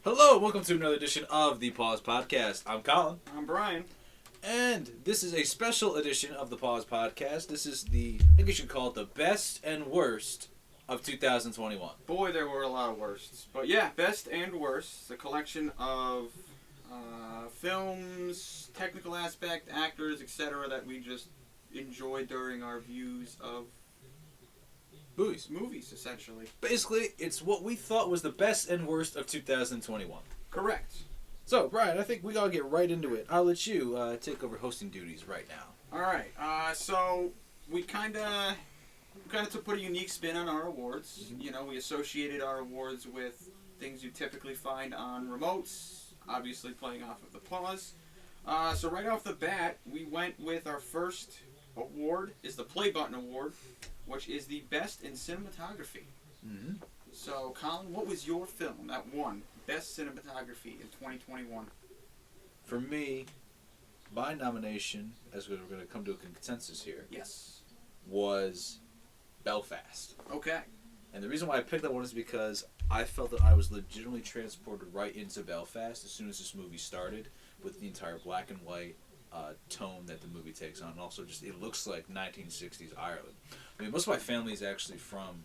Hello, welcome to another edition of the Pause Podcast. I'm Colin. I'm Brian. And this is a special edition of the Pause Podcast. This is I think you should call it the best and worst of 2021. Boy, there were a lot of worsts. But yeah, best and worst. A collection of films, technical aspect, actors, etc. that we just enjoyed during our views of movies, essentially. Basically, it's what we thought was the best and worst of 2021. Correct. So, Brian, I think we gotta get right into it. I'll let you take over hosting duties right now. All right. So we kind of to put a unique spin on our awards. Mm-hmm. You know, we associated our awards with things you typically find on remotes. Obviously, playing off of the pause. So right off the bat, we went with our first award is the Play Button Award, which is the best in cinematography. Mm-hmm. So, Colin, what was your film that won best cinematography in 2021? For me, my nomination, as we're going to come to a consensus here, Yes. was Belfast. Okay. And the reason why I picked that one is because I felt that I was legitimately transported right into Belfast as soon as this movie started, with the entire black and white tone that the movie takes on. And also just, it looks like 1960s Ireland. I mean, most of my family is actually from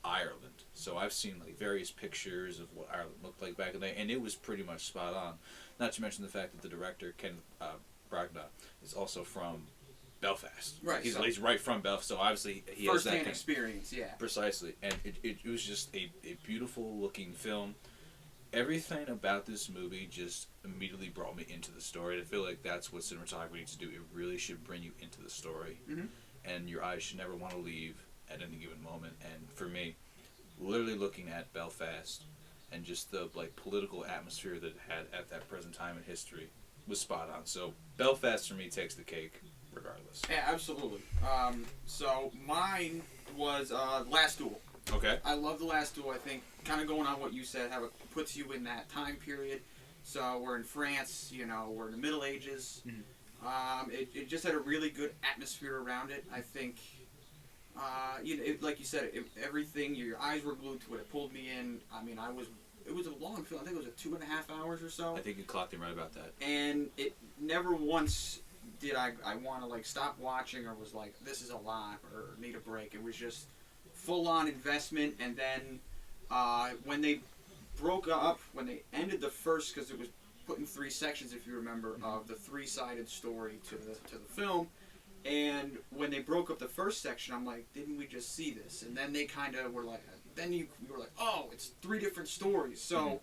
Ireland, so I've seen like various pictures of what Ireland looked like back in the day, and it was pretty much spot on. Not to mention the fact that the director, Ken Bragna, is also from Belfast. Right. He's right from Belfast, so obviously he has that First-hand experience, yeah. Precisely, and it was just a beautiful looking film. Everything about this movie just immediately brought me into the story. I feel like that's what cinematography needs to do. It really should bring you into the story, and your eyes should never want to leave at any given moment. And for me, literally looking at Belfast and just the political atmosphere that it had at that present time in history was spot on. So Belfast for me takes the cake, regardless. Yeah, absolutely. So mine was Last Duel. Okay. I love The Last Duel. I think kind of going on what you said, how it puts you in that time period. So we're in France, you know, we're in the Middle Ages. Mm-hmm. It just had a really good atmosphere around it. I think, like you said, everything, your eyes were glued to it. It pulled me in. I mean, it was a long film. I think it was 2.5 hours or so. I think you clocked him right about that. And it never once did I want to stop watching or was like, this is a lot or need a break. It was just full on investment. And then when they broke up, when they ended the first, because it was put in 3 sections, if you remember, of the 3-sided story to the film. And when they broke up the first section, I'm like, didn't we just see this? And then they kind of were like, we were like, oh, it's 3 different stories. So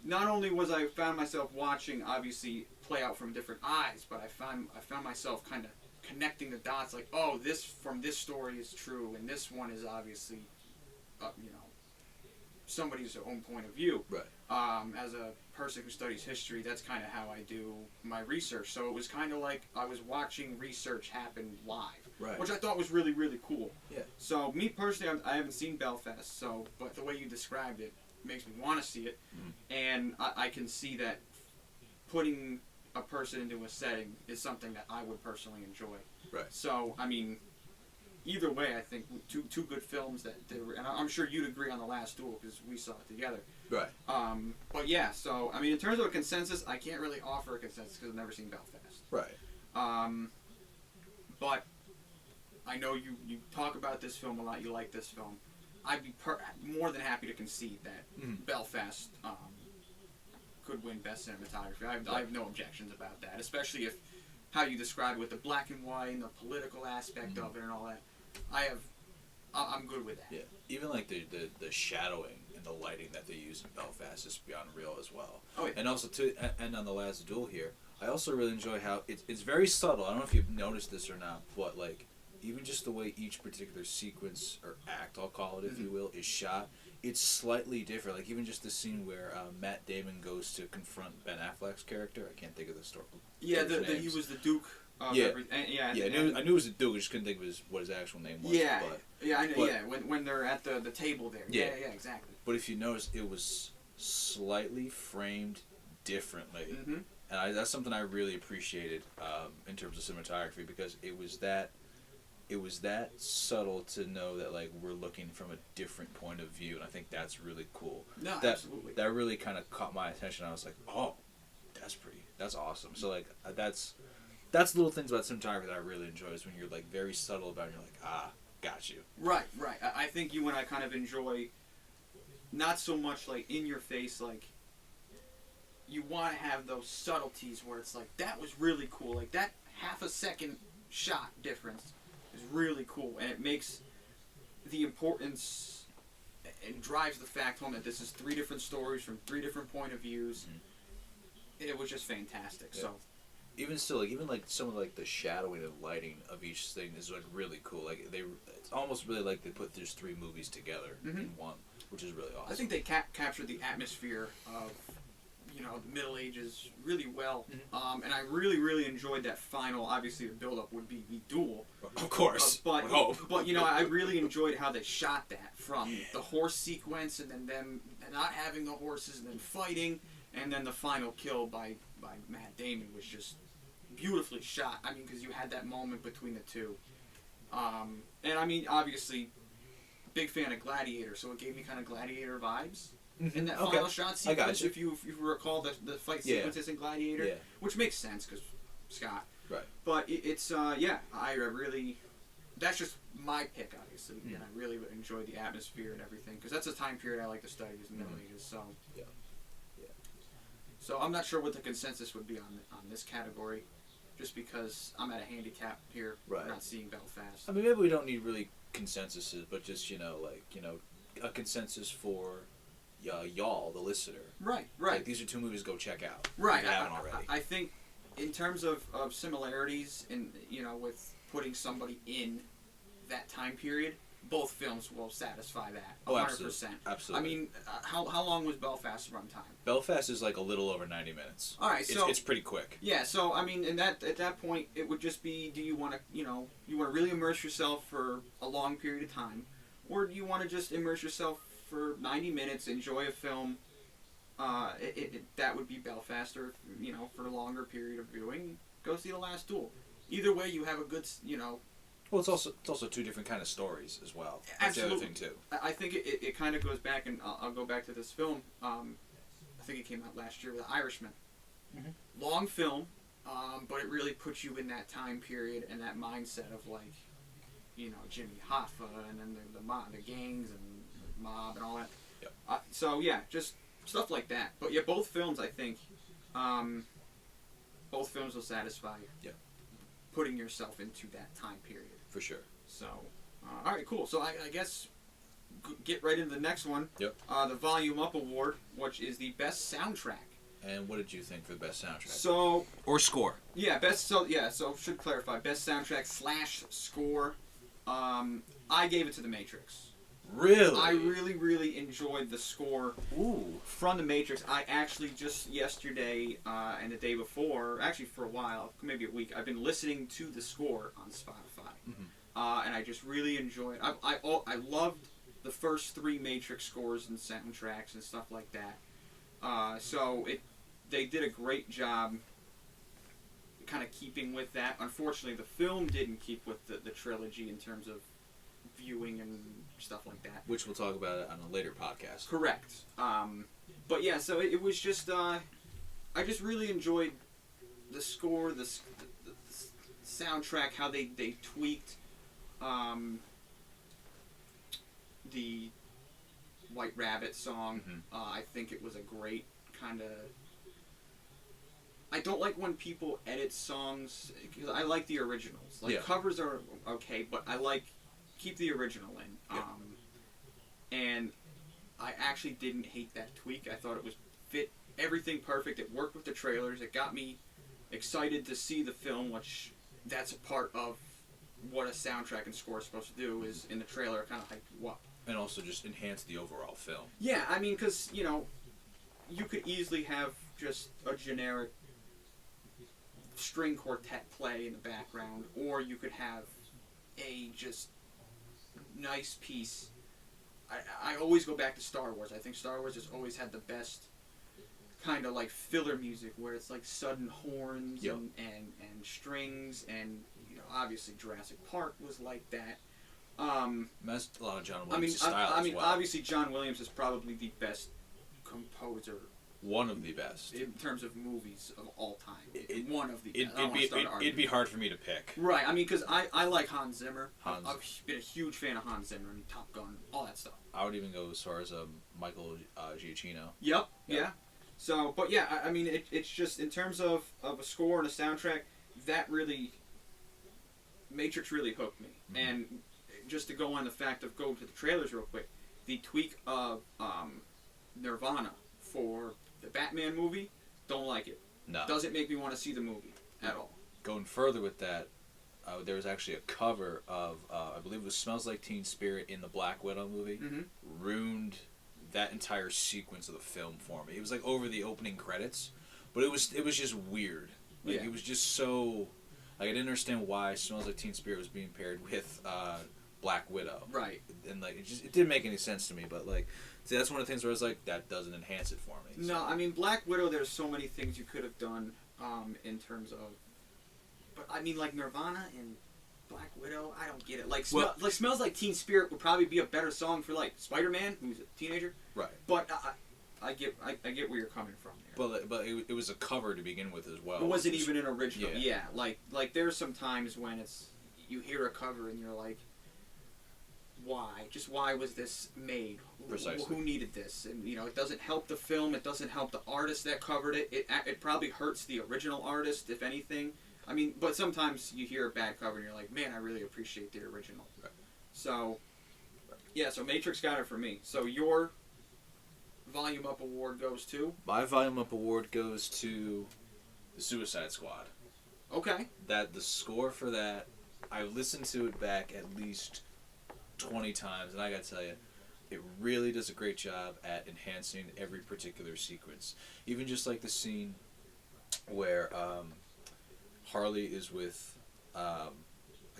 not only was I found myself watching, obviously, play out from different eyes, but I found myself kind of connecting the dots, like, oh, this from this story is true, and this one is obviously, somebody's own point of view. Right. As a person who studies history, that's kind of how I do my research. So it was kind of like I was watching research happen live, Right. which I thought was really, really cool. Yeah. So me personally, I haven't seen Belfast, but the way you described it makes me want to see it, and I can see that putting a person into a setting is something that I would personally enjoy. Right. So, I mean, either way, I think two good films that they were, and I'm sure you'd agree on The Last Duel because we saw it together. Right. But yeah, so I mean, in terms of a consensus, I can't really offer a consensus because I've never seen Belfast. Right. But I know you talk about this film a lot. You like this film. I'd be more than happy to concede that Belfast could win Best Cinematography. I have no objections about that, especially if how you describe it with the black and white and the political aspect of it and all that. I'm good with that. Yeah. Even like the shadowing and the lighting that they use in Belfast is beyond real as well. Oh yeah. And also to end on The Last Duel here, I also really enjoy how it's very subtle. I don't know if you've noticed this or not, but even just the way each particular sequence or act, I'll call it if you will, is shot, it's slightly different. Like even just the scene where Matt Damon goes to confront Ben Affleck's character. I can't think of the story. Yeah, he was the Duke. Yeah. Everything. Yeah. I knew it was a Duke. I just couldn't think of what his actual name was. Yeah. But, I know. When they're at the table there. Yeah. Yeah. Exactly. But if you notice, it was slightly framed differently. Mm-hmm. And that's something I really appreciated in terms of cinematography, because it was that it was that subtle to know that like we're looking from a different point of view, and I think that's really cool. No, that, absolutely. That really kind of caught my attention. I was like, oh, that's awesome. So like that's little things about cinematography that I really enjoy is when you're like very subtle about it. And you're like, got you. Right. I think you and I kind of enjoy not so much like in your face, like you want to have those subtleties where it's like that was really cool, like that half a second shot difference is really cool, and it makes the importance and drives the fact home that this is 3 different stories from 3 different point of views. And it was just fantastic. Yeah. So even still, like even like some of like the shadowing and lighting of each thing is like really cool. Like it's almost really like they put these 3 movies together in one, which is really awesome. I think they captured the atmosphere of the Middle Ages really well, and I really enjoyed that final. Obviously, the build-up would be the duel, of course. But I really enjoyed how they shot that from the horse sequence, and then them not having the horses, and then fighting, and then the final kill by Matt Damon was just beautifully shot. I mean, because you had that moment between the two, and I mean, obviously, big fan of Gladiator, so it gave me kind of Gladiator vibes. In that final shot sequence, if you recall the fight sequences in Gladiator, which makes sense because Scott. Right. But it's I really, that's just my pick, obviously, and I really enjoy the atmosphere and everything because that's a time period I like to study is the Middle Ages. So So I'm not sure what the consensus would be on this category, just because I'm at a handicap here, not seeing Belfast. I mean, maybe we don't need really consensuses, but just a consensus for. Y'all, the listener. Right. Like, these are 2 movies to go check out. Right. If you haven't already. I think in terms of similarities in with putting somebody in that time period, both films will satisfy that 100%. Absolutely. I mean, how long was Belfast's runtime? Belfast is like a little over 90 minutes. All right, so it's pretty quick. Yeah, so I mean, at that point, it would just be: do you want to you want to really immerse yourself for a long period of time, or do you want to just immerse yourself for 90 minutes, enjoy a film? That would be Belfast, or for a longer period of viewing, go see The Last Duel. Either way, you have a good Well, it's also 2 different kind of stories as well. That's absolutely. the other thing too. I think it kind of goes back, and I'll go back to this film. I think it came out last year, The Irishman. Long film, but it really puts you in that time period and that mindset of like, Jimmy Hoffa and then the gangs and the mob and all that. Yep. So yeah, just stuff like that. But yeah, both films I think, both films will satisfy. Putting yourself into that time period. For sure. So, all right, cool. So I guess get right into the next one. Yep. The Volume Up Award, which is the best soundtrack. And what did you think for the best soundtrack? So. Or score. Yeah, So should clarify best soundtrack / score. I gave it to The Matrix. Really? I really enjoyed the score from The Matrix. I actually just yesterday and the day before, actually for a while, maybe a week, I've been listening to the score on Spotify, and I just really enjoyed. I loved the first 3 Matrix scores and soundtracks and stuff like that. So they did a great job, kind of keeping with that. Unfortunately, the film didn't keep with the trilogy in terms of viewing and stuff like that, which we'll talk about on a later podcast. Correct. But yeah, so it was just I just really enjoyed the score, the soundtrack, how they tweaked the White Rabbit song. I think it was a great kind of. I don't like when people edit songs because I like the originals. Like covers are okay, but I like. Keep the original in. And I actually didn't hate that tweak. I thought it was fit everything perfect. It worked with the trailers. It got me excited to see the film, which that's a part of what a soundtrack and score is supposed to do, is in the trailer kind of hype you up. And also just enhance the overall film. Yeah, I mean, because, you could easily have just a generic string quartet play in the background, or you could have a just nice piece. I always go back to Star Wars. I think Star Wars has always had the best kind of like filler music where it's like sudden horns and strings and obviously Jurassic Park was like that. That's a lot of John I mean, Williams' style I mean, as well. obviously John Williams is probably the best composer One of the best. in terms of movies of all time. One of the It'd be hard for me to pick. Right, I mean, because I like Hans Zimmer. Hans. I've been a huge fan of Hans Zimmer. I mean, Top Gun, all that stuff. I would even go as far as Michael Giacchino. Yep, yeah. So, but yeah, I mean, it's just, in terms of a score and a soundtrack, that really, Matrix really hooked me. Mm-hmm. And just to go on the fact of, go to the trailers real quick, the tweak of Nirvana for the Batman movie, don't like it. No. Doesn't make me want to see the movie at all. Going further with that, there was actually a cover of, I believe it was Smells Like Teen Spirit in the Black Widow movie. Mm-hmm. Ruined that entire sequence of the film for me. It was like over the opening credits, but it was just weird. Like, Yeah. it was just so, like, I didn't understand why Smells Like Teen Spirit was being paired with Black Widow. Right. And like it didn't make any sense to me, but like, see, that's one of the things where I was like, that doesn't enhance it for me. No, I mean, Black Widow, there's so many things you could have done in terms of, but I mean, like Nirvana and Black Widow, I don't get it. Like, Smells Like Teen Spirit would probably be a better song for like Spider-Man, who's a teenager. Right. But I get where you're coming from there. But it was a cover to begin with as well. It wasn't even an original. Yeah. Yeah. Like there's some times when it's, you hear a cover and you're like, why? Just why was this made? Precisely. Who needed this? And you know, it doesn't help the film. It doesn't help the artist that covered it. It probably hurts the original artist, if anything. I mean, but sometimes you hear a bad cover and you're like, man, I really appreciate the original. Right. So, yeah. So Matrix got it for me. So your Volume Up award goes to? My Volume Up award goes to the Suicide Squad. Okay. That the score for that, I've listened to it back at least 20 times, and I gotta tell you, it really does a great job at enhancing every particular sequence. Even just like the scene where Harley is with, I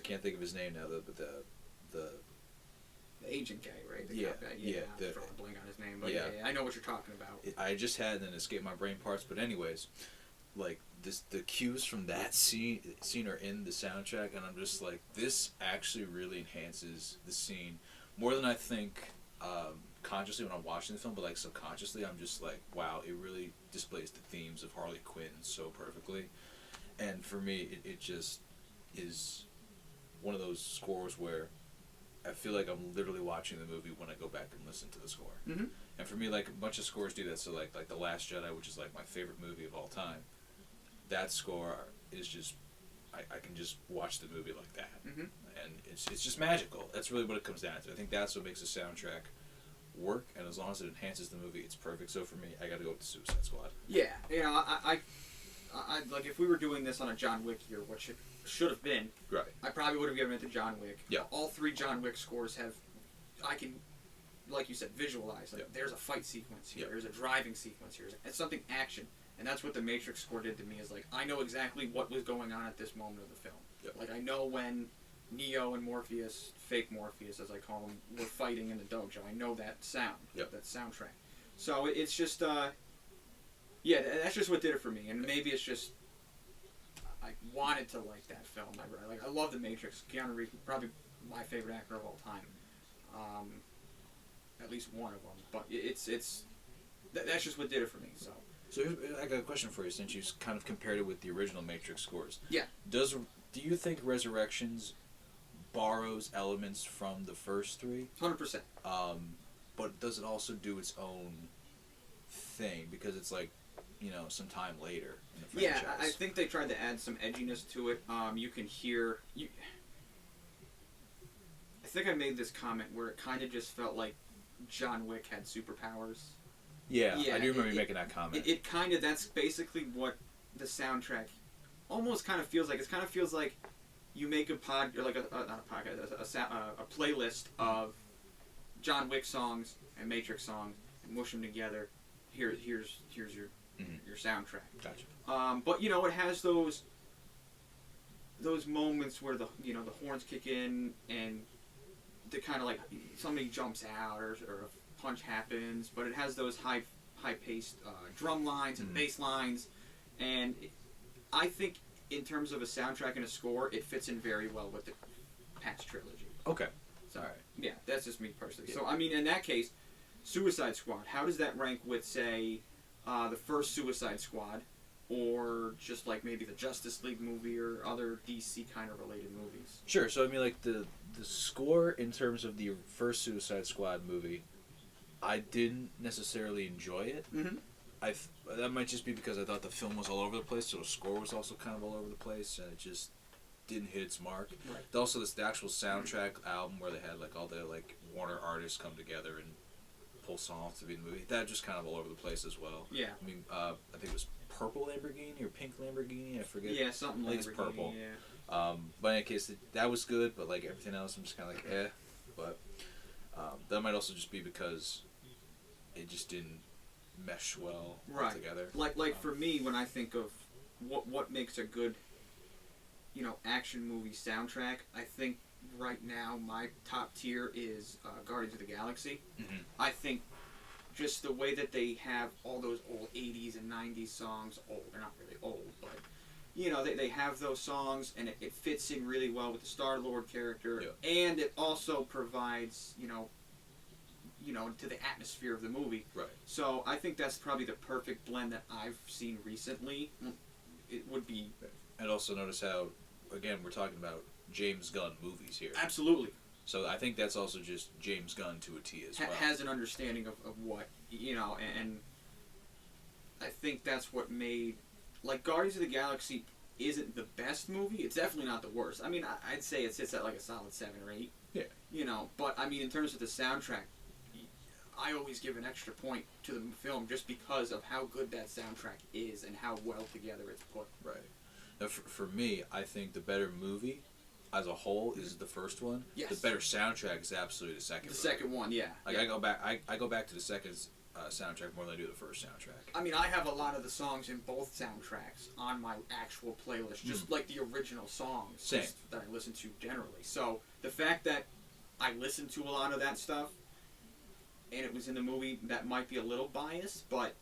can't think of his name now, but the agent guy, right? Yeah, I'm drawing a blank on his name, but yeah, I know what you're talking about. I just had and escaped my brain parts, but anyways, like the cues from that scene are in the soundtrack, and I'm just like, this actually really enhances the scene more than I think consciously when I'm watching the film, but like subconsciously, I'm just like, wow, it really displays the themes of Harley Quinn so perfectly, and for me, it just is one of those scores where I feel like I'm literally watching the movie when I go back and listen to the score. Mm-hmm. And for me, like, a bunch of scores do that. So like The Last Jedi, which is like my favorite movie of all time, that score is just, I can just watch the movie like that. Mm-hmm. And it's just magical. That's really what it comes down to. I think that's what makes a soundtrack work, and as long as it enhances the movie, it's perfect. So for me, I got to go with the Suicide Squad. Yeah, you know, I like, if we were doing this on a John Wick year, what should have been, Right. I probably would have given it to John Wick. Yeah. All three John Wick scores have, I can, like you said, visualize. Like, Yeah. there's a fight sequence here. Yeah. There's a driving sequence here. It's something action. And that's what the Matrix score did to me, is like, I know exactly what was going on at this moment of the film. Yeah. Like, I know when Neo and Morpheus, fake Morpheus as I call him, were fighting in the dojo. I know that sound, Yeah. that soundtrack. So it's just, yeah, that's just what did it for me. And maybe it's just, I wanted to like that film. I love The Matrix. Keanu Reeves, probably my favorite actor of all time. At least one of them. But that's just what did it for me. So I got a question for you, since you kind of compared it with the original Matrix scores. Yeah. Do you think Resurrections borrows elements from the first three? 100%. But does it also do its own thing, because it's like, you know, some time later in the franchise? Yeah, I think they tried to add some edginess to it. You can hear... I think I made this comment where it kind of just felt like John Wick had superpowers. Yeah, I do remember you making that comment. It kind of, that's basically what the soundtrack almost kind of feels like. It kind of feels like you make a not a podcast, a playlist of John Wick songs and Matrix songs and mush them together. Here's your soundtrack. Gotcha. But you know, it has those moments where the horns kick in and the kind of like somebody jumps out or a punch happens, but it has those high paced drum lines and bass lines, and I think in terms of a soundtrack and a score, it fits in very well with the Patch trilogy. Okay. So, All right. yeah, that's just me personally. Yeah. So, I mean, in that case, Suicide Squad, how does that rank with, say, the first Suicide Squad, or just like maybe the Justice League movie or other DC kind of related movies? Sure. So I mean, like the score in terms of the first Suicide Squad movie, I didn't necessarily enjoy it. Mm-hmm. That might just be because I thought the film was all over the place, so the score was also kind of all over the place, and it just didn't hit its mark. Right. Also, the actual soundtrack album where they had like all the like Warner artists come together and pull songs to be in the movie, that just kind of all over the place as well. Yeah. I mean, I think it was purple Lamborghini or pink Lamborghini, I forget. Yeah, something I like think it's purple. Yeah. But in any case, that was good, but like everything else, I'm just kind of like, eh. But that might also just be because it just didn't mesh well together. Like for me, when I think of what makes a good, action movie soundtrack, I think right now my top tier is Guardians of the Galaxy. Mm-hmm. I think just the way that they have all those old 80s and 90s songs, they're not really old, but they have those songs, and it fits in really well with the Star-Lord character, and it also provides, to the atmosphere of the movie. Right. So I think that's probably the perfect blend that I've seen recently. It would be... And also notice how, again, we're talking about James Gunn movies here. Absolutely. So I think that's also just James Gunn to a T as well. Has an understanding of what, and I think that's what made... Like, Guardians of the Galaxy isn't the best movie. It's definitely not the worst. I mean, I'd say it sits at like a solid 7 or 8. Yeah. But I mean, in terms of the soundtrack, I always give an extra point to the film just because of how good that soundtrack is and how well together it's put. Right. Now, for me, I think the better movie as a whole is the first one. Yes. The better soundtrack is absolutely the second. The second one, yeah. Like I go back to the second soundtrack more than I do the first soundtrack. I mean, I have a lot of the songs in both soundtracks on my actual playlist, just like the original songs that I listen to generally. So the fact that I listened to a lot of that stuff and it was in the movie, that might be a little biased, but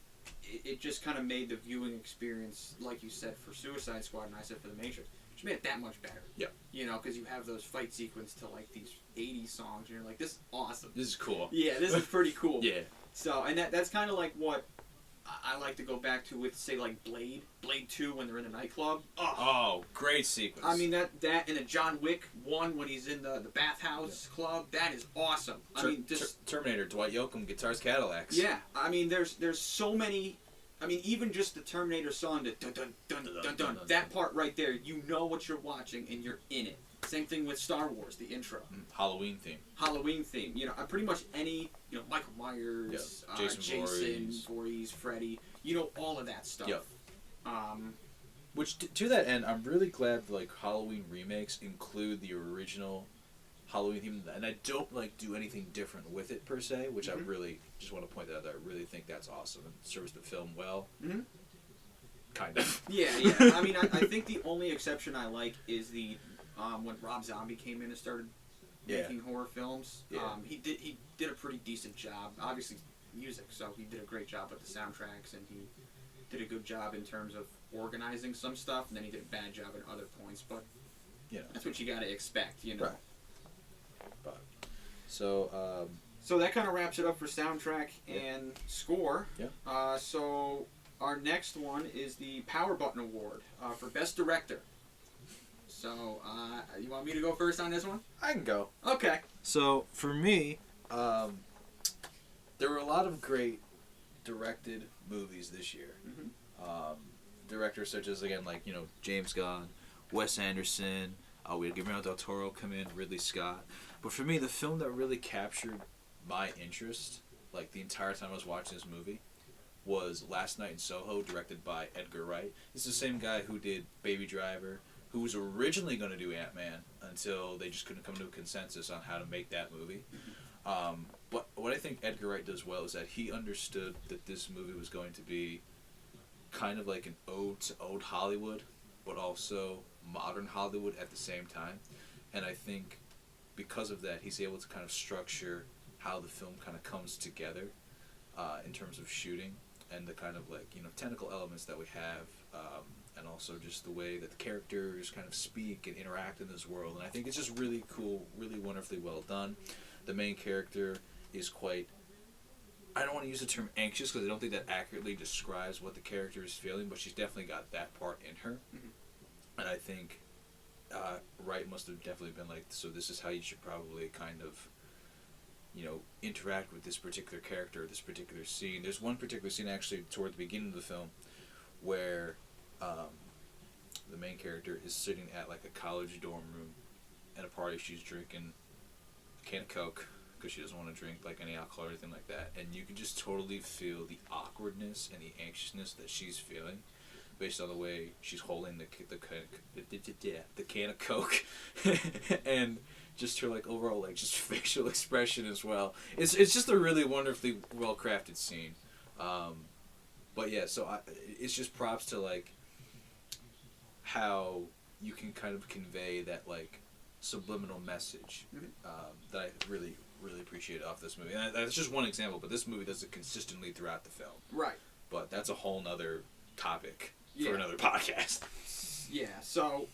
it just kind of made the viewing experience, like you said, for Suicide Squad and I said for The Matrix, just made it that much better. Yeah. Because you have those fight sequence to like these 80s songs, and you're like, this is awesome. This is cool. Yeah, this is pretty cool. Yeah. So, and that's kind of like what I like to go back to with, say, like Blade 2 when they're in the nightclub. Oh, great sequence. I mean, that and the John Wick 1 when he's in the bathhouse club, that is awesome. I mean, just... Terminator, Dwight Yoakam, guitars, Cadillacs. Yeah, I mean, there's so many... I mean, even just the Terminator song, the dun-dun-dun-dun-dun, that part right there, you know what you're watching and you're in it. Same thing with Star Wars, the intro. Halloween theme. Pretty much any, Michael Myers, Jason Voorhees, Freddy, all of that stuff. Yep. Which, to that end, I'm really glad like Halloween remakes include the original Halloween theme, and I don't do anything different with it per se, which I really just want to point that out. That I really think that's awesome and serves the film well. Mm-hmm. Kind of. Yeah. I mean, I think the only exception I like is the when Rob Zombie came in and started making horror films. Yeah. He did a pretty decent job. Obviously, music, so he did a great job with the soundtracks, and he did a good job in terms of organizing some stuff, and then he did a bad job at other points. But that's what you got to expect, Right. But, so that kind of wraps it up for soundtrack and score. Yeah. So our next one is the Power Button Award for Best Director. So, you want me to go first on this one? I can go. Okay. So, for me, there were a lot of great directed movies this year. Mm-hmm. Directors such as, again, James Gunn, Wes Anderson, we had Guillermo del Toro come in, Ridley Scott. But for me, the film that really captured my interest, the entire time I was watching this movie, was Last Night in Soho, directed by Edgar Wright. This is the same guy who did Baby Driver, who was originally going to do Ant-Man until they just couldn't come to a consensus on how to make that movie. But what I think Edgar Wright does well is that he understood that this movie was going to be kind of like an ode to old Hollywood, but also modern Hollywood at the same time. And I think because of that, he's able to kind of structure how the film kind of comes together in terms of shooting and the kind of technical elements that we have and also just the way that the characters kind of speak and interact in this world. And I think it's just really cool, really wonderfully well done. The main character is quite, I don't want to use the term anxious because I don't think that accurately describes what the character is feeling, but she's definitely got that part in her. And I think Wright must have definitely been like, so this is how you should probably kind of, interact with this particular character, this particular scene. There's one particular scene actually toward the beginning of the film where the main character is sitting at like a college dorm room at a party. She's drinking a can of Coke because she doesn't want to drink like any alcohol or anything like that, and you can just totally feel the awkwardness and the anxiousness that she's feeling based on the way she's holding the can of Coke and just her like overall like just facial expression as well. It's just a really wonderfully well crafted scene. But yeah, so it's just props to like how you can kind of convey that like subliminal message that I really appreciate off this movie. And that's just one example, but this movie does it consistently throughout the film. Right. But that's a whole nother topic for another podcast. Yeah. So,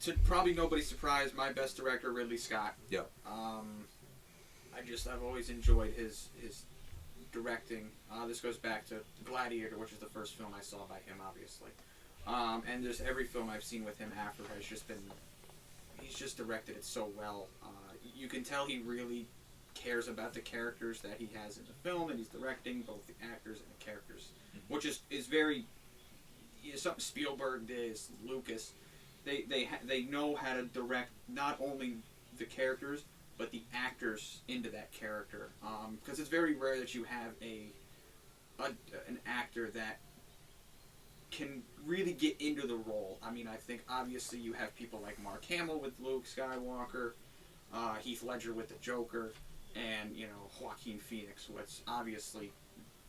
to probably nobody's surprise, my best director, Ridley Scott. Yep. I've always enjoyed his directing. This goes back to Gladiator, which is the first film I saw by him, obviously. And just every film I've seen with him after has just been, he's just directed it so well. You can tell he really cares about the characters that he has in the film, and he's directing both the actors and the characters, which is very, something Spielberg did, Lucas. They know how to direct not only the characters, but the actors into that character. Because it's very rare that you have an actor that can really get into the role. I mean, I think obviously you have people like Mark Hamill with Luke Skywalker, Heath Ledger with the Joker, and Joaquin Phoenix, which obviously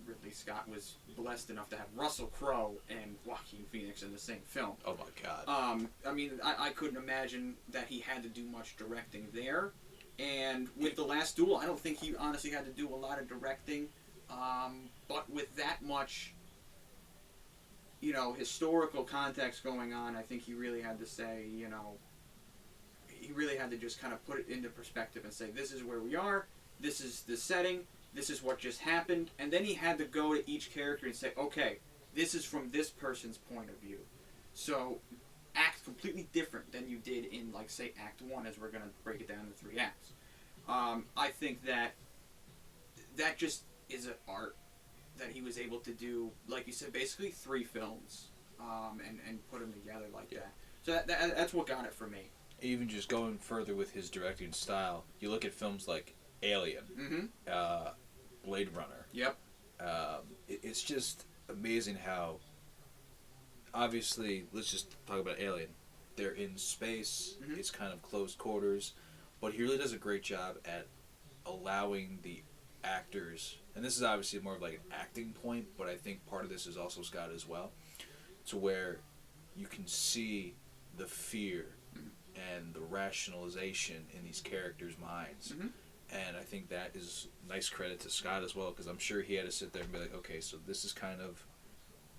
Ridley Scott was blessed enough to have Russell Crowe and Joaquin Phoenix in the same film. Oh my God. I mean, I couldn't imagine that he had to do much directing there. And with The Last Duel, I don't think he honestly had to do a lot of directing. But with that much, historical context going on, I think he really had to say, he really had to just kind of put it into perspective and say, this is where we are, this is the setting, this is what just happened, and then he had to go to each character and say, okay, this is from this person's point of view. So, act completely different than you did in, like, say, Act 1, as we're going to break it down into 3 acts. I think that just is an art that he was able to do, like you said, basically 3 films, and put them together like that. So that's what got it for me. Even just going further with his directing style, you look at films like Alien, Blade Runner. Yep. It's just amazing how, obviously, let's just talk about Alien. They're in space, it's kind of close quarters, but he really does a great job at allowing the actors, and this is obviously more of like an acting point, but I think part of this is also Scott as well, to where you can see the fear and the rationalization in these characters' minds. And I think that is nice credit to Scott as well, because I'm sure he had to sit there and be like, okay, so this is kind of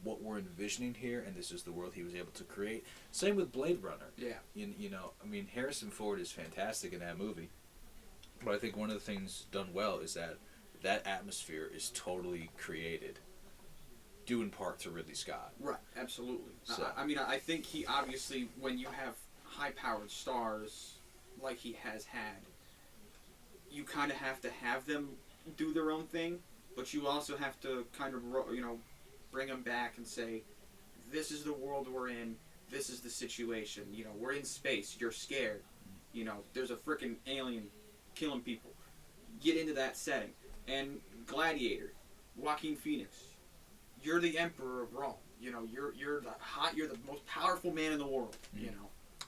what we're envisioning here, and this is the world he was able to create. Same with Blade Runner. Yeah. I mean, Harrison Ford is fantastic in that movie, but I think one of the things done well is that atmosphere is totally created, due in part to Ridley Scott. Right, absolutely. So. I think he obviously, when you have high-powered stars like he has had, you kind of have to have them do their own thing, but you also have to kind of, bring them back and say, this is the world we're in, this is the situation, we're in space, you're scared, there's a freaking alien killing people. Get into that setting. And Gladiator, Joaquin Phoenix, you're the emperor of Rome. You're the most powerful man in the world.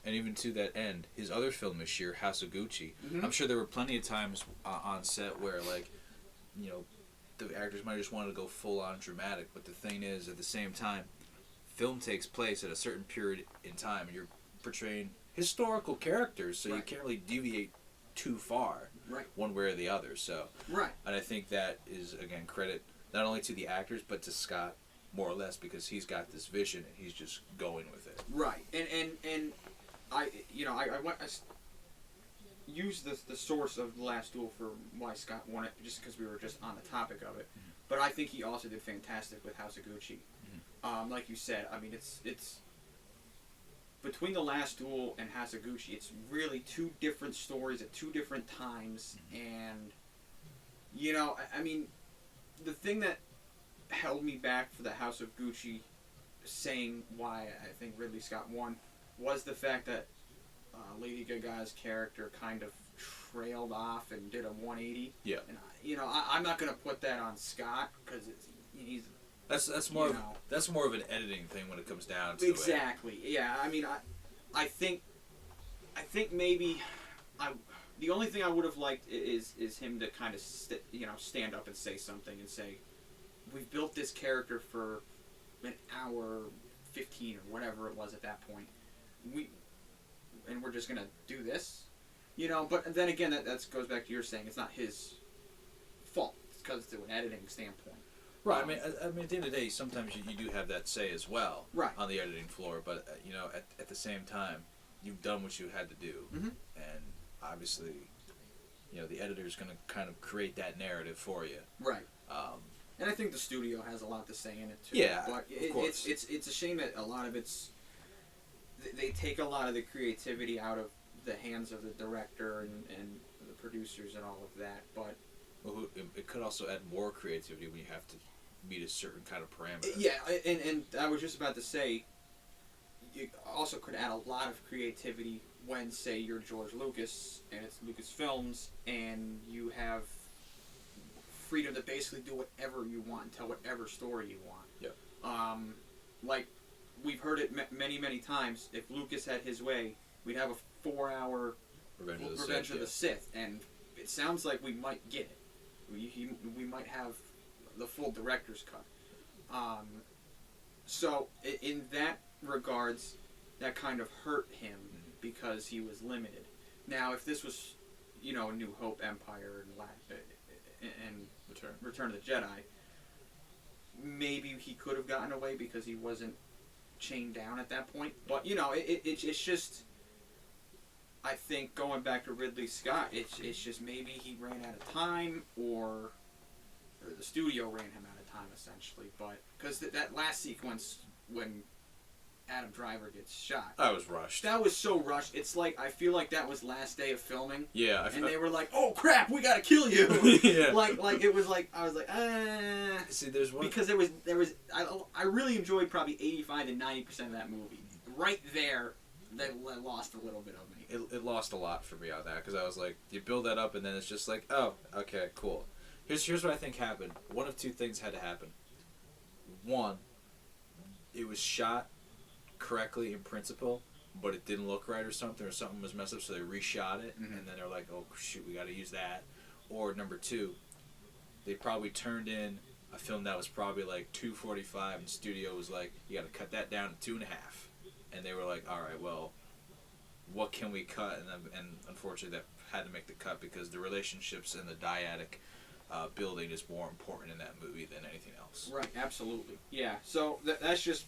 And even to that end, his other film this year, House of Gucci, I'm sure there were plenty of times on set where, like, the actors might just want to go full on dramatic. But the thing is, at the same time, film takes place at a certain period in time, and you're portraying historical characters, so you can't really deviate too far, one way or the other. So, and I think that is, again, credit not only to the actors but to Scott more or less, because he's got this vision and he's just going with it. Right, and I used the source of The Last Duel for why Scott won it, just because we were just on the topic of it. Mm-hmm. But I think he also did fantastic with House of Gucci. Mm-hmm. Like you said, I mean, it's between The Last Duel and House of Gucci, it's really two different stories at two different times, and I mean, the thing that held me back for the House of Gucci, saying why I think Ridley Scott won, was the fact that Lady Gaga's character kind of trailed off and did a 180. Yeah. And I'm not gonna put that on Scott because he's. That's more of an editing thing when it comes down to exactly. Yeah. I mean, I think maybe the only thing I would have liked is him to kind of stand up and say something and say, we've built this character for an hour 15 or whatever it was at that point. And we're just gonna do this, But then again, that goes back to your saying it's not his fault. It's because to an editing standpoint. Right. I mean, at the end of the day, sometimes you do have that say as well. Right. On the editing floor, but at the same time, you've done what you had to do, mm-hmm. and obviously, the editor's going to kind of create that narrative for you. Right. And I think the studio has a lot to say in it too. Yeah. But of course. It's a shame that a lot of they take a lot of the creativity out of the hands of the director and the producers and all of that, but it could also add more creativity when you have to meet a certain kind of parameter. Yeah, and I was just about to say, you also could add a lot of creativity when, say, you're George Lucas and it's Lucasfilms and you have freedom to basically do whatever you want and tell whatever story you want. Yeah. Like, we've heard it many, many times. If Lucas had his way, we'd have a 4-hour Revenge of the Sith, and it sounds like we might get it. We might have the full director's cut. So in that regards, that kind of hurt him because he was limited. Now, if this was, New Hope, Empire, and Return of the Jedi, maybe he could have gotten away because he wasn't chained down at that point. But it's just, I think going back to Ridley Scott, it's just maybe he ran out of time, or the studio ran him out of time essentially. But because that last sequence when Adam Driver gets shot, that was rushed. That was so rushed. It's like, I feel like that was last day of filming. Yeah. And they were like, "Oh crap, we gotta kill you!" Yeah. like it was like, I was like, See, there's one because there was I really enjoyed probably 85 to 90% of that movie. Right there, that lost a little bit of me. It lost a lot for me on that, because I was like, you build that up and then it's just like, oh, okay, cool. Here's what I think happened. One of two things had to happen. One, it was shot correctly in principle, but it didn't look right or something was messed up, so they reshot it, mm-hmm. and then they're like, oh shoot, we got to use that. Or number two, they probably turned in a film that was probably like 2:45, and studio was like, you got to cut that down to 2.5, and they were like, all right, well, what can we cut? And unfortunately, that had to make the cut because the relationships and the dyadic building is more important in that movie than anything else. Right, absolutely. Yeah, so that's just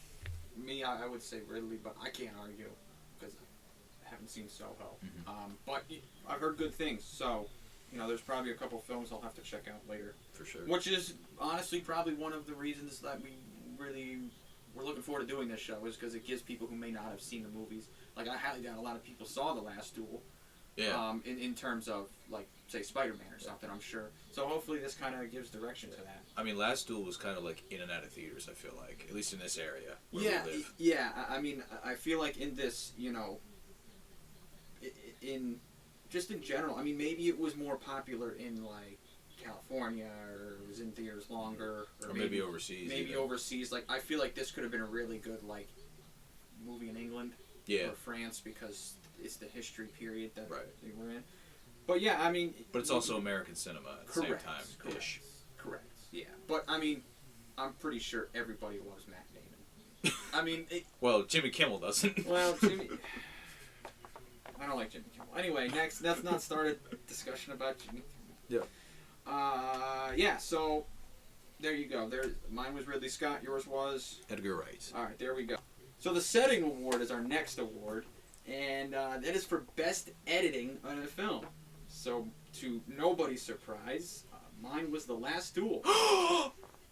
me. I would say Ridley, but I can't argue because I haven't seen Soho. Mm-hmm. But I've heard good things, so there's probably a couple films I'll have to check out later. For sure. Which is honestly probably one of the reasons that we're looking forward to doing this show, is because it gives people who may not have seen the movies. Like, I highly doubt a lot of people saw The Last Duel. Yeah. In terms of, like, say, Spider-Man or something, I'm sure. So hopefully this kind of gives direction to that. I mean, Last Duel was kind of like in and out of theaters, I feel like, at least in this area where we live. Yeah. I mean, I feel like in this, in general, I mean, maybe it was more popular in, like, California, or it was in theaters longer. Or maybe overseas. Maybe overseas. Like, I feel like this could have been a really good, like, movie in England. Yeah. Or France, because it's the history period that right. they were in. But yeah, I mean... But it's also American cinema at the same time-ish. Correct. Yeah. But, I mean, I'm pretty sure everybody loves Matt Damon. I mean... well, Jimmy Kimmel doesn't. Well, Jimmy... I don't like Jimmy Kimmel. Anyway, next, let's not start a discussion about Jimmy Kimmel. Yeah. Yeah, so... there you go. There, mine was Ridley Scott. Yours was Edgar Wright. All right. There we go. So the setting award is our next award, and that is for best editing on a film. So to nobody's surprise, mine was The Last Duel.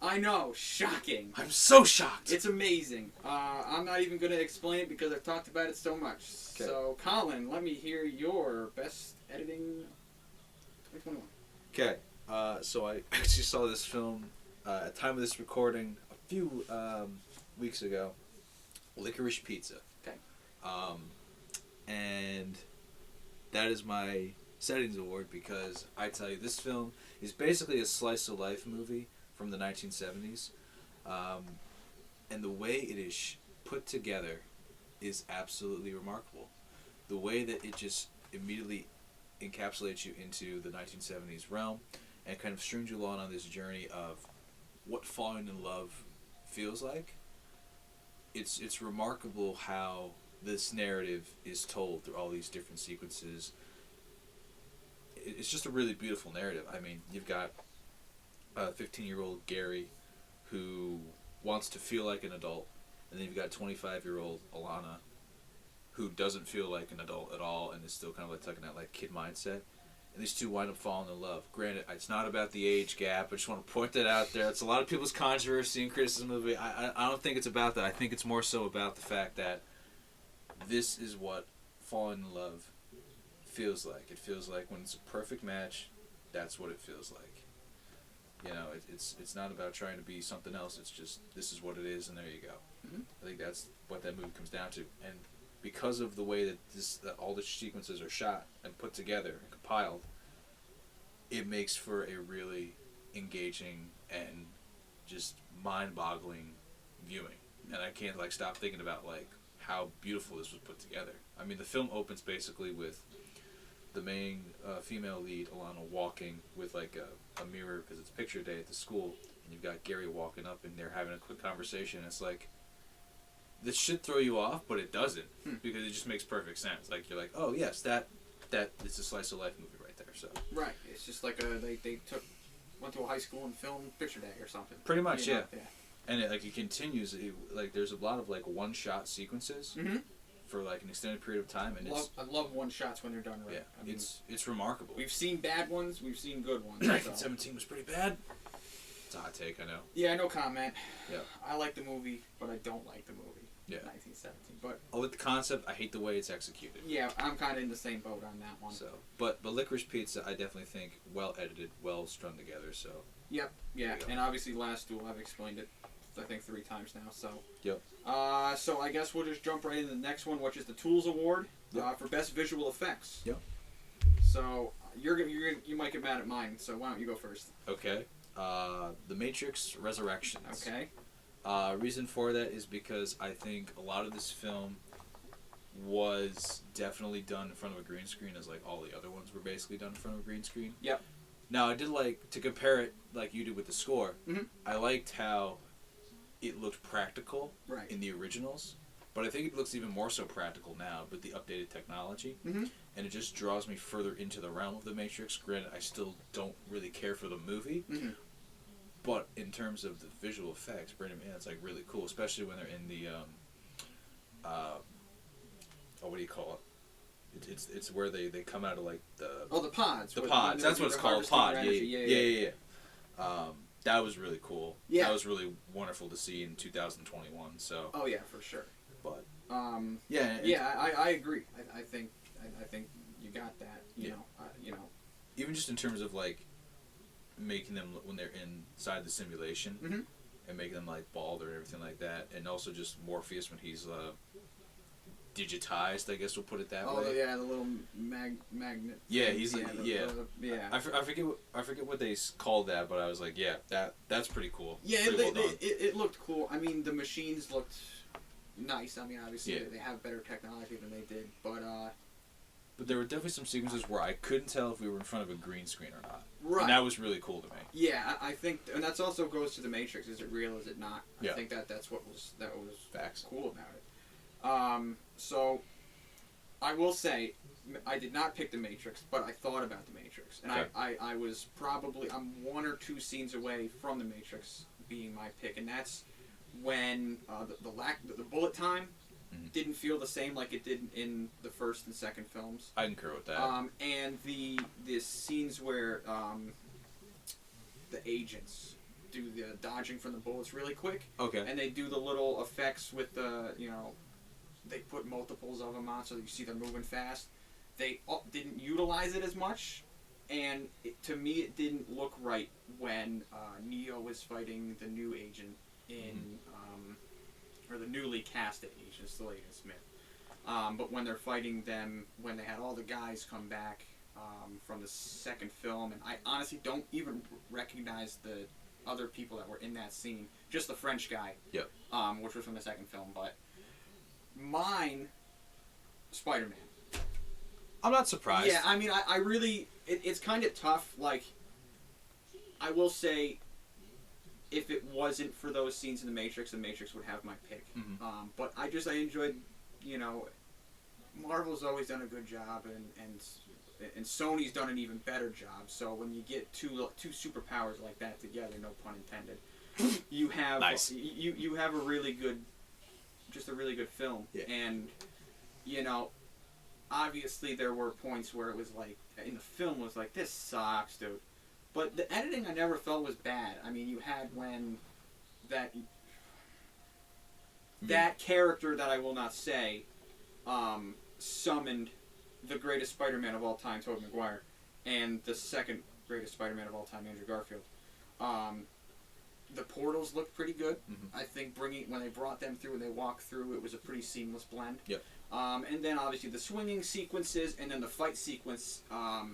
I know, shocking. I'm so shocked. It's amazing. I'm not even going to explain it because I've talked about it so much. Okay. So, Colin, let me hear your best editing 2021. Okay, so I actually saw this film at the time of this recording a few weeks ago. Licorice Pizza. Okay. And that is my settings award because I tell you, this film is basically a slice of life movie from the 1970s, and the way it is put together is absolutely remarkable. The way that it just immediately encapsulates you into the 1970s realm and kind of strings you along on this journey of what falling in love feels like. It's remarkable how this narrative is told through all these different sequences. It's just a really beautiful narrative. I mean, you've got a 15-year-old Gary who wants to feel like an adult, and then you've got 25-year-old Alana who doesn't feel like an adult at all and is still kind of like tucking that like kid mindset. And these two wind up falling in love. Granted, it's not about the age gap. I just want to point that out there. It's a lot of people's controversy and criticism of the movie. I don't think it's about that. I think it's more so about the fact that this is what falling in love feels like. It feels like when it's a perfect match, that's what it feels like. You know, it's not about trying to be something else. It's just, this is what it is, and there you go. Mm-hmm. I think that's what that movie comes down to. And because of the way that all the sequences are shot and put together and compiled, it makes for a really engaging and just mind-boggling viewing. And I can't like stop thinking about like how beautiful this was put together. I mean, the film opens basically with the main female lead, Alana, walking with like a mirror because it's picture day at the school, and you've got Gary walking up and they're having a quick conversation. It's like, this should throw you off, but it doesn't because it just makes perfect sense. Like, you're like, oh yes, that it's a slice of life movie right there. So right, it's just like they went to a high school and filmed picture day or something. Pretty much, yeah. And it continues. Like there's a lot of like one shot sequences for like an extended period of time, and I love one shots when they're done right. Yeah, I mean, it's remarkable. We've seen bad ones, we've seen good ones. 1917 was pretty bad. It's a hot take, I know. Yeah, no comment. Yeah, I like the movie, but I don't like the movie. Yeah, 1917. But I like the concept. I hate the way it's executed. Yeah, I'm kind of in the same boat on that one. So, but Licorice Pizza, I definitely think well edited, well strung together. So. Yep. Yeah, and obviously Last Duel, I've explained it, I think 3 times now. So. Yep. So I guess we'll just jump right into the next one, which is the Tools Award for Best Visual Effects. Yep. So you might get mad at mine. So why don't you go first? Okay. The Matrix Resurrections. Okay. Reason for that is because I think a lot of this film was definitely done in front of a green screen, as like all the other ones were basically done in front of a green screen. Yep. Now I did like to compare it like you did with the score. Mm-hmm. I liked how it looked practical right. in the originals, but I think it looks even more so practical now with the updated technology, and it just draws me further into the realm of the Matrix. Granted, I still don't really care for the movie. Mm-hmm. But in terms of the visual effects, bringing them in, it's like really cool, especially when they're in the what do you call it? It's where they come out of like the pods. The pods. That's what it's called. Pod. Yeah. That was really cool. Yeah. That was really wonderful to see in 2021. So. Oh yeah, for sure. But. I agree. I think you got that. You know. Even just in terms of like. Making them when they're inside the simulation and making them like bald or everything like that, and also just Morpheus when he's digitized, I guess we'll put it that way. Oh yeah, the little magnet. Yeah, he's like I forget what they called that, but I was like, yeah, that's pretty cool. Yeah, it looked cool. I mean, the machines looked nice. I mean, obviously they have better technology than they did, but there were definitely some sequences where I couldn't tell if we were in front of a green screen or not. Right. And that was really cool to me. Yeah, I think, and that also goes to the Matrix. Is it real? Is it not? Yeah. I think that's what was Facts. cool about it. So, I will say, I did not pick The Matrix, but I thought about The Matrix, and Okay. I was probably I'm 1 or 2 scenes away from The Matrix being my pick, and that's when the bullet time didn't feel the same like it did in the first and second films. I concur with that. And the scenes where the agents do the dodging from the bullets really quick, Okay. and they do the little effects with the they put multiples of them on so that you see them moving fast. They didn't utilize it as much, and to me it didn't look right when Neo was fighting the new agent in or the newly casted agent, still Agent Smith. But when they're fighting them, when they had all the guys come back from the second film, and I honestly don't even recognize the other people that were in that scene, just the French guy, Yep. which was from the second film. But mine, Spider-Man. I'm not surprised. Yeah, I mean, I really, it's kind of tough. Like, I will say, if it wasn't for those scenes in The Matrix would have my pick. But I enjoyed, Marvel's always done a good job, and Sony's done an even better job. So when you get two superpowers like that together, no pun intended, you have Nice. you have a really good film. Yeah. And obviously there were points where it was like in the film was like, this sucks, dude. But the editing I never felt was bad. I mean, you had when that character that I will not say summoned the greatest Spider-Man of all time, Tobey Maguire, and the second greatest Spider-Man of all time, Andrew Garfield. The portals looked pretty good. I think when they brought them through and they walked through, it was a pretty seamless blend. Yep. And then obviously the swinging sequences, and then the fight sequence by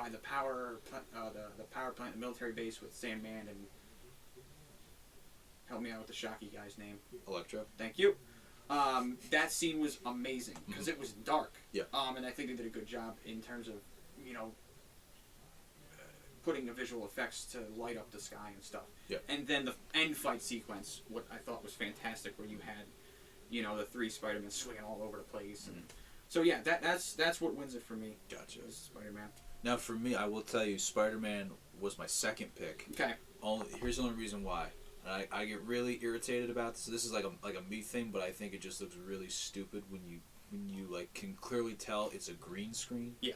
the power plant, the military base with Sandman and help me out with the Shocky guy's name. Electro. Thank you. That scene was amazing because it was dark. Yeah. And I think they did a good job in terms of putting the visual effects to light up the sky and stuff. Yeah. And then the end fight sequence, what I thought was fantastic, where you had the 3 Spider-Men swinging all over the place. And so yeah, that's what wins it for me. Gotcha. Is Spider-Man. Now for me, I will tell you, Spider-Man was my second pick. Okay. Here's the only reason why. And I get really irritated about this. This is like a me thing, but I think it just looks really stupid when you like can clearly tell it's a green screen. Yeah.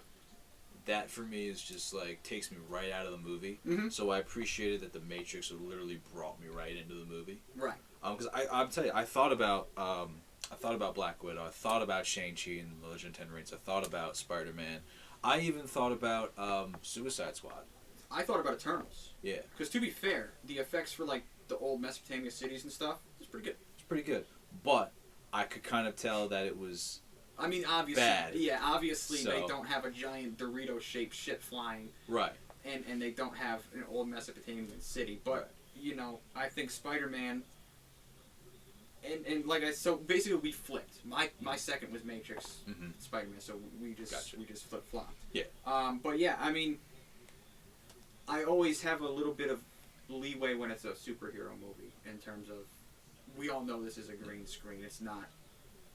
That for me is just like takes me right out of the movie. So I appreciated that The Matrix literally brought me right into the movie. Right. Because I'll tell you, I thought about Black Widow. I thought about Shang-Chi and the Legend of Ten Rings. I thought about Spider-Man. I even thought about Suicide Squad. I thought about Eternals. Yeah. Because to be fair, the effects for like the old Mesopotamia cities and stuff is pretty good. It's pretty good. But I could kind of tell that it was I mean, obviously, bad. Yeah, obviously So- they don't have a giant Dorito-shaped ship flying, right. and they don't have an old Mesopotamian city. But I think Spider-Man, and like so basically we flipped. My second was Matrix, Spider-Man. So we just flip-flopped. Yeah. But yeah, I mean, I always have a little bit of leeway when it's a superhero movie in terms of we all know this is a green screen. It's not.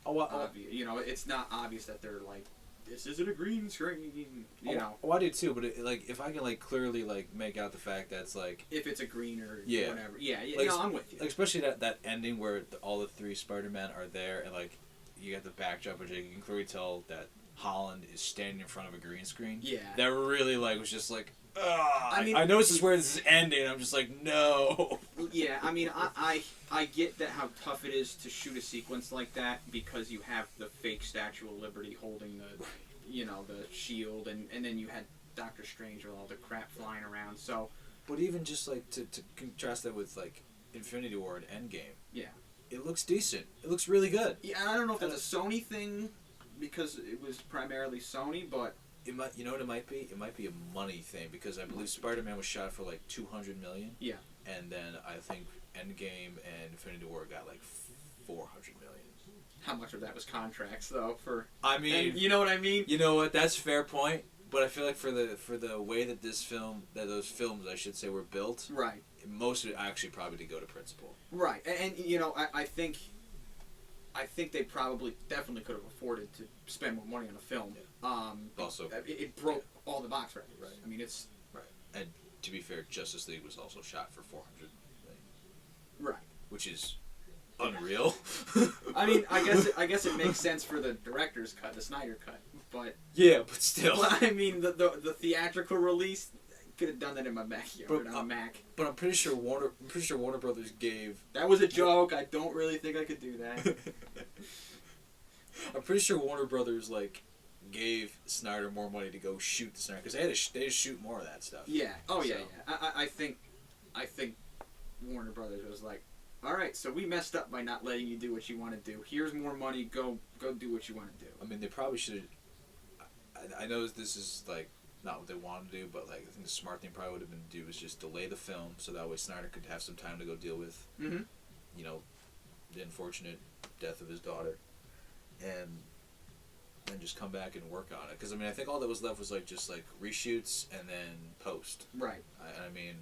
Obvious. It's not obvious that they're like, this isn't a green screen. I do too, but if I can clearly make out the fact that it's if it's a green or Yeah. whatever. Yeah. Like, No, I'm with you. especially that ending where all the 3 Spider-Men are there and you got the backdrop, which you can clearly tell that Holland is standing in front of a green screen. Yeah. That really was just like, ugh. I mean, I know this is where this is ending. I'm just like, no. Yeah, I mean, I get that how tough it is to shoot a sequence like that because you have the fake Statue of Liberty holding the the shield, and then you had Doctor Strange with all the crap flying around. So, But even just to contrast that with Infinity War and Endgame, yeah, it looks decent. It looks really good. yeah. I don't know if that's a Sony thing because it was primarily Sony, but It might, what it might be? It might be a money thing because I believe Spider-Man was shot for $200 million. yeah. And then I think Endgame and Infinity War got $400 million. How much of that was contracts though? I mean, and you know what I mean? You know what? That's a fair point. But I feel like for the way that those films I should say were built, Right. most of it actually probably did go to principal. Right, and I think I think they definitely could have afforded to spend more money on a film. Also, it broke all the box records. Right. I mean, it's right. And to be fair, Justice League was also shot for $400 million, right, which is unreal. I mean, I guess it makes sense for the director's cut, the Snyder cut, but yeah, but still. Well, I mean, the theatrical release could have done that in my backyard on a Mac. But I'm pretty sure Warner Brothers gave. That was a joke. I don't really think I could do that. I'm pretty sure Warner Brothers gave Snyder more money to go shoot the Snyder because they had to shoot more of that stuff. Yeah. Oh yeah. I think Warner Brothers was like, all right, so we messed up by not letting you do what you want to do. Here's more money. Go do what you want to do. I mean, they probably should. I know this is not what they wanted to do, but I think the smart thing probably would have been to do is just delay the film so that way Snyder could have some time to go deal with, Mm-hmm. The unfortunate death of his daughter, and then just come back and work on it. Because I mean, I think all that was left was just reshoots and then post. Right. I mean,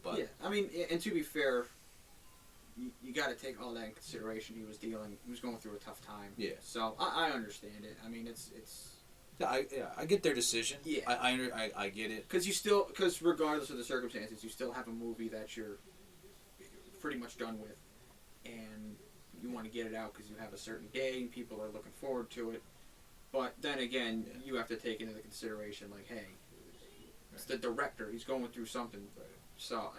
but yeah. I mean, and to be fair, you got to take all that in consideration. He was going through a tough time. Yeah. So I understand it. I mean, it's. I get their decision. Yeah. I get it. Because regardless of the circumstances, you still have a movie that you're pretty much done with, and you want to get it out because you have a certain day and people are looking forward to it. But then again, you have to take into consideration hey, it's the director. He's going through something. Right. So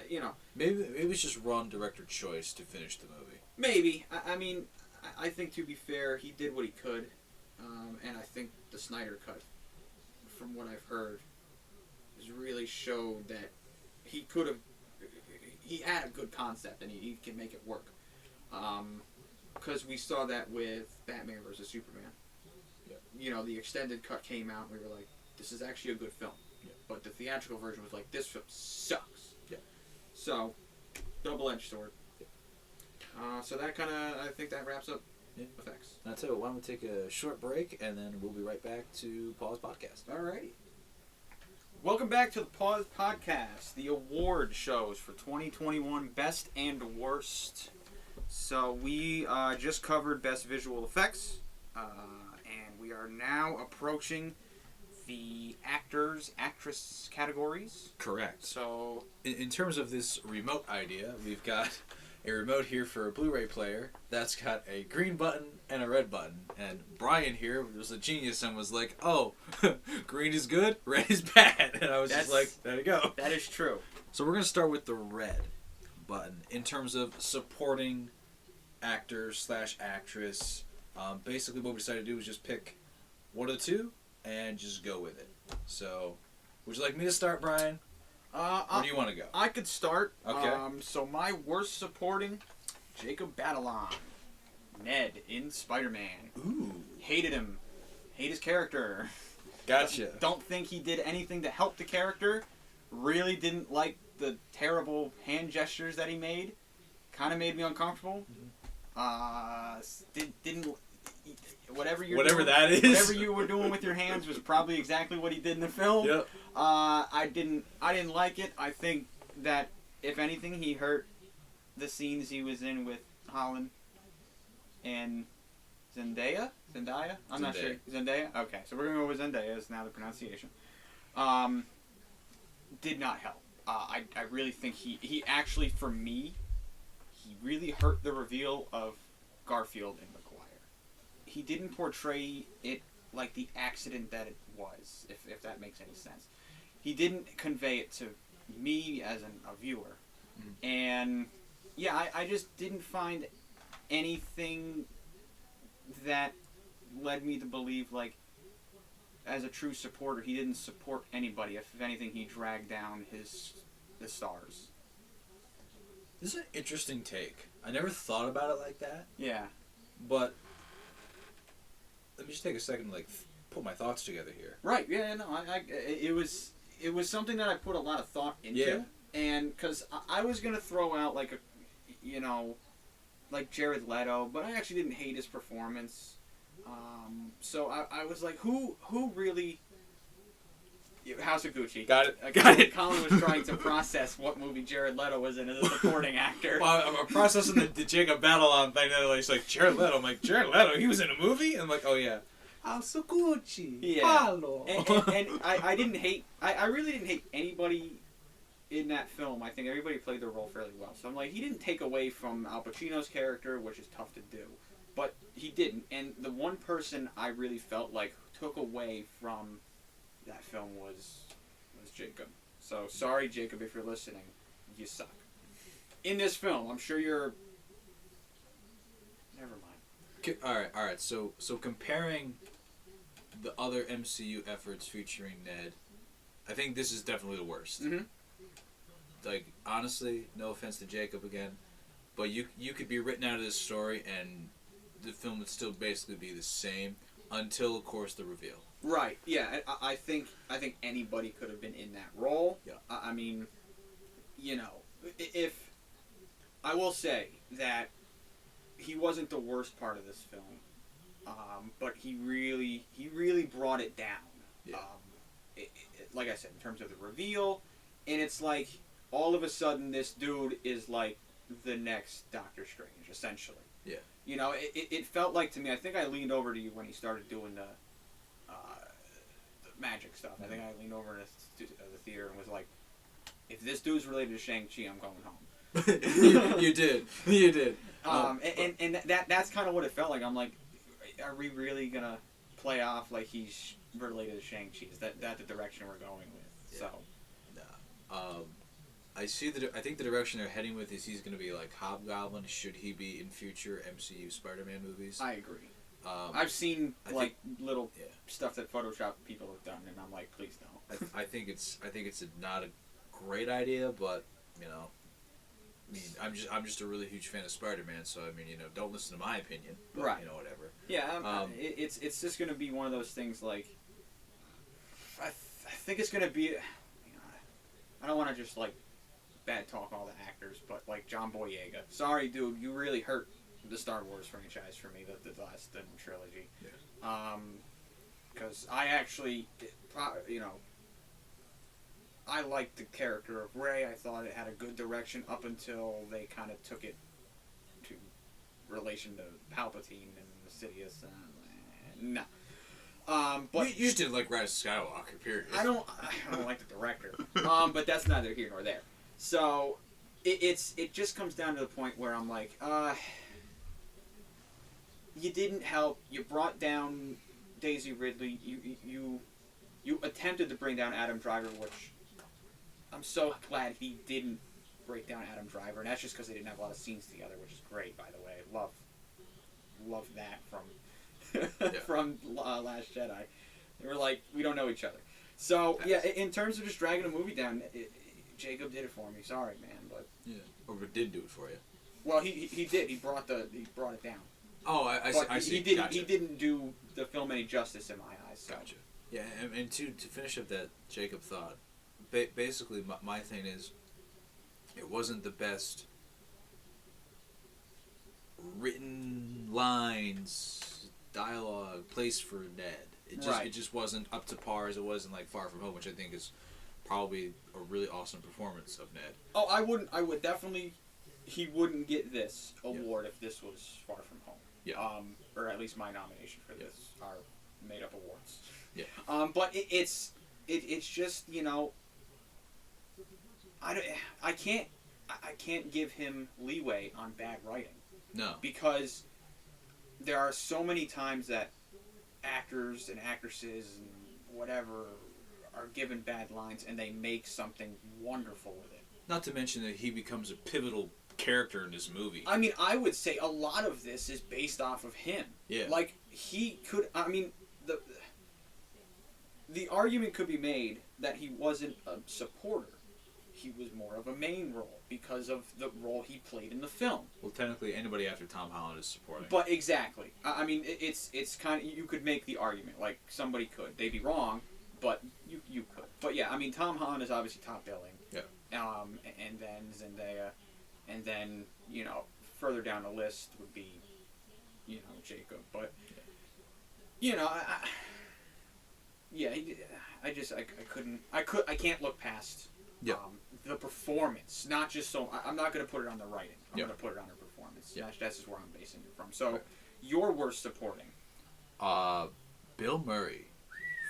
maybe it's just wrong director choice to finish the movie. Maybe. I mean, I think to be fair, he did what he could, and I think the Snyder cut, from what I've heard, has really showed that he could have. He had a good concept and he can make it work. Because we saw that with Batman vs. Superman. Yeah. The extended cut came out and we were like, this is actually a good film. Yeah. But the theatrical version was like, this film sucks. Yeah. So, double-edged sword. Yeah. So that I think that wraps up effects. That's it. Why don't we take a short break and then we'll be right back to Paul's podcast. Alrighty. Welcome back to the Pause Podcast, the award shows for 2021 Best and Worst. So we just covered Best Visual Effects, and we are now approaching the actress categories. Correct. So in terms of this remote idea, we've got a remote here for a Blu-ray player that's got a green button and a red button. And Brian here was a genius and was like, oh, green is good, red is bad. And I was just like, there you go. That is true. So we're going to start with the red button in terms of supporting actor/actress. Basically what we decided to do was just pick one of the two and just go with it. So would you like me to start, Brian? Where do you want to go? I could start. Okay. So my worst supporting, Jacob Batalon, Ned in Spider-Man. Ooh. Hated him. Hate his character. Gotcha. Don't think he did anything to help the character. Really didn't like the terrible hand gestures that he made. Kind of made me uncomfortable. Didn't whatever whatever you were doing with your hands was probably exactly what he did in the film. Yep. I didn't like it. I think that if anything, he hurt the scenes he was in with Holland and Zendaya. I'm not sure. Zendaya. Okay, so we're gonna go with Zendaya. Is now the pronunciation. Did not help. I really think he actually, for me, he really hurt the reveal of Garfield and McGuire. He didn't portray it like the accident that it was, if that makes any sense. He didn't convey it to me as a viewer. Mm. And, yeah, I just didn't find anything that led me to believe, as a true supporter, he didn't support anybody. If anything, he dragged down the stars. This is an interesting take. I never thought about it like that. Yeah. But let me just take a second to put my thoughts together here. Right. Yeah. No. It was something that I put a lot of thought into. Yeah. And because I was gonna throw out like Jared Leto, but I actually didn't hate his performance. So I was like, who really House of Gucci. Got it. Got it. Colin was trying to process what movie Jared Leto was in as a supporting actor. Well, I'm processing the Jacob Batalon thing. And he's like, Jared Leto. I'm like, Jared Leto? He was in a movie? And I'm like, oh, yeah. House of Gucci. Yeah. Hello. And I didn't hate... I really didn't hate anybody in that film. I think everybody played their role fairly well. So I'm like, he didn't take away from Al Pacino's character, which is tough to do. But he didn't. And the one person I really felt like took away from that film was Jacob. So sorry, Jacob, if you're listening, you suck. In this film, I'm sure you're... Never mind. All right. So comparing the other MCU efforts featuring Ned, I think this is definitely the worst. Mm-hmm. Like, honestly, no offense to Jacob again, but you could be written out of this story and the film would still basically be the same until, of course, the reveal. Right. Yeah. I think anybody could have been in that role. Yeah. I mean, you know, if I will say that he wasn't the worst part of this film, but he really brought it down. Yeah. Like I said, in terms of the reveal, and it's like all of a sudden this dude is like the next Doctor Strange, essentially. Yeah. You know, it felt like to me. I think I leaned over to you when he started doing the magic stuff. I think I leaned over in the theater and was like, if this dude's related to Shang-Chi, I'm going home. you did. You did. And that's kind of what it felt like. I'm like, are we really going to play off like he's related to Shang-Chi? Is that the direction we're going with? Yeah. So. No. I think the direction they're heading with is he's going to be like Hobgoblin, should he be in future MCU Spider-Man movies. I agree. I've seen little yeah. stuff that Photoshop people have done, and I'm like, please don't. I think it's not a great idea, but you know, I mean, I'm just a really huge fan of Spider-Man, so I mean, you know, don't listen to my opinion, but, right? You know, whatever. Yeah, it's just gonna be one of those things. Like, I think it's gonna be. You know, I don't want to just like bad talk all the actors, but like John Boyega. Sorry, dude, you really hurt the Star Wars franchise for me, the last trilogy. Yeah. Because I actually, you know, I liked the character of Rey. I thought it had a good direction up until they kind of took it to relation to Palpatine and Sidious. No. But you just didn't like Rise of Skywalker, period. I don't like the director. But that's neither here nor there. So it just comes down to the point where I'm like, you didn't help. You brought down Daisy Ridley. You attempted to bring down Adam Driver, which I'm so glad he didn't break down Adam Driver, and that's just because they didn't have a lot of scenes together, which is great, by the way. Love that from Last Jedi. They were like, we don't know each other. So yeah, in terms of just dragging a movie down, Jacob did it for me. Sorry, man, but yeah, or did do it for you. Well, he did. He brought it down. Oh, I see. He didn't. Gotcha. He didn't do the film any justice in my eyes. So. Gotcha. Yeah, and to finish up that Jacob thought, basically my thing is, it wasn't the best written lines, dialogue, place for Ned. It just wasn't up to par as it was in like Far From Home, which I think is probably a really awesome performance of Ned. Oh, I would definitely. He wouldn't get this award if this was Far From Home. Yeah. Or at least my nomination for this are made up awards. Yeah. But it's just, you know, I can't give him leeway on bad writing. No. Because there are so many times that actors and actresses and whatever are given bad lines and they make something wonderful with it. Not to mention that he becomes a pivotal character in this movie. I mean, I would say a lot of this is based off of him. Yeah. Like, he could... I mean, the argument could be made that he wasn't a supporter. He was more of a main role because of the role he played in the film. Well, technically, anybody after Tom Holland is supporting. But exactly. I mean, it's kind of... You could make the argument. Like, somebody could. They'd be wrong, but you could. But yeah, I mean, Tom Holland is obviously top billing. Yeah. And then Zendaya... And then, you know, further down the list would be, you know, Jacob. But, you know, Yeah, I couldn't. I can't look past. Yeah. The performance, not just so. I'm not going to put it on the writing. I'm Yeah. going to put it on her performance. Yeah. That's just where I'm basing it from. So, Right. your worst supporting. Bill Murray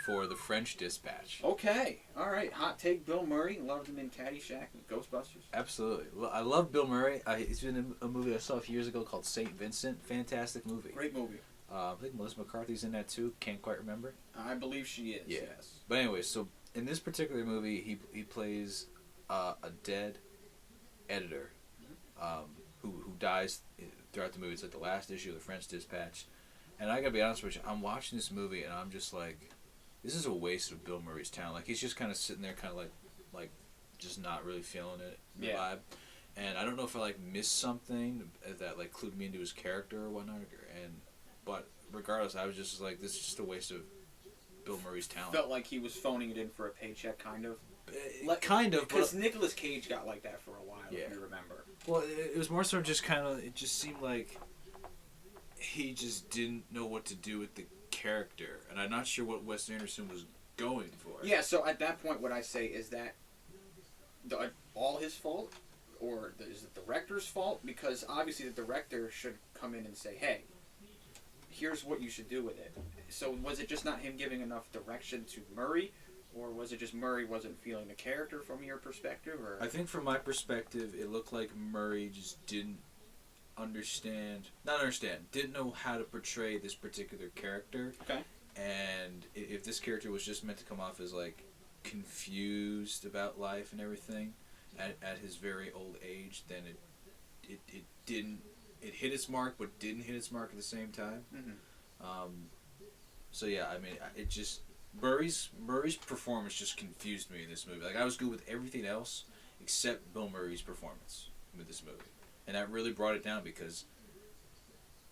for The French Dispatch. Okay, all right. Hot take: Bill Murray. Loved him in Caddyshack and Ghostbusters. Absolutely. I love Bill Murray. He's been in a movie I saw a few years ago called St. Vincent. Fantastic movie. Great movie. I think Melissa McCarthy's in that too. Can't quite remember. I believe she is. Yeah. Yes. But anyway, so in this particular movie, he plays a dead editor who dies throughout the movie. It's like the last issue of The French Dispatch. And I gotta be honest with you, I'm watching this movie and I'm just like, this is a waste of Bill Murray's talent. Like, he's just kind of sitting there kind of like just not really feeling it, the vibe. And I don't know if I missed something that clued me into his character or whatnot. But regardless, I was just like, this is just a waste of Bill Murray's talent. Felt like he was phoning it in for a paycheck, kind of. Kind of, because Nicolas Cage got like that for a while. Yeah. If you remember. Well, it was more so just kind of. It just seemed like he just didn't know what to do with the character, and I'm not sure what Wes Anderson was going for. Yeah. So at that point, what I say is that all his fault, or is it the director's fault? Because obviously the director should come in and say, "Hey, here's what you should do with it." So was it just not him giving enough direction to Murray? Or was it just Murray wasn't feeling the character from your perspective? Or I think from my perspective, it looked like Murray just didn't didn't know how to portray this particular character. Okay. And if this character was just meant to come off as confused about life and everything at his very old age, then it didn't. It hit its mark, but didn't hit its mark at the same time. Mm-hmm. So yeah, I mean, it just. Murray's performance just confused me in this movie. I was good with everything else except Bill Murray's performance with this movie, and that really brought it down because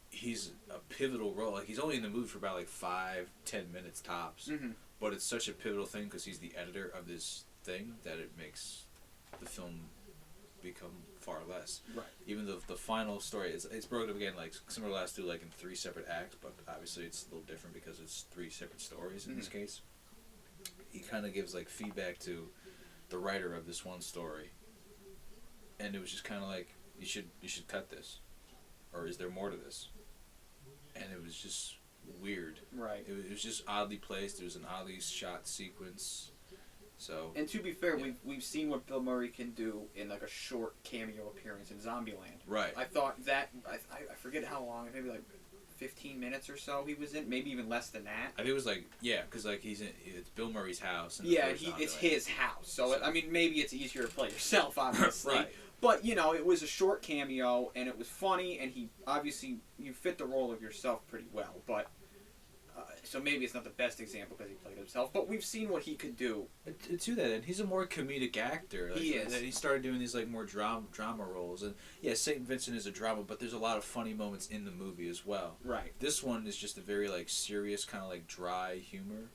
he's a pivotal role. He's only in the movie for about 5-10 minutes tops, Mm-hmm. but it's such a pivotal thing because he's the editor of this thing that it makes the film become far less. Right. Even though the final story it's broken up again similar to last two in 3 separate acts, but obviously it's a little different because it's 3 separate stories in this case. He kind of gives feedback to the writer of this one story, and it was just kind of you should cut this, or is there more to this? And it was just weird. Right. It was just oddly placed. There was an oddly shot sequence. So, and to be fair, yeah. we've seen what Bill Murray can do in a short cameo appearance in Zombieland. Right. I thought that I forget how long, maybe 15 minutes or so he was in, maybe even less than that. I think it was because he's in. It's Bill Murray's house. Yeah, it's his house. So I mean, maybe it's easier to play yourself, obviously. Right. But it was a short cameo, and it was funny, and he obviously you fit the role of yourself pretty well. But so maybe it's not the best example because he played himself, but we've seen what he could do. To that end, he's a more comedic actor. He is. He started doing these more drama roles, and yeah, St. Vincent is a drama, but there's a lot of funny moments in the movie as well. Right. This one is just a very serious kind of dry humor.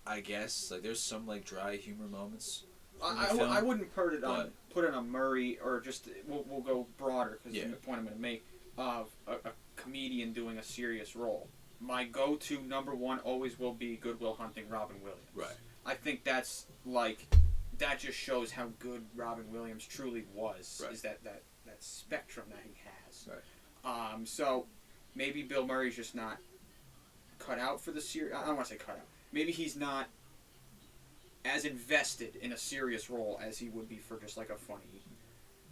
I guess there's some dry humor moments. I wouldn't put it on Murray, or just we'll go broader because the point I'm going to make of a comedian doing a serious role. My go-to number one always will be Good Will Hunting Robin Williams. Right. I think that's that just shows how good Robin Williams truly was. Right. Is that spectrum that he has. Right. So maybe Bill Murray's just not cut out for the serious. I don't want to say cut out. Maybe he's not as invested in a serious role as he would be for just a funny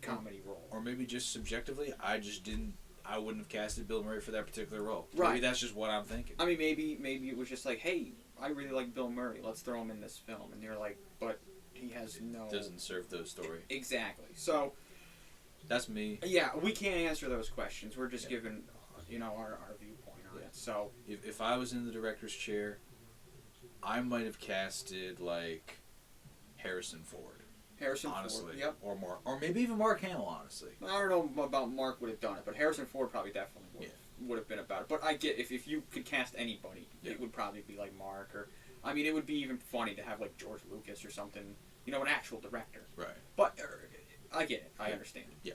comedy role. Or maybe just subjectively, I wouldn't have casted Bill Murray for that particular role. Right. Maybe that's just what I'm thinking. I mean, maybe it was just hey, I really like Bill Murray. Let's throw him in this film. And you're but he has no... Doesn't serve the story. Exactly. So... That's me. Yeah, we can't answer those questions. We're just giving, our viewpoint on it. So... If I was in the director's chair, I might have casted, Harrison Ford. Honestly, Ford, yep. Or maybe even Mark Hamill, honestly. I don't know about Mark would have done it, but Harrison Ford probably definitely would have been about it. But I get, if you could cast anybody, it would probably be Mark, or, I mean, it would be even funny to have George Lucas or something, an actual director. Right. But I get it. I understand. Yeah.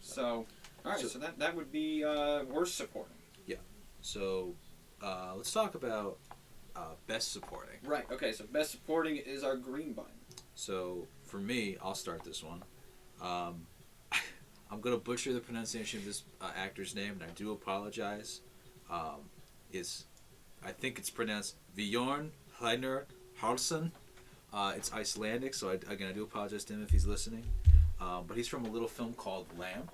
So, alright, so that would be worst supporting. Yeah. So, let's talk about Best supporting. Right. Okay. So best supporting is our green button. So for me, I'll start this one. Um, I'm gonna butcher the pronunciation of this actor's name, and I do apologize. It's I think it's pronounced Bjorn Heiner Harlson. It's Icelandic, so again I do apologize to him if he's listening. But he's from a little film called Lamb,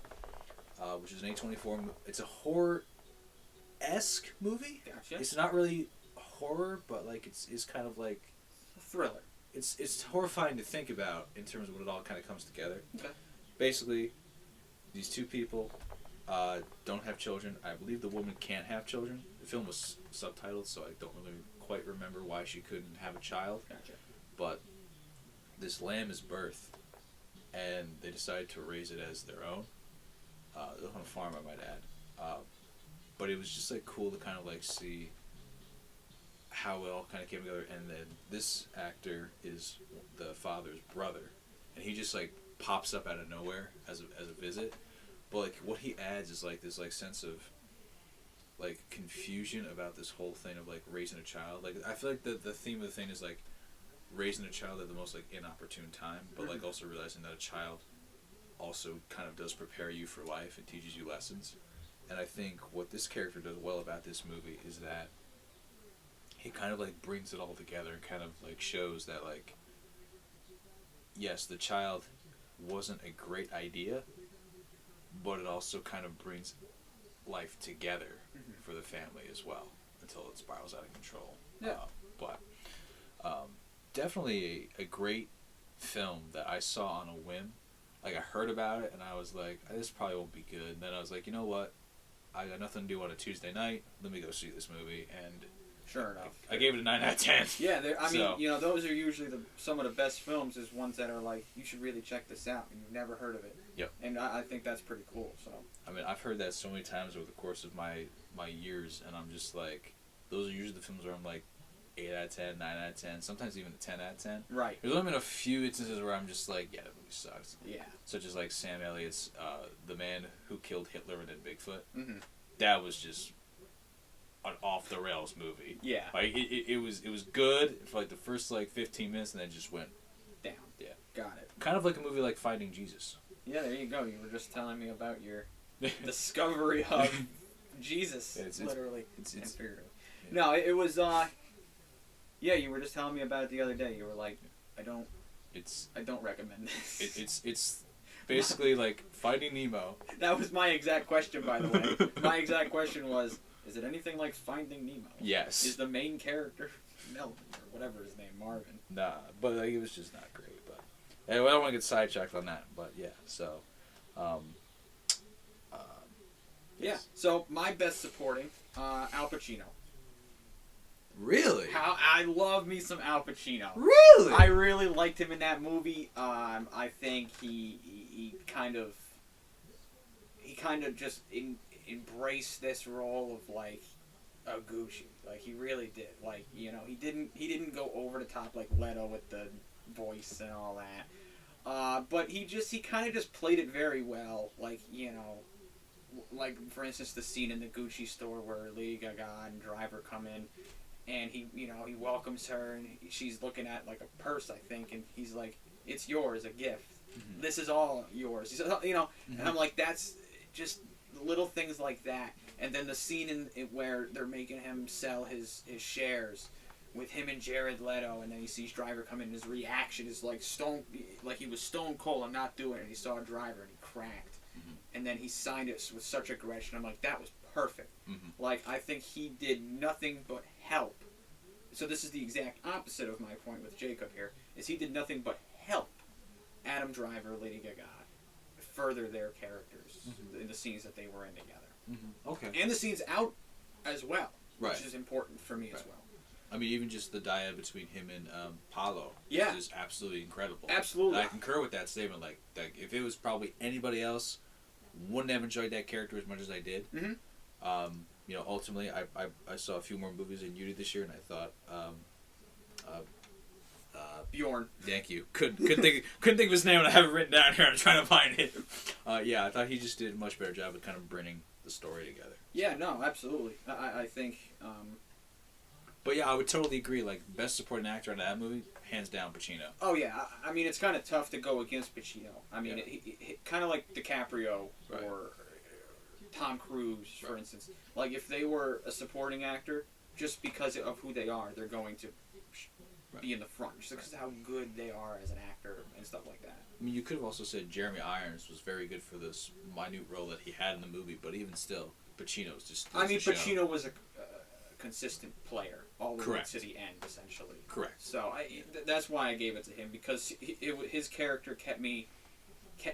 which is an A24. It's a horror-esque movie. Gotcha. It's not really horror, but like it's kind of like A thriller. it's horrifying to think about in terms of what it all kind of comes together. Okay. Basically, these two people don't have children. I believe the woman can't have children. The film was subtitled, so I don't really quite remember why she couldn't have a child. Gotcha. But this lamb is birthed, and they decided to raise it as their own. On a farm, I might add. But it was just like cool to kind of like see how it all kind of came together. And then this actor is the father's brother, and he just like pops up out of nowhere as a visit. But like what he adds is like this like sense of like confusion about this whole thing of like raising a child. Like I feel like the theme of the thing is like raising a child at the most like inopportune time, but like also realizing that a child also kind of does prepare you for life and teaches you lessons. And I think what this character does well about this movie is that he kind of like brings it all together and kind of like shows that like yes, the child wasn't a great idea, but it also kind of brings life together for the family as well until it spirals out of control. Yeah. But definitely a great film that I saw on a whim. Like I heard about it and I was like, this probably won't be good. And then I was like, you know what? I got nothing to do on a Tuesday night. Let me go see this movie. And Sure enough. I gave it a 9 out of 10. Yeah, I mean, So- you know, those are usually some of the best films. Is ones that are like, you should really check this out, and you've never heard of it. Yep. And I think that's pretty cool. So. I mean, I've heard that so many times over the course of my years, and I'm just like, those are usually the films where I'm like 8 out of 10, 9 out of 10, sometimes even a 10 out of 10. Right. There's only been a few instances where I'm just like, yeah, that movie sucks. Yeah. Such as like Sam Elliott's The Man Who Killed Hitler and then Bigfoot. Mm-hmm. That was just an off the rails movie. Yeah. Like it was good for like the first like 15 minutes and then just went Down. Yeah. Got it. kind of like a movie like Finding Jesus. Yeah, there you go. You were just telling me about your discovery of Jesus, It's- literally it's- and figuratively. yeah. No, it was. Yeah, you were just telling me about it the other day. You were like, I don't recommend this. It's basically like Finding Nemo. That was my exact question, by the way. My exact question was, is it anything like Finding Nemo? Yes. Is the main character Melvin or whatever his name, Marvin? Nah, but like, it was just not great. But anyway, I don't want to get sidetracked on that. But yeah, so. Yeah. So my best supporting, Al Pacino. Really? How I love me some Al Pacino. Really? I really liked him in that movie. I think he kind of just embraced this role of like a Gucci. Like he really did. Like, you know, he didn't go over the top like Leto with the voice and all that. But he kind of just played it very well. Like, you know, like for instance the scene in the Gucci store where Lady Gaga and Driver come in. And he welcomes her, and she's looking at like a purse, I think, and he's like, "It's yours, a gift. Mm-hmm. This is all yours." He says, you know, Mm-hmm. and I'm like, that's just little things like that. And then the scene where they're making him sell his shares with him and Jared Leto, and then he sees Driver come in, and his reaction is like he was stone cold. I'm not doing it. And he saw Driver, and he cracked, Mhm. and then he signed it with such aggression. I'm like, that was perfect. Mm-hmm. Like, I think he did nothing but help. So this is the exact opposite of my point with Jacob here, is he did nothing but help Adam Driver, Lady Gaga, further their characters in the scenes that they were in together. Mm-hmm. Okay. And the scenes out as well, Right. which is important for me as Right. well. I mean, even just the dyad between him and Paulo Yeah. is absolutely incredible. Absolutely. And I concur with that statement. Like, if it was probably anybody else, wouldn't have enjoyed that character as much as I did. Mhm. You know, ultimately, I saw a few more movies than you did this year, and I thought, Bjorn. thank you. Couldn't think of his name, and I have it written down here. I'm trying to find it. Yeah, I thought he just did a much better job of kind of bringing the story together. Yeah, no, absolutely. I think But yeah, I would totally agree. Like, best supporting actor in that movie, hands down, Pacino. Oh yeah, I mean it's kind of tough to go against Pacino. I mean, kind of like DiCaprio or Tom Cruise, for instance. Like if they were a supporting actor, just because of who they are, they're going to be in the front, just because of how good they are as an actor and stuff like that. I mean, you could have also said Jeremy Irons was very good for this minute role that he had in the movie, but even still, Pacino's just. I mean, Pacino was a consistent player all the way to the end, essentially. Correct. So that's why I gave it to him, because his character kept me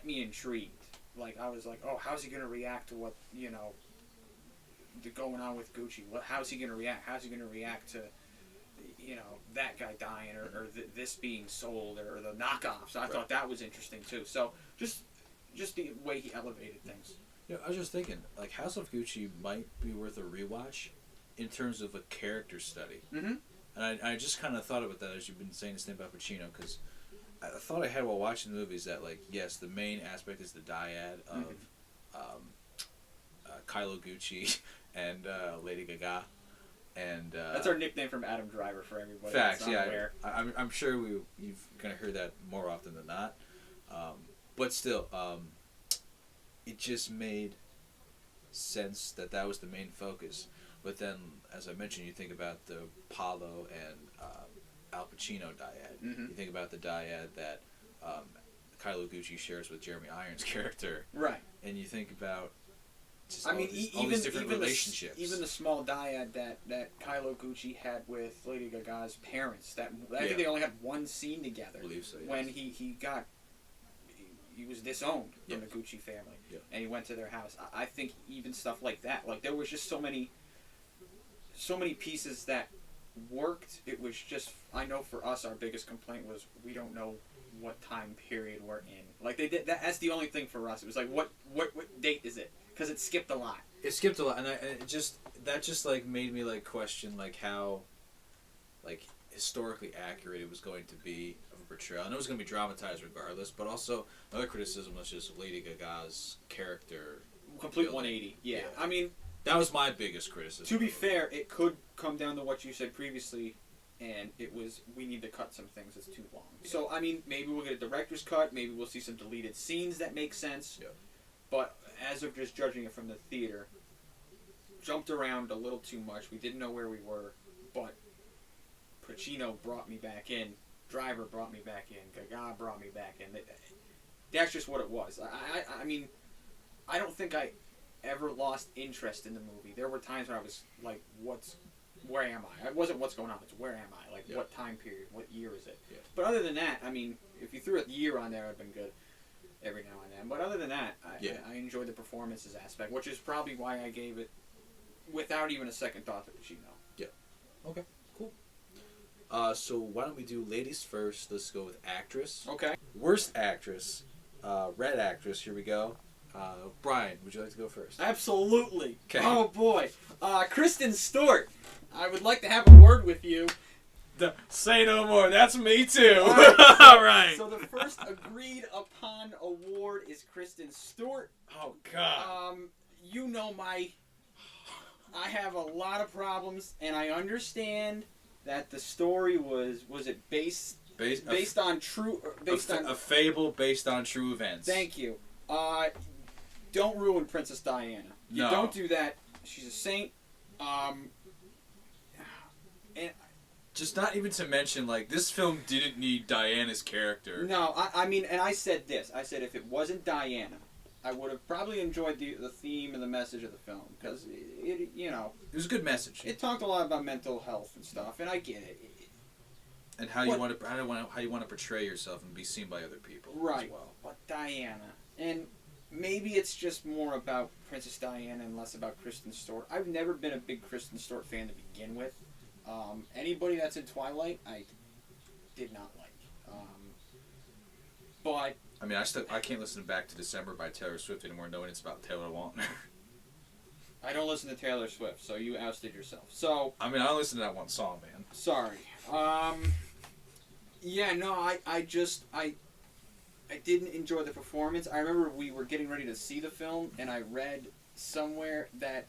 intrigued. Like I was like, oh, how's he gonna react to what going on with Gucci? How's he gonna react? How's he gonna react to that guy dying or this being sold or the knockoffs? I thought that was interesting too. So just the way he elevated things. I was just thinking, like, House of Gucci might be worth a rewatch in terms of a character study. Mm-hmm. And I just kind of thought about that as you've been saying this thing about Pacino, because I thought I had while watching the movies that, like, yes, the main aspect is the dyad of Kylo Gucci and Lady Gaga. And that's our nickname from Adam Driver for everybody. Facts, yeah. I'm sure you've gonna hear that more often than not. But still, it just made sense that was the main focus. But then, as I mentioned, you think about the Paulo and Al Pacino dyad. Mm-hmm. You think about the dyad that Kylo Gucci shares with Jeremy Irons' character. Right. And you think about just all these different relationships. Even the small dyad that Kylo Gucci had with Lady Gaga's parents. I think they only had one scene together. I believe so, yes. When he was disowned from the Gucci family, and he went to their house. I think even stuff like that. Like there was just so many pieces that worked. It was just, I know for us, our biggest complaint was we don't know what time period we're in. Like they did that's the only thing for us. It was like what date is it? Because it skipped a lot. It skipped a lot, and it just like made me like question like how like historically accurate it was going to be of a portrayal. I know it was going to be dramatized regardless, but also another criticism was just Lady Gaga's character. Complete 180. Yeah. I mean, that was my biggest criticism. To be fair, it could come down to what you said previously, and it was we need to cut some things. It's too long. Yeah. So I mean, maybe we'll get a director's cut. Maybe we'll see some deleted scenes that make sense. Yeah. But as of just judging it from the theater, jumped around a little too much. We didn't know where we were, but Pacino brought me back in. Driver brought me back in. Gaga brought me back in. That's just what it was. I mean, I don't think I ever lost interest in the movie. There were times when I was like, where am I? It wasn't what's going on, it's where am I? Like, what time period? What year is it? Yeah. But other than that, I mean, if you threw a year on there, it would have been good every now and then. But other than that, I enjoyed the performances aspect, which is probably why I gave it, without even a second thought, to Pacino. Yeah. Okay, cool. So why don't we do ladies first? Let's go with actress. Okay. Worst actress, red actress, here we go. Brian, would you like to go first? Absolutely. Okay. Oh boy. Kristen Stewart, I would like to have a word with you. Say no more. That's me too. All right. All right. So the first agreed upon award is Kristen Stewart. Oh God. You know I have a lot of problems, and I understand that the story was it based on a fable based on true events. Thank you. Don't ruin Princess Diana. You don't do that. She's a saint. And just not even to mention, like, this film didn't need Diana's character. No, I mean, and I said this. I said if it wasn't Diana, I would have probably enjoyed the theme and the message of the film, because it was a good message. It talked a lot about mental health and stuff, and I get it. And how you want to portray yourself and be seen by other people, right? As well. But Diana, and maybe it's just more about Princess Diana and less about Kristen Stewart. I've never been a big Kristen Stewart fan to begin with. Anybody that's in Twilight, I did not like. But I mean, I can't listen to Back to December by Taylor Swift anymore, knowing it's about Taylor Lautner. I don't listen to Taylor Swift, so you ousted yourself. So I mean, I listened to that one song, man. Sorry. Yeah, no, I didn't enjoy the performance. I remember we were getting ready to see the film, and I read somewhere that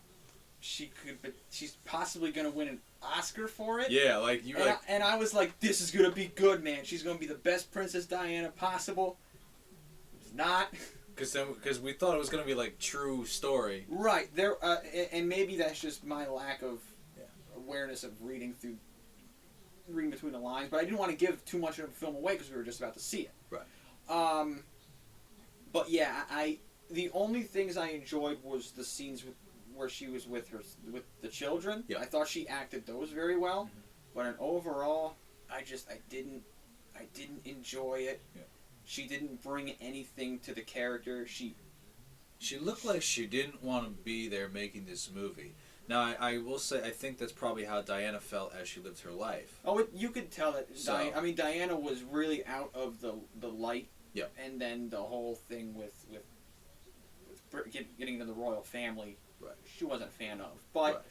she's possibly gonna win an Oscar for it. Yeah, like you. And I was like, this is gonna be good, man. She's gonna be the best Princess Diana possible. It's not. Because we thought it was gonna be like true story. Right there, and maybe that's just my lack of awareness of reading between the lines. But I didn't want to give too much of the film away because we were just about to see it. Right. But yeah, the only things I enjoyed was the scenes where she was with the children. Yeah. I thought she acted those very well. Mm-hmm. But overall, I didn't enjoy it. Yeah. She didn't bring anything to the character. She looked like she didn't want to be there making this movie. Now, I will say, I think that's probably how Diana felt as she lived her life. Oh, you could tell that. So, Diana was really out of the light. Yeah. And then the whole thing with getting into the royal family, right. She wasn't a fan of. But, right.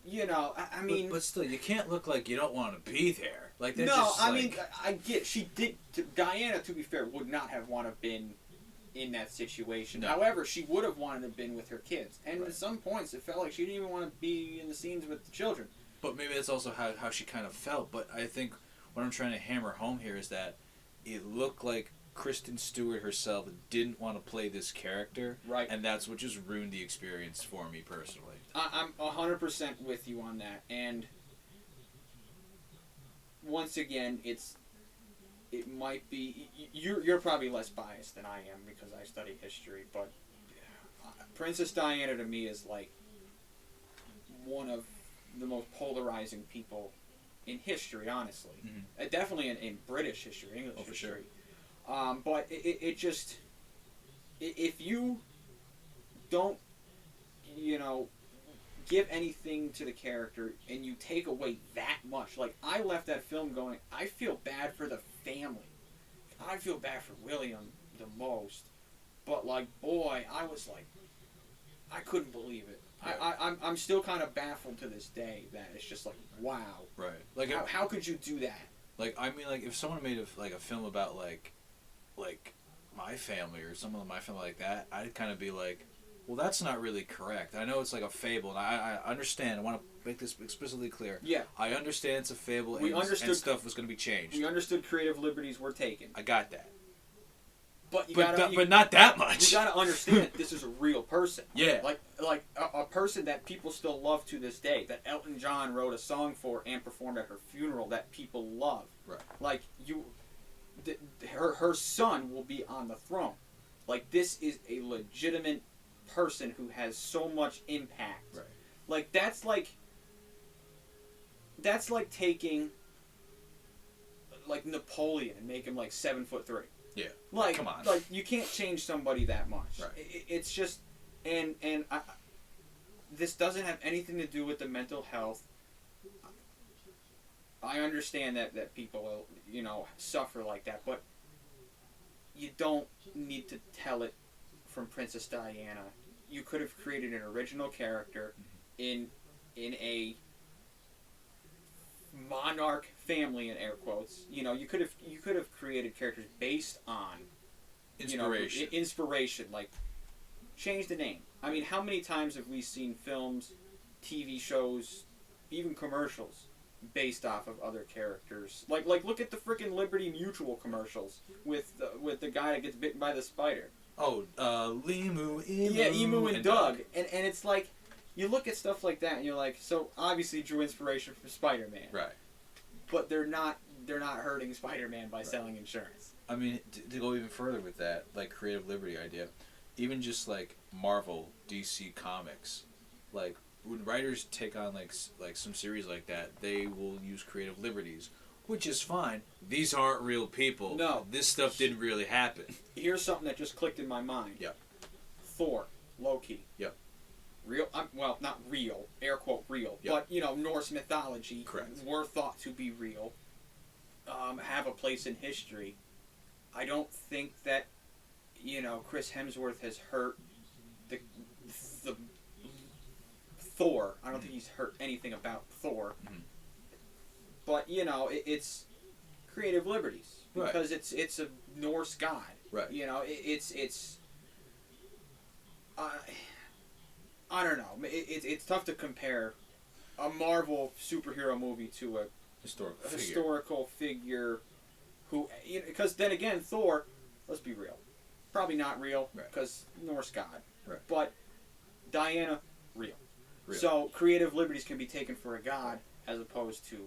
You know, I mean... But still, you can't look like you don't want to be there. Like that. No, just, I mean, I get... She did... Diana, to be fair, would not have wanted to been in that situation. No. However, she would have wanted to have been with her kids. And right. at some points, it felt like she didn't even want to be in the scenes with the children. But maybe that's also how she kind of felt. But I think what I'm trying to hammer home here is that it looked like Kristen Stewart herself didn't want to play this character. Right. And that's what just ruined the experience for me personally. I'm 100% with you on that. And once again, it might be... You're probably less biased than I am because I study history, but Princess Diana to me is like one of the most polarizing people in history, honestly. Mm-hmm. Definitely in British history, English history. Sure. But it just... If you don't, give anything to the character and you take away that much, like, I left that film going, I feel bad for the family. I feel bad for William the most. But, like, boy, I was like, I couldn't believe it. Right. I'm still kind of baffled to this day that it's just like, wow. Right. Like how could you do that? Like, I mean, like, if someone made a film about, like my family or someone in my family like that, I'd kind of be like, well, that's not really correct. I know it's like a fable, and I understand. I want to make this explicitly clear. Yeah. I understand it's a fable, and stuff was going to be changed. We understood creative liberties were taken. I got that. But not that much. You gotta understand that this is a real person. Yeah. Like a person that people still love to this day. That Elton John wrote a song for and performed at her funeral that people love. Right. Like her son will be on the throne. Like, this is a legitimate person who has so much impact. Right. Like, that's like taking like Napoleon and make him like 7'3". Yeah. Like, come on. Like, you can't change somebody that much. Right. It's just, and this doesn't have anything to do with the mental health. I understand that people, suffer like that, but you don't need to tell it from Princess Diana. You could have created an original character in a monarch family, in air quotes. You could have created characters based on inspiration. Inspiration, like, change the name. I mean, how many times have we seen films, TV shows, even commercials based off of other characters? Like look at the frickin' Liberty Mutual commercials with the guy that gets bitten by the spider. Oh, Emu. Yeah, Emu and Doug. And it's like, you look at stuff like that and you're like, so obviously drew inspiration from Spider-Man. Right. But they're not hurting Spider-Man by selling insurance. I mean, to go even further with that, like, creative liberty idea, even just like Marvel, DC Comics, like, when writers take on like some series like that, they will use creative liberties, which is fine. These aren't real people. No. This stuff didn't really happen. Here's something that just clicked in my mind. Yep. Thor, Loki. Yep. Real, well, not real, air quote real, yep. But, Norse mythology. Correct. Were thought to be real. Have a place in history. I don't think that, Chris Hemsworth has hurt the Thor. I don't think he's hurt anything about Thor. Mm-hmm. But, it's creative liberties. Because right. it's a Norse god. Right. I don't know. It's tough to compare a Marvel superhero movie to a historical figure who, because then again, Thor, let's be real, probably not real because Norse god, but Diana, real. So creative liberties can be taken for a god as opposed to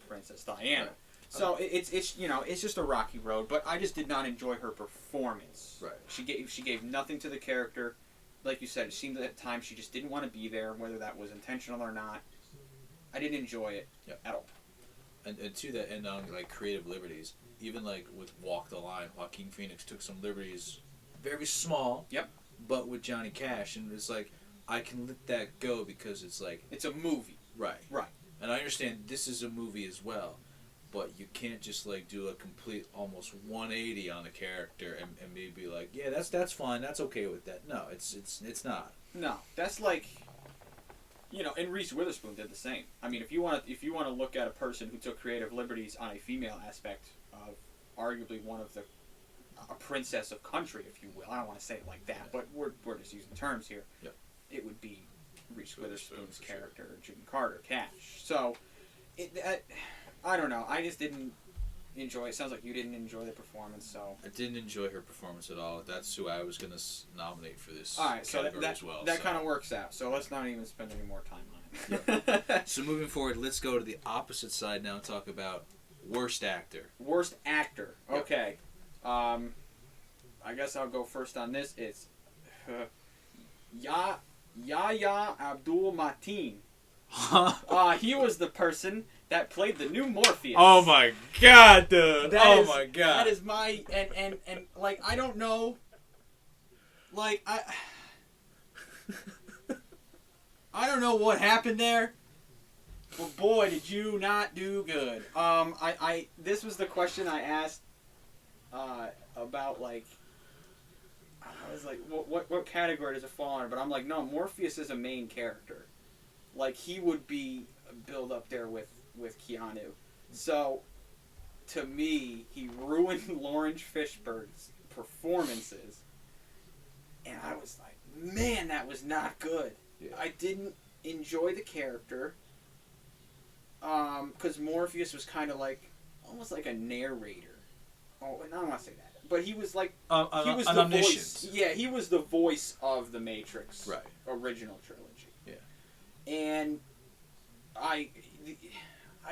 Princess Diana. Right. So it's it's just a rocky road. But I just did not enjoy her performance. Right. She gave nothing to the character. Like you said, it seemed at times she just didn't want to be there, whether that was intentional or not. I didn't enjoy it at all. And to that end, on like creative liberties, even like with Walk the Line, Joaquin Phoenix took some liberties, very small. Yep. But with Johnny Cash, and it's like I can let that go because it's like it's a movie. Right. Right. And I understand this is a movie as well, but you can't just like do a complete almost 180 on the character and maybe like, yeah, that's fine, that's okay with that. No, it's not. No, that's like, and Reese Witherspoon did the same. I mean, if you want to look at a person who took creative liberties on a female aspect of arguably one of a princess of country, if you will. I don't want to say it like that, but we're just using terms here. Yep. It would be Reese Witherspoon's character, June Carter, Cash. So, I don't know. I just didn't enjoy it. Sounds like you didn't enjoy the performance, so. I didn't enjoy her performance at all. That's who I was going to nominate for this category as well. That kind of works out, so let's not even spend any more time on it. So moving forward, let's go to the opposite side now and talk about worst actor. Worst actor. Yep. Okay. I guess I'll go first on this. It's Yahya Abdul-Mateen. He was the person that played the new Morpheus. Oh my god, dude! My god! That is my and like I don't know. Like I don't know what happened there. But boy, did you not do good. This was the question I asked about like. I was like, what category does it fall under? But I'm like, no, Morpheus is a main character. Like, he would be billed up there with Keanu. So, to me, he ruined Lawrence Fishburne's performances. And I was like, man, that was not good. Yeah. I didn't enjoy the character. Because Morpheus was kind of like, almost like a narrator. Oh, and I don't want to say that. But he was like he was the voice. Yeah, he was the voice of the Matrix original trilogy. Yeah, and I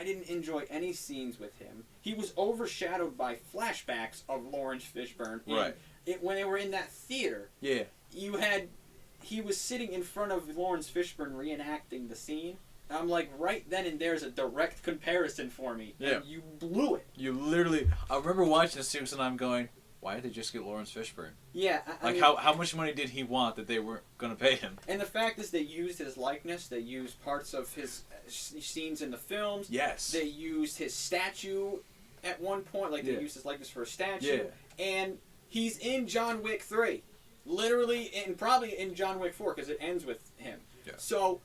didn't enjoy any scenes with him. He was overshadowed by flashbacks of Lawrence Fishburne. When they were in that theater. Yeah, he was sitting in front of Lawrence Fishburne reenacting the scene. And I'm like, right then and there's a direct comparison for me. Yeah, and you blew it. You literally. I remember watching this series and I'm going, why did they just get Lawrence Fishburne? Yeah. I mean, how much money did he want that they weren't going to pay him? And the fact is they used his likeness. They used parts of his scenes in the films. Yes. They used his statue at one point. Like, they used his likeness for a statue. Yeah. And he's in John Wick 3. Literally, and probably in John Wick 4, because it ends with him. Yeah. So,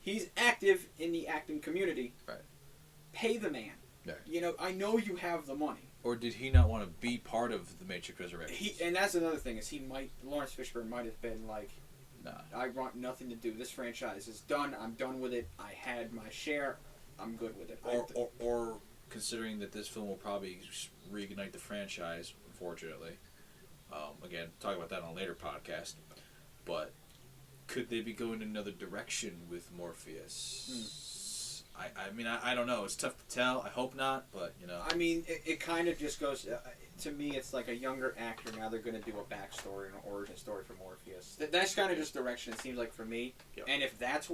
he's active in the acting community. Right. Pay the man. Yeah. I know you have the money. Or did he not want to be part of the Matrix Resurrection? And that's another thing, is Lawrence Fishburne might have been like, nah, I want nothing to do. This franchise is done. I'm done with it. I had my share. I'm good with it. Or considering that this film will probably reignite the franchise, unfortunately. Again, talk about that on a later podcast. But could they be going in another direction with Morpheus? I mean, I don't know. It's tough to tell. I hope not, but, I mean, it kind of just goes... to me, it's like a younger actor. Now they're going to do a backstory and an origin story for Morpheus. That's kind of just direction, it seems like, for me. Yep. And if that's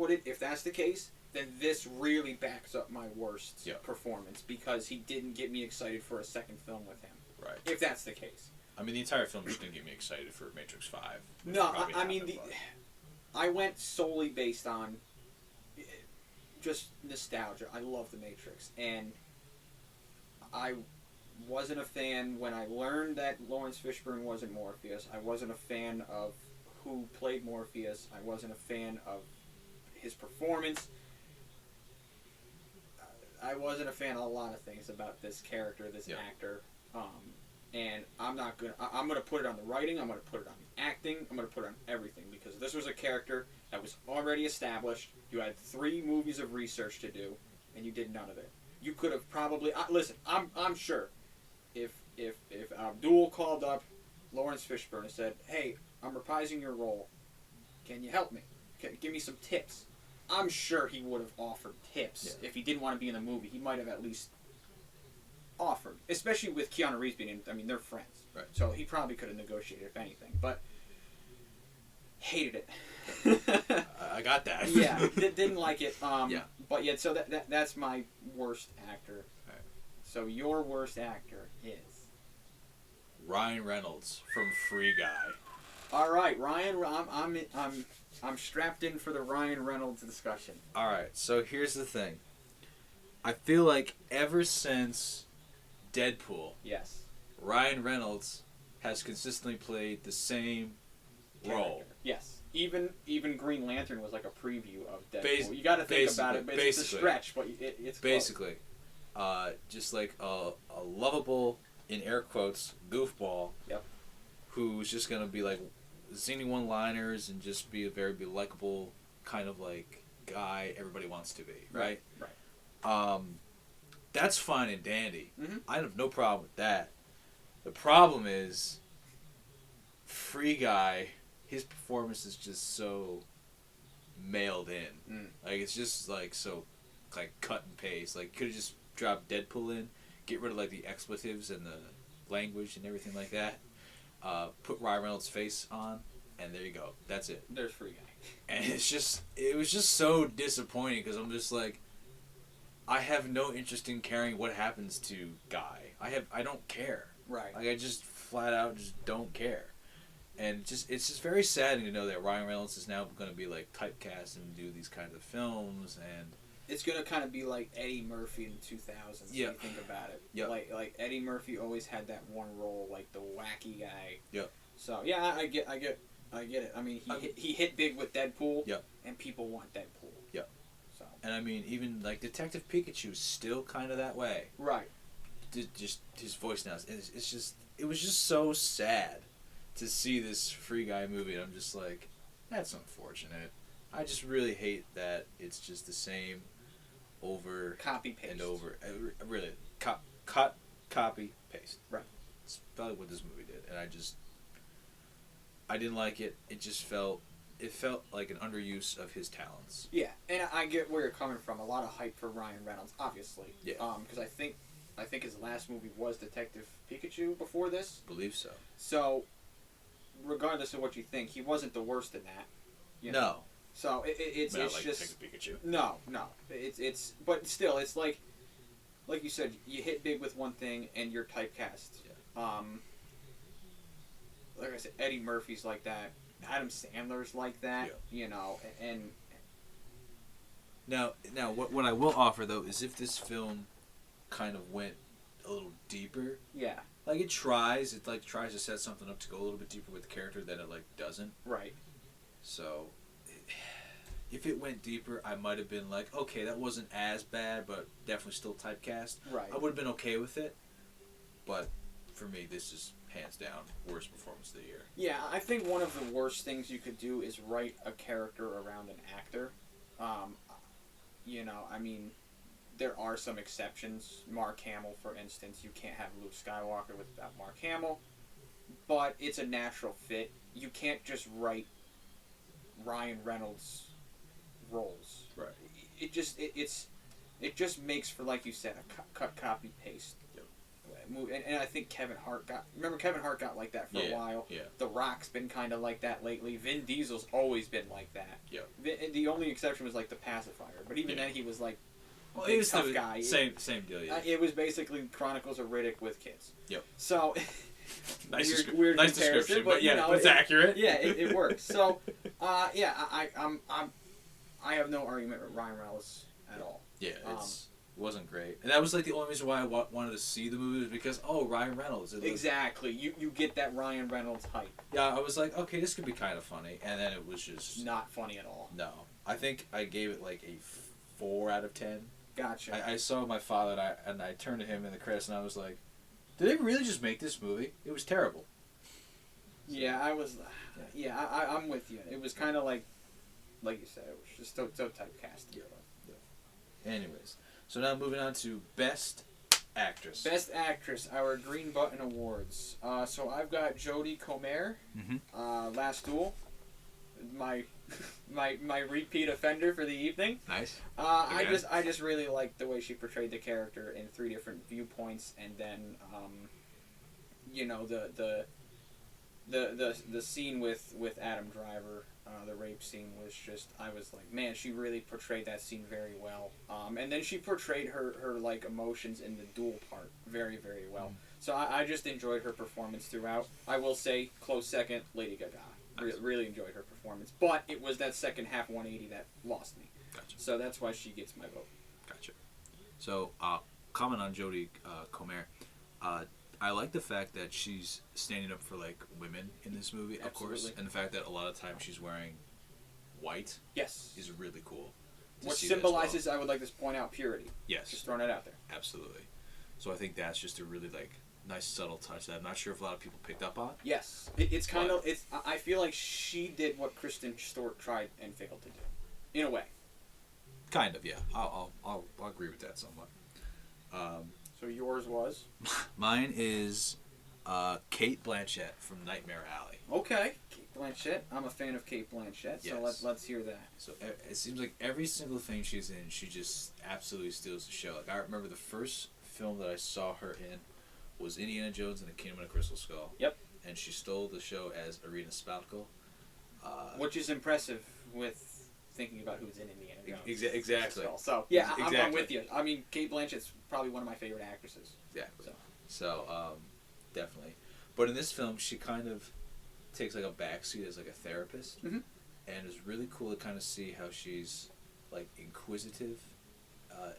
the case, then this really backs up my worst performance, because he didn't get me excited for a second film with him. Right. If that's the case. I mean, the entire film just didn't get me excited for Matrix 5. No, I mean, I went solely based on... just nostalgia. I love The Matrix, and I wasn't a fan when I learned that Lawrence Fishburne wasn't Morpheus. I wasn't a fan of who played Morpheus. I wasn't a fan of his performance. I wasn't a fan of a lot of things about this character, this actor, and I'm not gonna. I'm gonna put it on the writing. I'm gonna put it on acting, I'm going to put on everything because this was a character that was already established. You had 3 movies of research to do, and you did none of it. You could have probably listen. I'm sure if Abdul called up Lawrence Fishburne and said, "Hey, I'm reprising your role. Can you help me? Give me some tips." I'm sure he would have offered tips if he didn't want to be in the movie. He might have at least offered, especially with Keanu Reeves being in. I mean, they're friends, right? So he probably could have negotiated if anything, but hated it. I got that. Yeah, didn't like it. Yeah. But yeah, so that's my worst actor. Right. So your worst actor is Ryan Reynolds from Free Guy. all right, Ryan. I'm strapped in for the Ryan Reynolds discussion. All right, so here's the thing. I feel like ever since Deadpool, Yes. Ryan Reynolds has consistently played the same role. Yes. Even Green Lantern was like a preview of Deadpool. You got to think basically, about it, but it's a stretch. But it's basically just like a lovable, in air quotes, goofball. Yep. Who's just gonna be like zany one-liners and just be a very likable kind of like guy everybody wants to be, right? Right. That's fine and dandy. Mm-hmm. I have no problem with that. The problem is, Free Guy, his performance is just so mailed in. Mm. Like, it's just like so like cut and paste. Like, could have just dropped Deadpool in, get rid of like the expletives and the language and everything like that. Put Ryan Reynolds' face on, and there you go. That's it. There's Free Guy. And it was just so disappointing because I'm just like, I have no interest in caring what happens to Guy. I don't care. Right. Like, I just flat out just don't care. And it's just very saddening to know that Ryan Reynolds is now going to be like typecast and do these kinds of films, and it's gonna kind of be like Eddie Murphy in the 2000s. Yeah. If you think about it. Yep. Like Eddie Murphy always had that one role, like the wacky guy. Yep. So yeah, I get it. I mean, he hit big with Deadpool. Yep. And people want Deadpool. Yep. So. And I mean, even like Detective Pikachu is still kind of that way. Right. Just his voice now. It was just so sad to see this Free Guy movie. And I'm just like, that's unfortunate. I just really hate that it's just the same over Copy paste. and over. Really, cut, copy, paste. Right. It's probably what this movie did, and I didn't like it. It felt like an underuse of his talents. Yeah, and I get where you're coming from. A lot of hype for Ryan Reynolds, obviously. Yeah. Because I think his last movie was Detective Pikachu before this. I believe so. So, regardless of what you think, he wasn't the worst in that. You know? No. So it's But I like just Detective Pikachu. no. It's but still, it's like you said, you hit big with one thing and you're typecast. Yeah. Like I said, Eddie Murphy's like that. Adam Sandler's like that. Yeah. You know, and Now, what I will offer though is if this film kind of went a little deeper. yeah, Like it tries to set something up to go a little bit deeper with the character, then it like doesn't. right. So, if it went deeper, I might have been like, okay, that wasn't as bad, but definitely still typecast. Right. I would have been okay with it. But for me, this is hands down worst performance of the year. Yeah, I think one of the worst things you could do is write a character around an actor. You know, I mean, there are some exceptions. Mark Hamill, for instance, you can't have Luke Skywalker without Mark Hamill, but it's a natural fit. You can't just write Ryan Reynolds roles. Right. It just makes for, like you said, a cut, copy, paste. Yep. And I think Kevin Hart got like that for a while. Yeah. The Rock's been kind of like that lately. Vin Diesel's always been like that. Yeah. The only exception was like the pacifier, but even then he was like, well, big, he was tough the guy. Same deal. Yeah. It was basically Chronicles of Riddick with kids. Yep. So Nice, weird nice comparison, description, but yeah, you know, it's accurate. Yeah, it works. So yeah, I have no argument with Ryan Reynolds at all. Yeah, it wasn't great, and that was like the only reason why I wanted to see the movie was because Ryan Reynolds. Exactly, you get that Ryan Reynolds hype. Yeah, I was like, okay, this could be kind of funny, and then it was just Not funny at all. no. I think I gave it like a 4 out of 10. Gotcha. I saw my father and I turned to him in the credits and I was like, did they really just make this movie? It was terrible. Yeah, I was. Yeah, I'm with you. It was kind of like you said, it was just so typecast. Yeah. Anyways, so now moving on to Best Actress. Best Actress, our Green Button Awards. So I've got Jodie Comer, Last Duel, my repeat offender for the evening. Nice. I just really liked the way she portrayed the character in 3 different viewpoints, and then the scene with Adam Driver, the rape scene was just, I was like, man, she really portrayed that scene very well. And then she portrayed her like emotions in the duel part very, very well. So I just enjoyed her performance throughout. I will say, close second, Lady Gaga. Really enjoyed her performance, but it was that second half 180 that lost me. Gotcha. So that's why she gets my vote. Gotcha. So, comment on Jodie Comer. I like the fact that she's standing up for like women in this movie, of course, and the fact that a lot of times she's wearing white. Yes. Is really cool. Which symbolizes, I would like to point out, purity. Yes. Just throwing it out there. Absolutely. So I think that's just a really like nice subtle touch that I'm not sure if a lot of people picked up on. Yes. It's kind of, I feel like she did what Kristen Stewart tried and failed to do. In a way. Kind of, yeah. I'll agree with that somewhat. So yours was? Mine is Kate Blanchett from Nightmare Alley. Okay. Kate Blanchett. I'm a fan of Kate Blanchett, so let's hear that. So it seems like every single thing she's in, she just absolutely steals the show. Like, I remember the first film that I saw her in was Indiana Jones and the Kingdom of the Crystal Skull. Yep. And she stole the show as Irina Spalko. Which is impressive with thinking about who's in Indiana Jones. Exactly. So, yeah, I'm with you. I mean, Kate Blanchett's probably one of my favorite actresses. Exactly. So definitely. But in this film, she kind of takes like a backseat as like a therapist. Mm-hmm. And it's really cool to kind of see how she's like inquisitive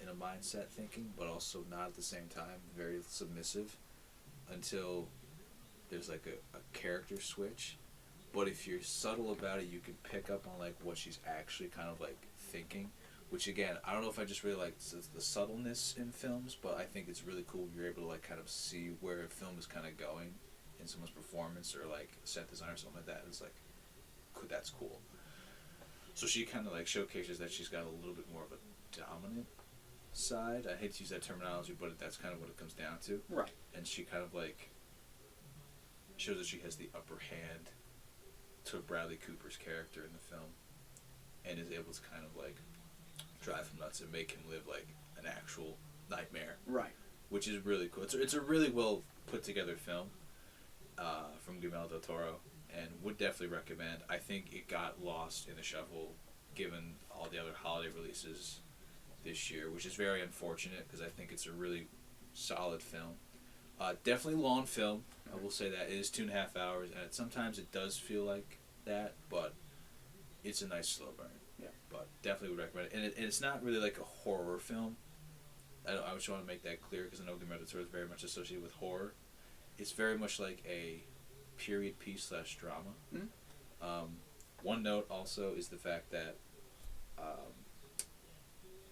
in a mindset thinking, but also not at the same time very submissive until there's like a character switch. But if you're subtle about it, you can pick up on like what she's actually kind of like thinking, which again, I don't know if I just really like the subtleness in films, but I think it's really cool if you're able to like kind of see where a film is kind of going in someone's performance or like set design or something like that. It's like, that's cool. So she kind of like showcases that she's got a little bit more of a dominant side. I hate to use that terminology, but that's kind of what it comes down to. Right. And she kind of like shows that she has the upper hand to Bradley Cooper's character in the film, and is able to kind of like drive him nuts and make him live like an actual nightmare. Right. Which is really cool. It's a really well put together film from Guillermo del Toro, and would definitely recommend. I think it got lost in the shuffle given all the other holiday releases this year, which is very unfortunate because I think it's a really solid film. Definitely long film. I will say that it is 2.5 hours, and sometimes it does feel like that, but it's a nice slow burn. Yeah. But definitely would recommend it. And it's not really like a horror film. I just want to make that clear because I know Guillermo del Toro is very much associated with horror. It's very much like a period piece / drama. Mm-hmm. One note also is the fact that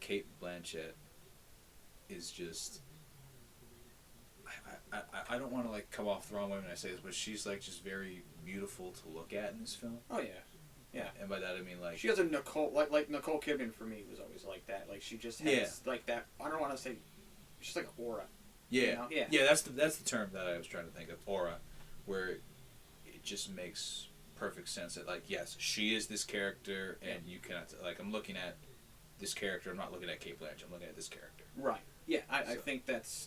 Kate Blanchett is just... I don't want to like come off the wrong way when I say this, but she's like just very beautiful to look at in this film. Oh yeah, yeah. And by that I mean like she has a Nicole like Nicole Kidman for me was always like that. Like she just has like that. I don't want to say she's like an aura. Yeah, you know? Yeah. That's the term that I was trying to think of, aura, where it just makes perfect sense that like yes, she is this character, and you cannot like I'm looking at this character. I'm not looking at Kate Blanchett. I'm looking at this character. Right. Yeah, I think that's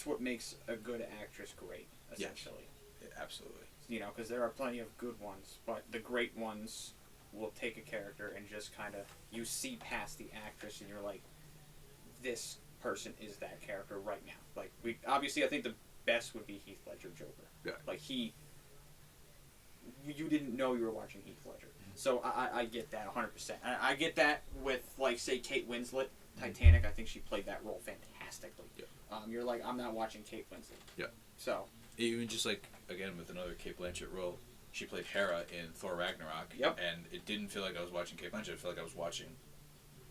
what makes a good actress great, essentially. Yes. Yeah, absolutely. You know, because there are plenty of good ones, but the great ones will take a character and just kind of, you see past the actress and you're like, this person is that character right now. Like, obviously I think the best would be Heath Ledger Joker. Yeah. Like, you didn't know you were watching Heath Ledger. So I get that 100%. I get that with, like, say, Kate Winslet, Titanic. I think she played that role fantastically. Yeah. You're like, I'm not watching Kate Winslet. Yeah. So. Even just like, again, with another Kate Blanchett role, she played Hera in Thor Ragnarok. Yep. And it didn't feel like I was watching Kate Blanchett. It felt like I was watching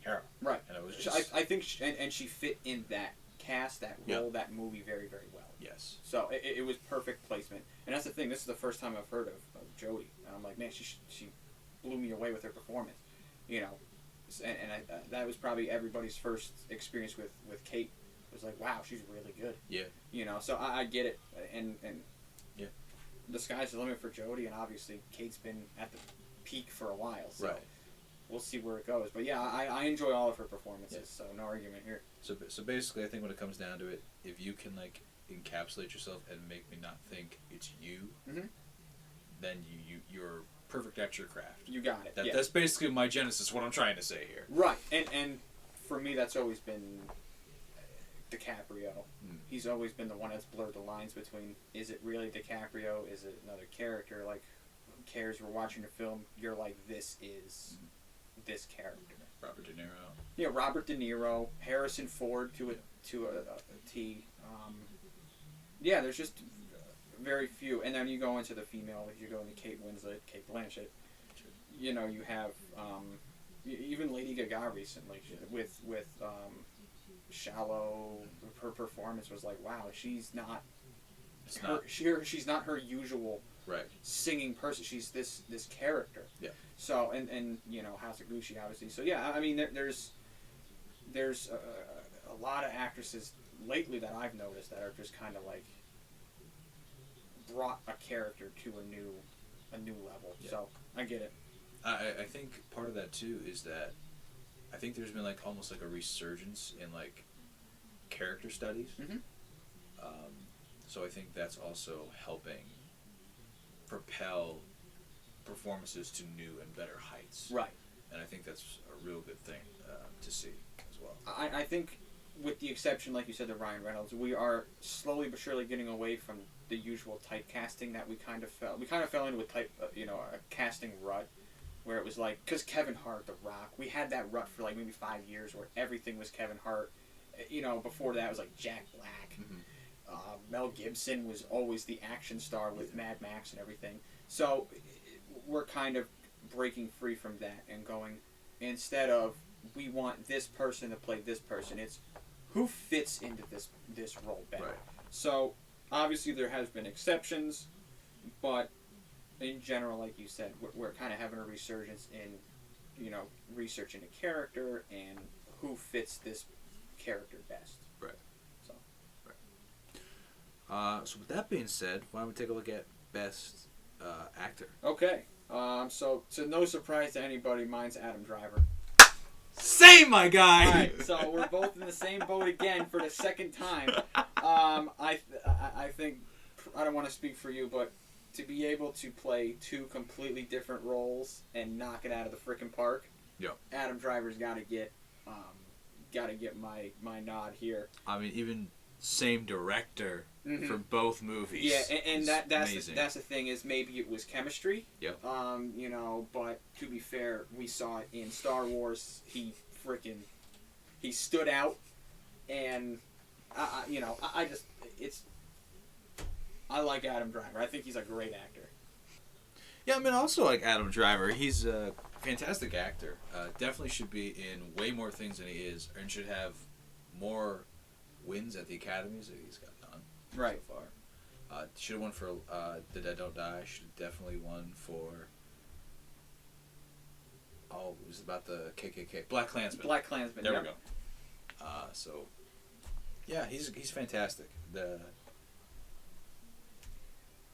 Hera. Right. And it was just... I think, and she fit in that cast, that role, that movie very, very well. Yes. So it was perfect placement. And that's the thing. This is the first time I've heard of Jodie. And I'm like, man, she blew me away with her performance. You know, that was probably everybody's first experience with Kate. It was like, wow, she's really good. Yeah. You know, so I get it. And yeah, the sky's the limit for Jodie. And obviously, Kate's been at the peak for a while. So right. We'll see where it goes. But yeah, I enjoy all of her performances. So no argument here. So basically, I think when it comes down to it, if you can like encapsulate yourself and make me not think it's you, then you're perfect at your craft. You got it. That's basically my genesis. What I'm trying to say here. Right, and for me, that's always been DiCaprio. He's always been the one that's blurred the lines between, is it really DiCaprio? Is it another character? Like, who cares? We're watching a film. You're like, this is this character. Robert De Niro. Yeah, Robert De Niro, Harrison Ford to a T. Yeah, there's just very few. And then you go into the female, you go into Kate Winslet, Kate Blanchett. You know, you have even Lady Gaga recently with Shallow. Her performance was like, wow, she's not she's not her usual singing person. She's this character. Yeah. So and you know, Hasaguchi obviously. So yeah, I mean there's a lot of actresses lately that I've noticed that are just kind of like brought a character to a new level. Yeah. So I get it. I think part of that too is that I think there's been like almost like a resurgence in like character studies. So I think that's also helping propel performances to new and better heights. Right. And I think that's a real good thing to see as well. I think, with the exception, like you said, of Ryan Reynolds, we are slowly but surely getting away from the usual typecasting that we kind of fell into a casting rut, where it was like, because Kevin Hart, The Rock, we had that rut for like maybe 5 years where everything was Kevin Hart. You know, before that it was like Jack Black. Mel Gibson was always the action star with Mad Max and everything. So we're kind of breaking free from that and going, instead of we want this person to play this person, it's who fits into this role better. Right. So obviously there has been exceptions, but in general, like you said, we're kind of having a resurgence in, you know, researching a character and who fits this character best. Right. So. Right. So with that being said, why don't we take a look at best actor? Okay. So to no surprise to anybody, mine's Adam Driver. Same, my guy. All right, so we're both in the same boat again for the second time. I think, I don't want to speak for you, but to be able to play two completely different roles and knock it out of the frickin' park, Adam Driver's got to get my nod here. I mean, even same director for both movies. Yeah, and that's the thing, is maybe it was chemistry. Yep. You know, but to be fair, we saw it in Star Wars. He stood out, and I like Adam Driver. I think he's a great actor. Yeah, I mean, I also like Adam Driver. He's a fantastic actor. Definitely should be in way more things than he is, and should have more wins at the Academies. He's got none so far. Should have won for The Dead Don't Die. Should have definitely won for... Oh, it was about the KKK. Black Klansman. Black Klansman. There we go. So, yeah, he's fantastic.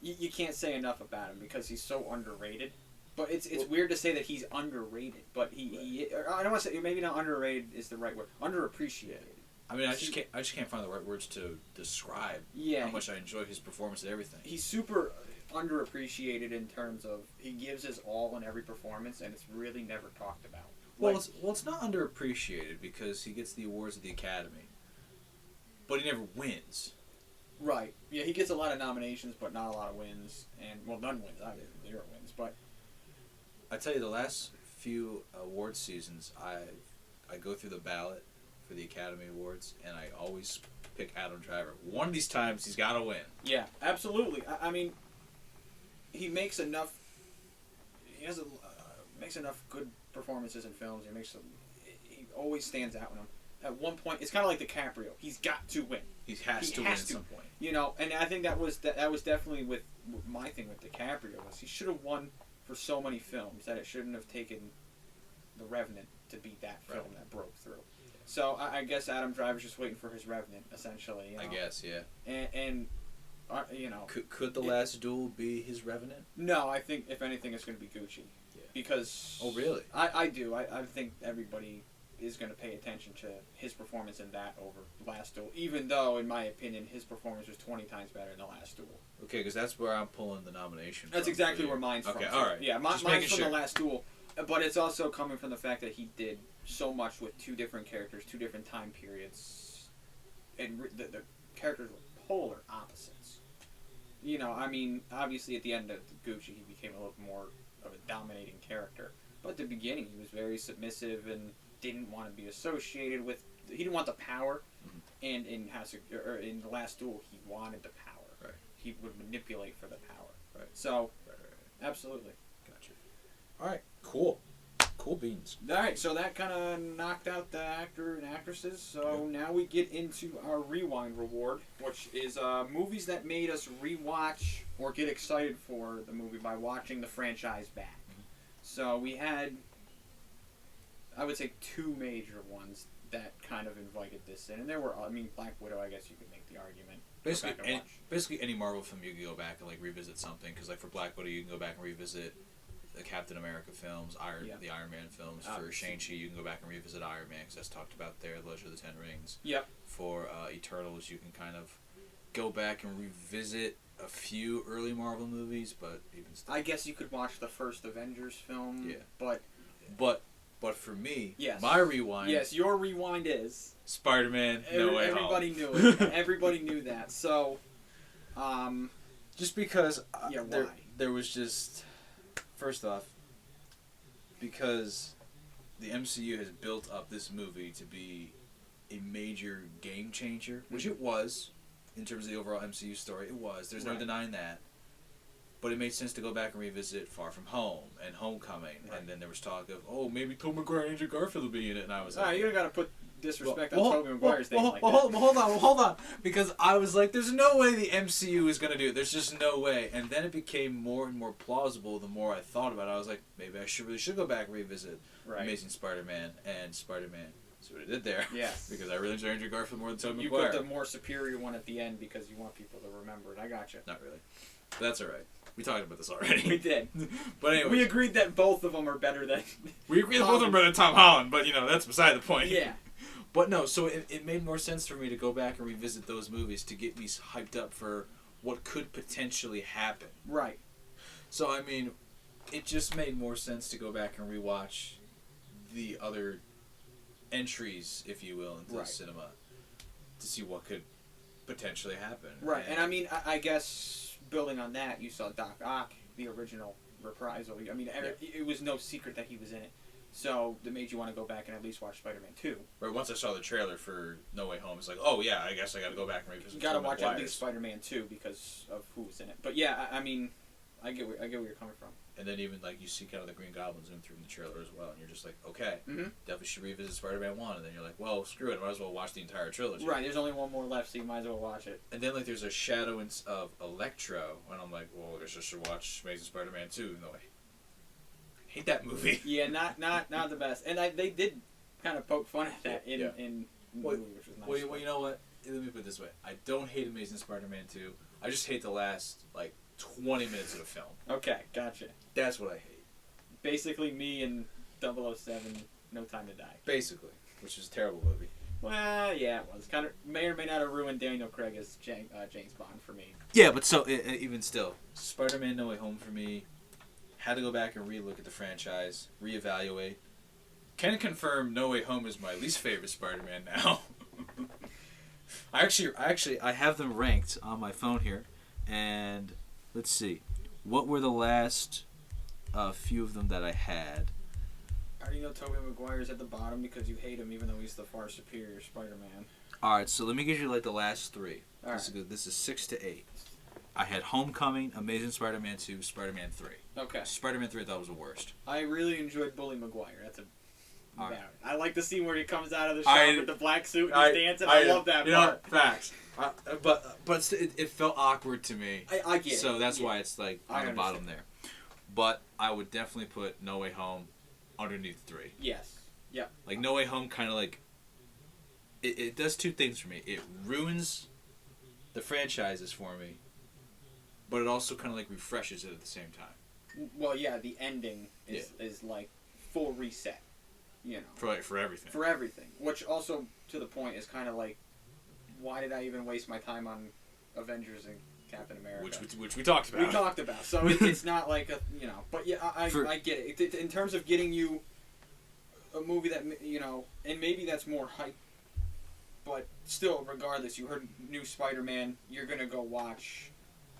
You can't say enough about him because he's so underrated. But it's weird to say that he's underrated. But he I don't want to say, maybe not underrated is the right word. Underappreciated. I mean, I just can't find the right words to describe how much I enjoy his performance and everything. He's super underappreciated in terms of he gives his all in every performance, and it's really never talked about. Well, it's not underappreciated because he gets the awards at the Academy, but he never wins. Right. Yeah, he gets a lot of nominations, but not a lot of wins, and none wins. Zero wins. But I tell you, the last few award seasons, I go through the ballot for the Academy Awards, and I always pick Adam Driver. One of these times, he's got to win. Yeah, absolutely. I mean, he makes enough. He makes enough good performances in films. He always stands out in them. at one point, it's kind of like DiCaprio. He's got to win. He has to win at some point. You know, and I think that was definitely with my thing with DiCaprio was he should have won for so many films that it shouldn't have taken The Revenant to be that film that broke through. So I guess Adam Driver's just waiting for his Revenant, essentially. You know? I guess, yeah. And you know, could The Last Duel be his Revenant? No, I think if anything, it's going to be Gucci. Yeah. Because really? I do. I think everybody is going to pay attention to his performance in that over Last Duel, even though, in my opinion, his performance was 20 times better in The Last Duel. Okay, because that's where I'm pulling the nomination That's from. exactly where mine's from. Okay, all right. Yeah, mine's from The Last Duel, but it's also coming from the fact that he did so much with two different characters, two different time periods, and the characters were polar opposites. You know, I mean, obviously at the end of Gucci, he became a little more of a dominating character, but at the beginning, he was very submissive and didn't want to be associated with. He didn't want the power, and in The Last Duel, he wanted the power. Right. He would manipulate for the power. Right. So, right. Absolutely. Gotcha. All right. Cool. Cool beans. All right. So that kind of knocked out the actor and actresses. So now we get into our rewind reward, which is movies that made us rewatch or get excited for the movie by watching the franchise back. So we had, I would say, two major ones that kind of invited this in, and there were, I mean, Black Widow. I guess you could make the argument. Basically, any Marvel film you can go back and like revisit something, because like for Black Widow, you can go back and revisit the Captain America films, the Iron Man films. For Shang-Chi, you can go back and revisit Iron Man, because that's talked about there. Legend of the Ten Rings. Yep. For Eternals, you can kind of go back and revisit a few early Marvel movies, but even still, I guess you could watch the first Avengers film. Yeah. But for me, yes. My rewind. Yes, your rewind is Spider-Man. No Way Home. Everybody knew it. Everybody knew that. So, just because why? There was just, first off, because the MCU has built up this movie to be a major game changer, which it was in terms of the overall MCU story. It was. There's no denying that. But it made sense to go back and revisit Far From Home and Homecoming, and then there was talk of, maybe Tobey Maguire and Andrew Garfield will be in it, and I was like, you got to put disrespect on Tobey Maguire's name like that. Hold on, because I was like, there's no way the MCU is gonna do it. There's just no way. And then it became more and more plausible the more I thought about it. I was like, maybe I really should go back and revisit Amazing Spider-Man and Spider-Man. See what I did there? Yes. Because I really enjoy Andrew Garfield more than Tobey Maguire. You put the more superior one at the end because you want people to remember it. I gotcha. Not really. But that's all right. We talked about this already. We did. But anyway. We agreed that both of them are better than... We agreed that both of them are better than Tom Holland, but, that's beside the point. Yeah. But no, so it made more sense for me to go back and revisit those movies to get me hyped up for what could potentially happen. Right. So, I mean, it just made more sense to go back and rewatch the other entries, if you will, into the cinema to see what could potentially happen. Right, and I mean, I guess building on that, you saw Doc Ock, the original reprisal. I mean, it was no secret that he was in it. So that made you want to go back and at least watch Spider-Man 2. Right, once I saw the trailer for No Way Home, it's like, oh yeah, I guess I got to go back and revisit. You got to watch at least Spider-Man 2 because of who was in it. But yeah, I mean, I get where you're coming from. And then even like you see kind of the Green Goblin zoom through in the trailer as well, and you're just like, okay, definitely should revisit Spider-Man 1. And then you're like, well, screw it, I might as well watch the entire trilogy. Right, there's only one more left, so you might as well watch it. And then like there's a shadow of Electro, and I'm like, well, I guess I should watch Amazing Spider-Man 2. No way. Hate that movie. Yeah, not the best. And they did kind of poke fun at that in the movie, which was nice. Well, you know what? Let me put it this way. I don't hate Amazing Spider-Man 2. I just hate the last, 20 minutes of the film. Okay, gotcha. That's what I hate. Basically me and 007, No Time to Die. Basically. Which is a terrible movie. Well, yeah, it was. Kind of may or may not have ruined Daniel Craig as James Bond for me. Yeah, but so, even still, Spider-Man No Way Home for me, had to go back and re-look at the franchise, reevaluate. Can confirm No Way Home is my least favorite Spider-Man now. I have them ranked on my phone here, and let's see. What were the last few of them that I had? I already know Tobey Maguire's at the bottom because you hate him even though he's the far superior Spider-Man. Alright, so let me give you the last three. All right. This is 6 to 8. I had Homecoming, Amazing Spider-Man 2, Spider-Man 3. Okay. Spider-Man 3 I thought was the worst. I really enjoyed Bully Maguire. All right. about it. I like the scene where he comes out of the shower with the black suit and he's dancing. I love that part. Facts. But it felt awkward to me. I get it. So that's why it's like on the bottom there. But I would definitely put No Way Home underneath 3. Yes. Yep. Like No Way Home kind of like it does two things for me. It ruins the franchises for me, but it also kind of like refreshes it at the same time. Well, yeah, the ending is like full reset, you know. For everything. For everything, which also to the point is kind of like, why did I even waste my time on Avengers and Captain America? Which we talked about. We talked about. So it's not like a, you know, but yeah, I get it. In terms of getting you a movie that, you know, and maybe that's more hype, but still, regardless, you heard new Spider-Man, you're gonna go watch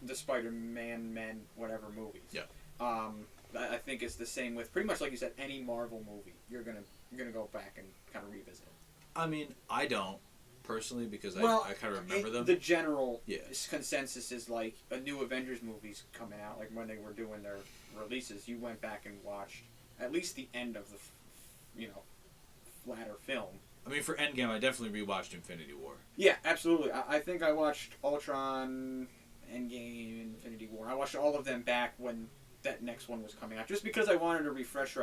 the Spider-Man whatever movies. Yeah. I think it's the same with pretty much like you said, any Marvel movie. You're gonna go back and kind of revisit. I mean, I don't personally because I kind of remember them. The general consensus is like a new Avengers movie's coming out. Like when they were doing their releases, you went back and watched at least the end of the, you know, latter film. I mean, for Endgame, I definitely rewatched Infinity War. Yeah, absolutely. I think I watched Ultron, Endgame, Infinity War. I watched all of them back when that next one was coming out, just because I wanted to refresh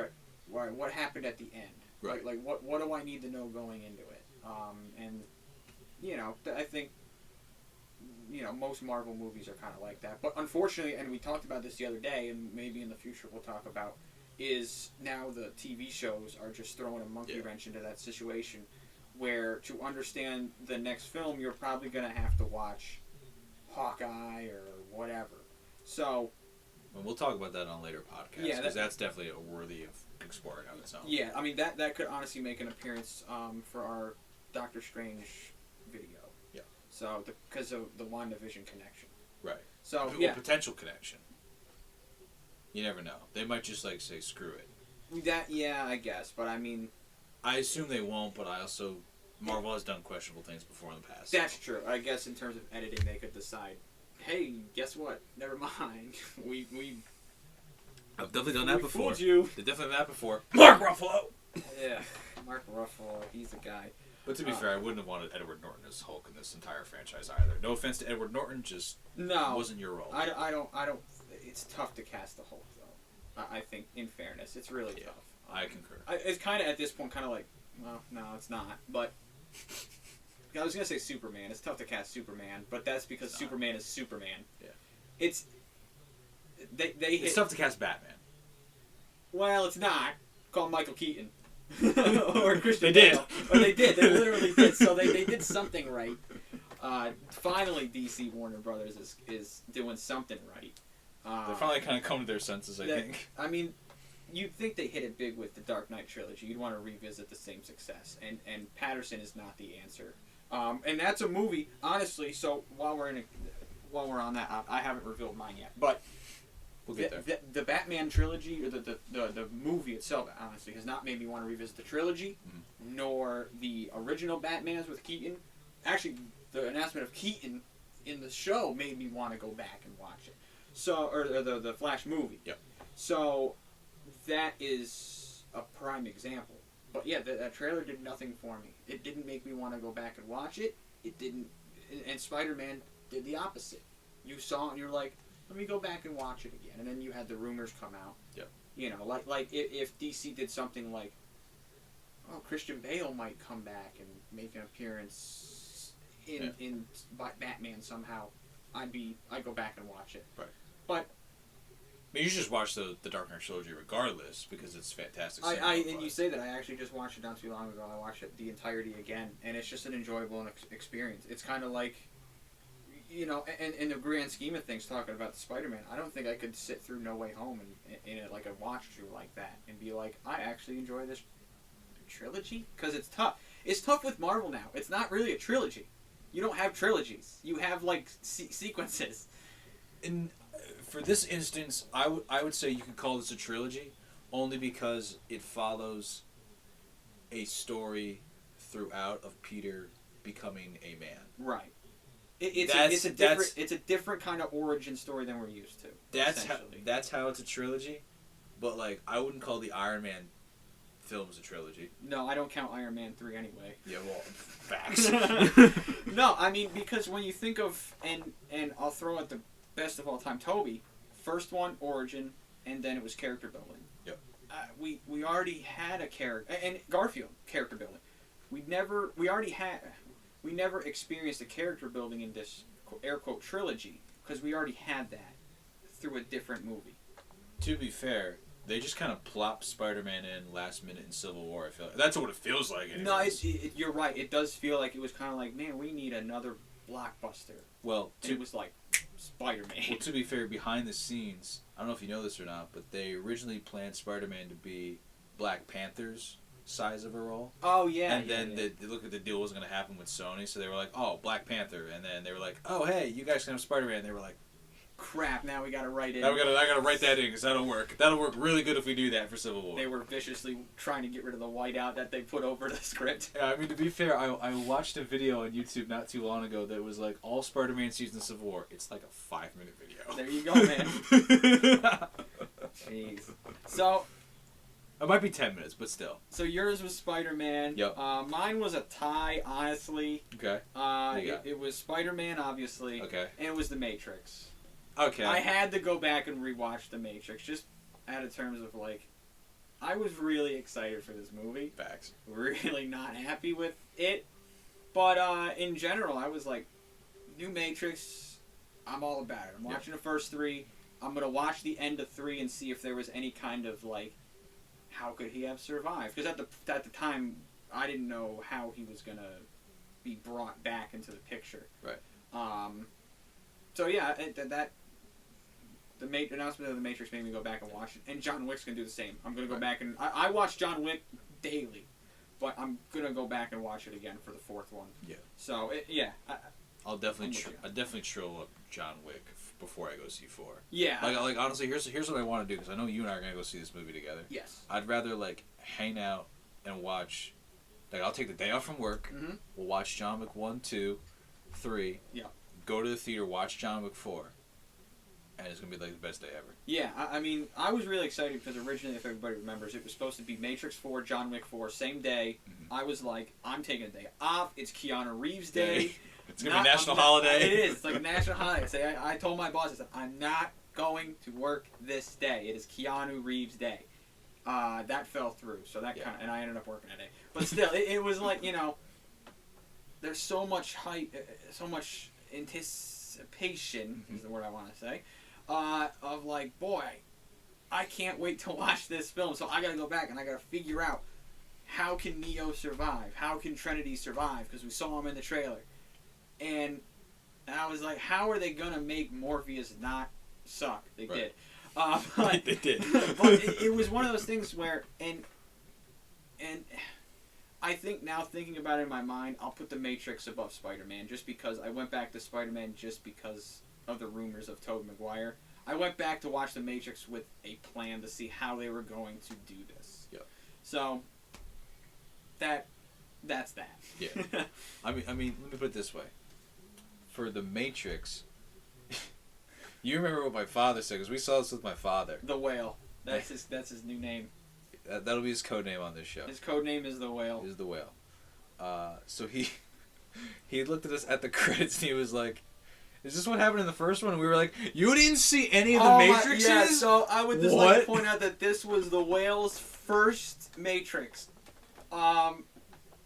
what happened at the end. Right. Like what do I need to know going into it? And you know, I think, you know, most Marvel movies are kind of like that. But unfortunately, and we talked about this the other day, and maybe in the future we'll talk about, is now the TV shows are just throwing a monkey wrench into that situation, where to understand the next film, you're probably going to have to watch Hawkeye or whatever. So, well, we'll talk about that on later podcasts. Yeah, because that's definitely worthy of exploring on its own. Yeah, I mean that could honestly make an appearance for our Doctor Strange video. Yeah. So because of the WandaVision connection. Right. So potential connection. You never know. They might just like say screw it. I guess, but I mean, I assume they won't, but Marvel has done questionable things before in the past. That's true. I guess in terms of editing, they could decide, hey, guess what? Never mind. we I've definitely done that before. Fooled you. They've definitely done that before. Mark Ruffalo. Yeah, Mark Ruffalo. He's a guy. But to be fair, I wouldn't have wanted Edward Norton as Hulk in this entire franchise either. No offense to Edward Norton, just wasn't your role. I don't. It's tough to cast the Hulk though. I think, in fairness, it's really tough. I concur. It's kind of at this point, kind of like, well, no, it's not. But I was gonna say Superman. It's tough to cast Superman, but that's because Superman is Superman. Yeah. It's It's tough to cast Batman. Well, it's not. Call Michael Keaton. Or Christian They Bale. Or they did. They literally did. So they did something right. Finally, DC Warner Brothers is doing something right. They finally kind of come to their senses, I think. I mean, you'd think they hit it big with the Dark Knight trilogy. You'd want to revisit the same success. And Patterson is not the answer. And that's a movie, honestly. So while we're on that, I haven't revealed mine yet. But we'll get there. The Batman trilogy, or the movie itself, honestly, has not made me want to revisit the trilogy, nor the original Batmans with Keaton. Actually, the announcement of Keaton in the show made me want to go back and watch it. So, or the Flash movie. Yep. So that is a prime example. But yeah, that trailer did nothing for me. It didn't make me want to go back and watch it. It didn't. And Spider-Man did the opposite. You saw it and you're like, let me go back and watch it again. And then you had the rumors come out. Yep. You know, like if DC did something like, oh, Christian Bale might come back and make an appearance in Batman somehow, I'd go back and watch it. Right. But I mean, you should just watch the Dark Knight trilogy regardless because it's fantastic. And you say that I actually just watched it not too long ago. I watched it the entirety again, and it's just an enjoyable experience. It's kind of like, you know, and in the grand scheme of things, talking about the Spider-Man, I don't think I could sit through No Way Home in it like a watch through like that and be like, I actually enjoy this trilogy, because it's tough. It's tough with Marvel now. It's not really a trilogy. You don't have trilogies. You have like sequences. And for this instance, I would say you could call this a trilogy, only because it follows a story throughout of Peter becoming a man. Right. It's a different kind of origin story than we're used to. That's how it's a trilogy, but like I wouldn't call the Iron Man film is a trilogy. No, I don't count Iron Man 3 anyway. Yeah, well, facts. No, I mean, because when you think of, and I'll throw at the best of all time, Toby, first one, origin, and then it was character building. Yep. We already had a character, and Garfield, character building. We never experienced a character building in this air quote trilogy because we already had that through a different movie. To be fair, they just kind of plopped Spider-Man in last minute in Civil War. I feel like. That's what it feels like. Anyways. No, you're right. It does feel like it was kind of like, man, we need another blockbuster. Well, it was like Spider-Man. Well, to be fair, behind the scenes, I don't know if you know this or not, but they originally planned Spider-Man to be Black Panther's size of a role. Oh yeah. And then they looked at the deal wasn't going to happen with Sony, so they were like, "Oh, Black Panther," and then they were like, "Oh, hey, you guys can have Spider-Man." And they were like, "Crap! Now we got to write it." I gotta write that in because that'll work. That'll work really good if we do that for Civil War. They were viciously trying to get rid of the whiteout that they put over the script. Yeah, I mean, to be fair, I watched a video on YouTube not too long ago that was like all Spider-Man seasons of Civil War. It's like a 5-minute video. There you go, man. Jeez. So. It might be 10 minutes, but still. So yours was Spider-Man. Yep. Mine was a tie, honestly. Okay. It was Spider-Man, obviously. Okay. And it was The Matrix. Okay. I had to go back and rewatch The Matrix, just out of terms of, like, I was really excited for this movie. Facts. Really not happy with it. But in general, I was like, new Matrix, I'm all about it. I'm watching the first 3. I'm going to watch the end of 3 and see if there was any kind of, like, how could he have survived? Because at the time, I didn't know how he was going to be brought back into the picture. Right. So, yeah, the announcement of The Matrix made me go back and watch it. And John Wick's going to do the same. I'm going to go back and... I watch John Wick daily. But I'm going to go back and watch it again for the 4th one. Yeah. So, I'll definitely trill up John Wick before I go see 4. Yeah. Like honestly, here's what I want to do because I know you and I are gonna go see this movie together. Yes. I'd rather like hang out and watch. Like I'll take the day off from work. Mm-hmm. We'll watch John Wick 1, 2, 3. Yeah. Go to the theater, watch John Wick 4, and it's gonna be like the best day ever. Yeah. I mean, I was really excited because originally, if everybody remembers, it was supposed to be Matrix 4, John Wick 4, same day. Mm-hmm. I was like, I'm taking a day off. It's Keanu Reeves Day. It's going to be a national holiday. It is. It's like a national holiday. I told my boss, I said, I'm not going to work this day. It is Keanu Reeves Day. That fell through. So that kind of, and I ended up working that day. But still, it was like, you know, there's so much hype, so much anticipation, is the word I want to say, of like, boy, I can't wait to watch this film. So I got to go back and I got to figure out how can Neo survive? How can Trinity survive? Because we saw him in the trailer. And I was like, how are they going to make Morpheus not suck? They did. But, they did. But it was one of those things where, and I think now thinking about it in my mind, I'll put The Matrix above Spider-Man just because I went back to Spider-Man just because of the rumors of Tobey Maguire. I went back to watch The Matrix with a plan to see how they were going to do this. Yep. So, that's that. Yeah. I mean, let me put it this way. For The Matrix, you remember what my father said, because we saw this with my father. The Whale. That's his new name. That'll be his code name on this show. His code name is The Whale. Is The Whale. So he looked at us at the credits and he was like, is this what happened in the first one? And we were like, you didn't see any of the Matrixes? Yeah, so I would just like to point out that this was The Whale's first Matrix.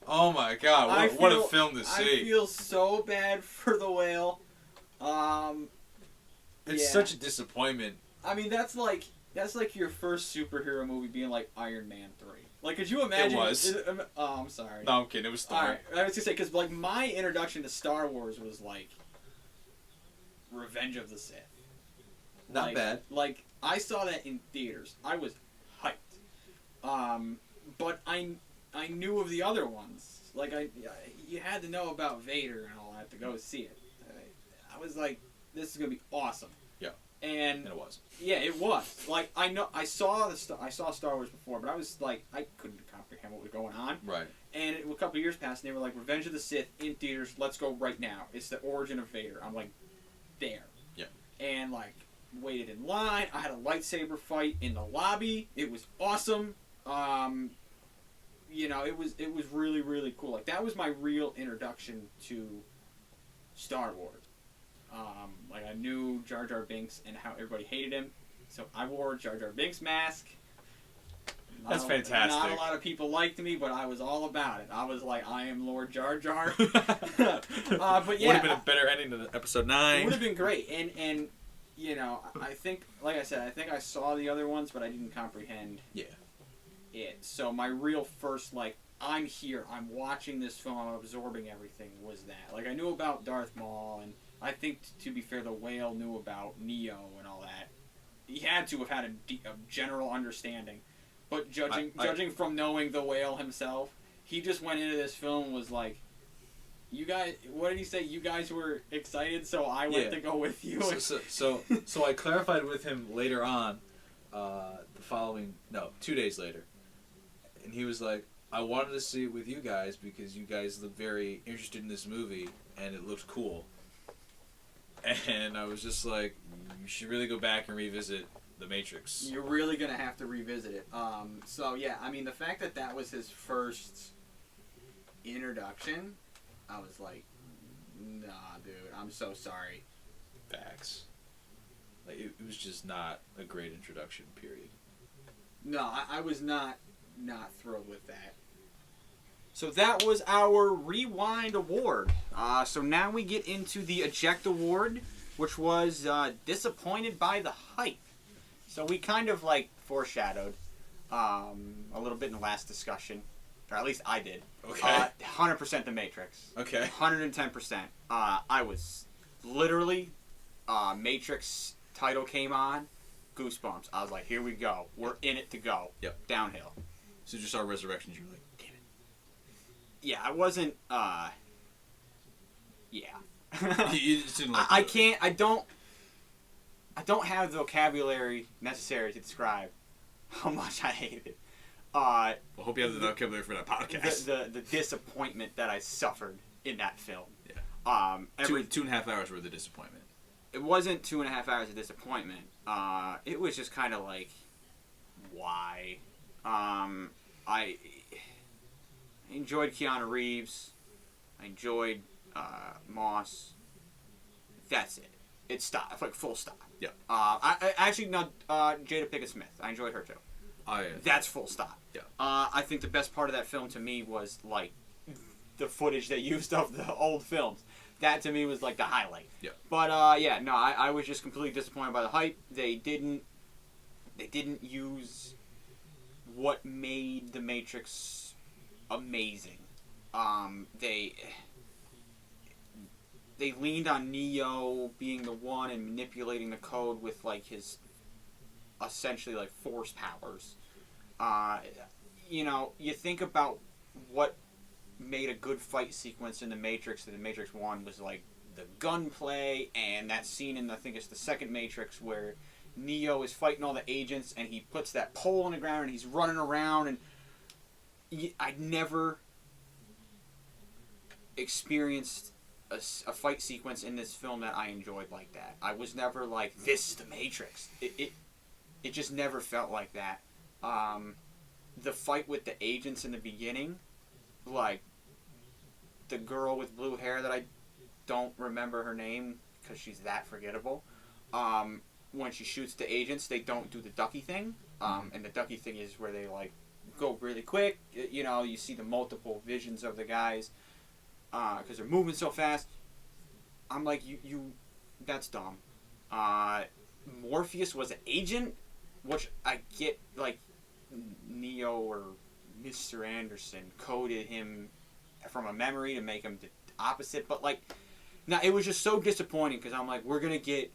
Oh my god, what a film to see. I feel so bad for The Whale. It's such a disappointment. I mean, that's like your first superhero movie being like Iron Man 3. Like, could you imagine? It was. I'm sorry. No, I'm kidding. It was Thor. Alright, I was gonna say, because like my introduction to Star Wars was like Revenge of the Sith. Not bad. Like, I saw that in theaters. I was hyped. But I knew of the other ones. Like, you had to know about Vader and all that to go see it. I was like, this is gonna be awesome. Yeah. And it was. Yeah, it was. Like, I saw Star Wars before, but I was like, I couldn't comprehend what was going on. Right. And a couple of years passed, and they were like, Revenge of the Sith in theaters. Let's go right now. It's the origin of Vader. I'm like, there. Yeah. And like, waited in line. I had a lightsaber fight in the lobby. It was awesome. you know, it was really, really cool. Like, that was my real introduction to Star Wars. Like, I knew Jar Jar Binks and how everybody hated him, so I wore a Jar Jar Binks mask. That's fantastic. Not a lot of people liked me, but I was all about it. I was like, I am Lord Jar Jar. But yeah, would have been a better ending to episode 9. It would have been great, and you know, I think, like I said, I think I saw the other ones, but I didn't comprehend. Yeah. It. So my real first, like, I'm here, I'm watching this film, I'm absorbing everything, was that. Like, I knew about Darth Maul, and I think, to be fair, the whale knew about Neo and all that. He had to have had a general understanding. But judging from knowing the whale himself, he just went into this film and was like, you guys, what did he say? You guys were excited, so I went to go with you. So I clarified with him later on, 2 days later. And he was like, I wanted to see it with you guys because you guys look very interested in this movie and it looked cool. And I was just like, you should really go back and revisit The Matrix. You're really going to have to revisit it. So, yeah, I mean, the fact that that was his first introduction, I was like, nah, dude, I'm so sorry. Facts. Like, it was just not a great introduction, period. No, I was not thrilled with that. So that was our Rewind Award. So now we get into the Eject Award, which was Disappointed by the Hype. So we kind of, like, foreshadowed a little bit in the last discussion. Or at least I did. Okay. 100% The Matrix. Okay. 110%. I was literally, Matrix title came on, goosebumps. I was like, here we go. We're in it to go. Yep. Downhill. So just saw Resurrections, you were like, damn it. Yeah, I wasn't, yeah. You just didn't like I don't have the vocabulary necessary to describe how much I hated it. I hope you have the vocabulary for that podcast. The disappointment that I suffered in that film. Yeah. 2.5 hours worth of disappointment. It wasn't 2.5 hours of disappointment. It was just kind of like, why? I enjoyed Keanu Reeves. I enjoyed Moss. That's it. It stopped. Like, full stop. Yeah. I actually, no, Jada Pinkett Smith. I enjoyed her too. Oh, yeah. That's full stop. Yeah. I think the best part of that film to me was, like, the footage they used of the old films. That to me was, like, the highlight. Yeah. But yeah, no, I was just completely disappointed by the hype. They didn't use what made The Matrix amazing. They leaned on Neo being the one and manipulating the code with, like, his essentially, like, force powers. You know, you think about what made a good fight sequence in The Matrix. The Matrix 1 was, like, the gunplay, and that scene in, I think it's the second Matrix, where Neo is fighting all the agents, and he puts that pole on the ground, and he's running around, and I'd never experienced a fight sequence in this film that I enjoyed like that. I was never like, this is The Matrix. It just never felt like that. The fight with the agents in the beginning, like, the girl with blue hair that I don't remember her name because she's that forgettable. When she shoots the agents, they don't do the ducky thing. And the ducky thing is where they, like, go really quick. You know, you see the multiple visions of the guys because they're moving so fast. I'm like, you that's dumb. Morpheus was an agent, which I get, like, Neo or Mr. Anderson coded him from a memory to make him the opposite, but, like, now it was just so disappointing because I'm like, we're gonna get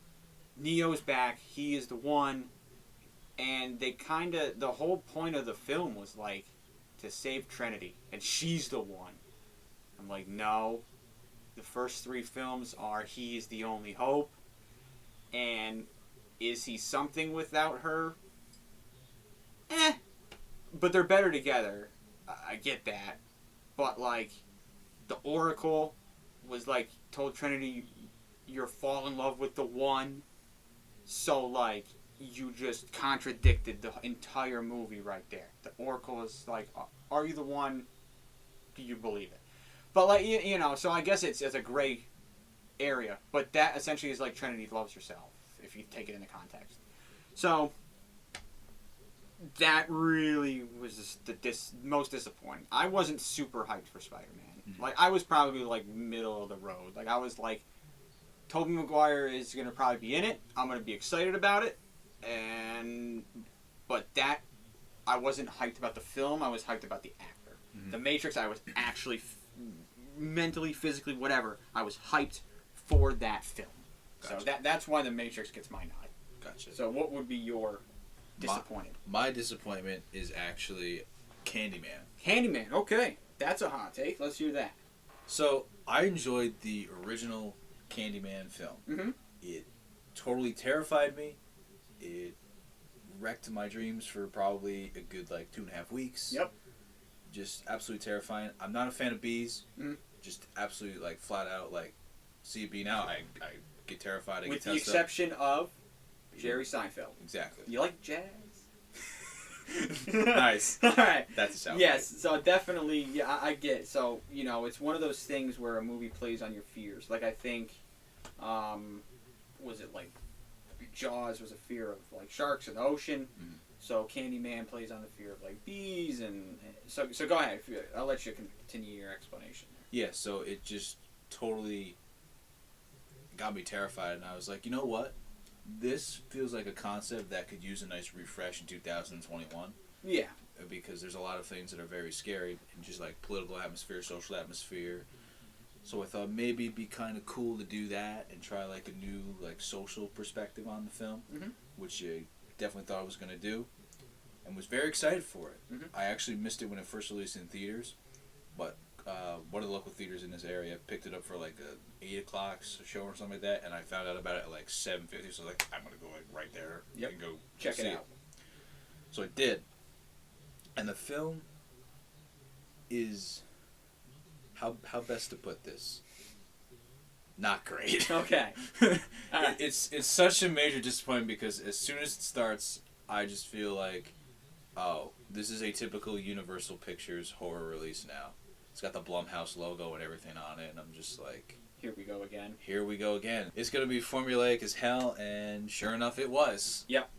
Neo's back, he is the one, and they kind of, the whole point of the film was, like, to save Trinity, and she's the one. I'm like, no, the first 3 films are he is the only hope, and is he something without her? But they're better together. I get that. But, like, the Oracle was, like, told Trinity, you're fall in love with the one. So, like, you just contradicted the entire movie right there. The Oracle is like, are you the one? Do you believe it? But like you know, so I guess it's a gray area. But that essentially is like Trinity loves herself if you take it into context. So that really was just the most disappointing. I wasn't super hyped for Spider-Man. Like I was probably like middle of the road. Like I was like, Tobey Maguire is gonna probably be in it. I'm gonna be excited about it, but that I wasn't hyped about the film. I was hyped about the actor. The Matrix. I was actually mentally, physically, whatever. I was hyped for that film. Gotcha. So that's why the Matrix gets my nod. Gotcha. So what would be your disappointed? My disappointment is actually Candyman. Candyman. Okay, that's a hot take. Let's hear that. So I enjoyed the original Candyman film. Mm-hmm. It totally terrified me. It wrecked my dreams for probably a good 2.5 weeks. Yep. Just absolutely terrifying. I'm not a fan of bees. Mm-hmm. Just absolutely flat out see a bee now, I get terrified. With the exception of Jerry Seinfeld. Exactly. You like jazz? Nice. All right. That's a sound. Yes. So definitely, yeah, I get it. So it's one of those things where a movie plays on your fears. Like I think, was it like Jaws was a fear of sharks in the ocean. Mm-hmm. So Candyman plays on the fear of bees, and so go ahead. I'll let you continue your explanation there. Yeah. So it just totally got me terrified, and I was like, you know what? This feels like a concept that could use a nice refresh in 2021. Yeah. Because there's a lot of things that are very scary, and just political atmosphere, social atmosphere. So I thought maybe it'd be kind of cool to do that and try a new social perspective on the film, which I definitely thought I was going to do, and was very excited for it. Mm-hmm. I actually missed it when it first released in theaters, but one of the local theaters in this area picked it up for a 8 o'clock show or something like that, and I found out about it at 7:50. So I was like, I'm gonna go right there and go check it out. So I did, and the film is how best to put this? Not great. Okay. Right. It's such a major disappointment because as soon as it starts, I just feel like, oh, this is a typical Universal Pictures horror release now. It's got the Blumhouse logo and everything on it, and I'm just like, here we go again. Here we go again. It's going to be formulaic as hell, and sure enough, it was. Yep.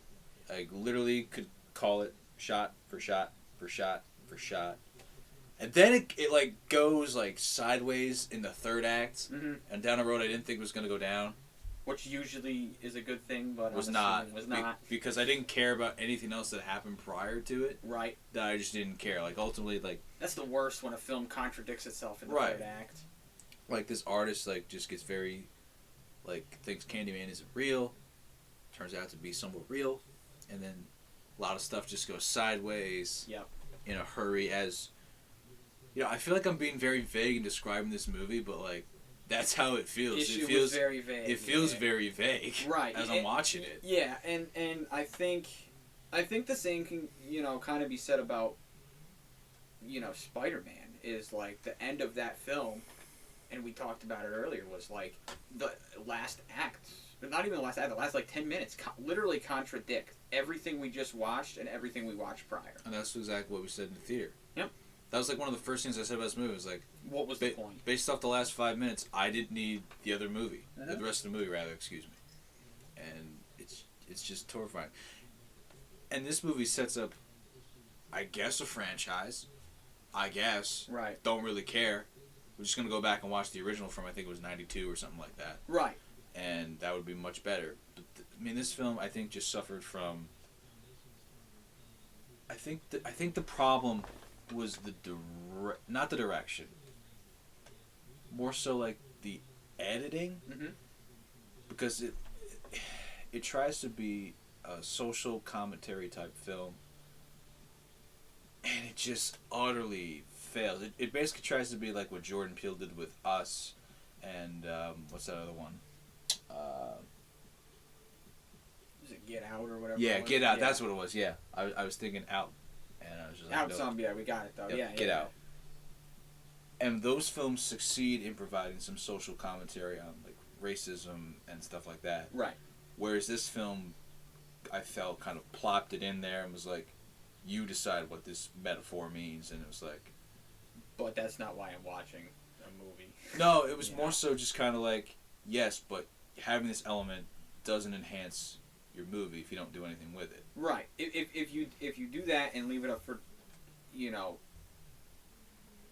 I literally could call it shot for shot for shot for shot. And then it goes sideways in the third act, and down a road I didn't think was going to go down. Which usually is a good thing, but was not. Because I didn't care about anything else that happened prior to it. Right. That I just didn't care. Ultimately, that's the worst when a film contradicts itself in the third act. This artist just gets very thinks Candyman isn't real, turns out to be somewhat real, and then a lot of stuff just goes sideways. Yep. In a hurry. As I feel like I'm being very vague in describing this movie, but that's how it feels. It feels very vague. It feels very vague. Right. As I'm watching it. Yeah, and I think the same can kind of be said about Spider-Man. Is the end of that film, and we talked about it earlier, was the last act. Not even the last act. The last 10 minutes literally contradict everything we just watched and everything we watched prior. And that's exactly what we said in the theater. Yep. That was one of the first things I said about this movie. Was what was the point? Based off the last 5 minutes, I didn't need the other movie, the rest of the movie rather. Excuse me. And it's just terrifying. And this movie sets up, I guess, a franchise. I guess. Right. Don't really care. We're just gonna go back and watch the original from I think it was '92 or something like that. Right. And that would be much better. But this film I think just suffered from. I think the problem was not the direction. More so the editing, because it tries to be a social commentary type film, and it just utterly fails. It basically tries to be like what Jordan Peele did with Us, and what's that other one? Is it Get Out or whatever? Yeah, Get Out. Yeah. That's what it was. Yeah, I was thinking Out, and I was just Out. Yeah, we got it though. Yep, yeah, Get Out. And those films succeed in providing some social commentary on racism and stuff like that. Right. Whereas this film I felt kind of plopped it in there and was like, you decide what this metaphor means, and it was like. But that's not why I'm watching a movie. No, it was more so just kind of like, yes, but having this element doesn't enhance your movie if you don't do anything with it. Right. If you do that and leave it up for,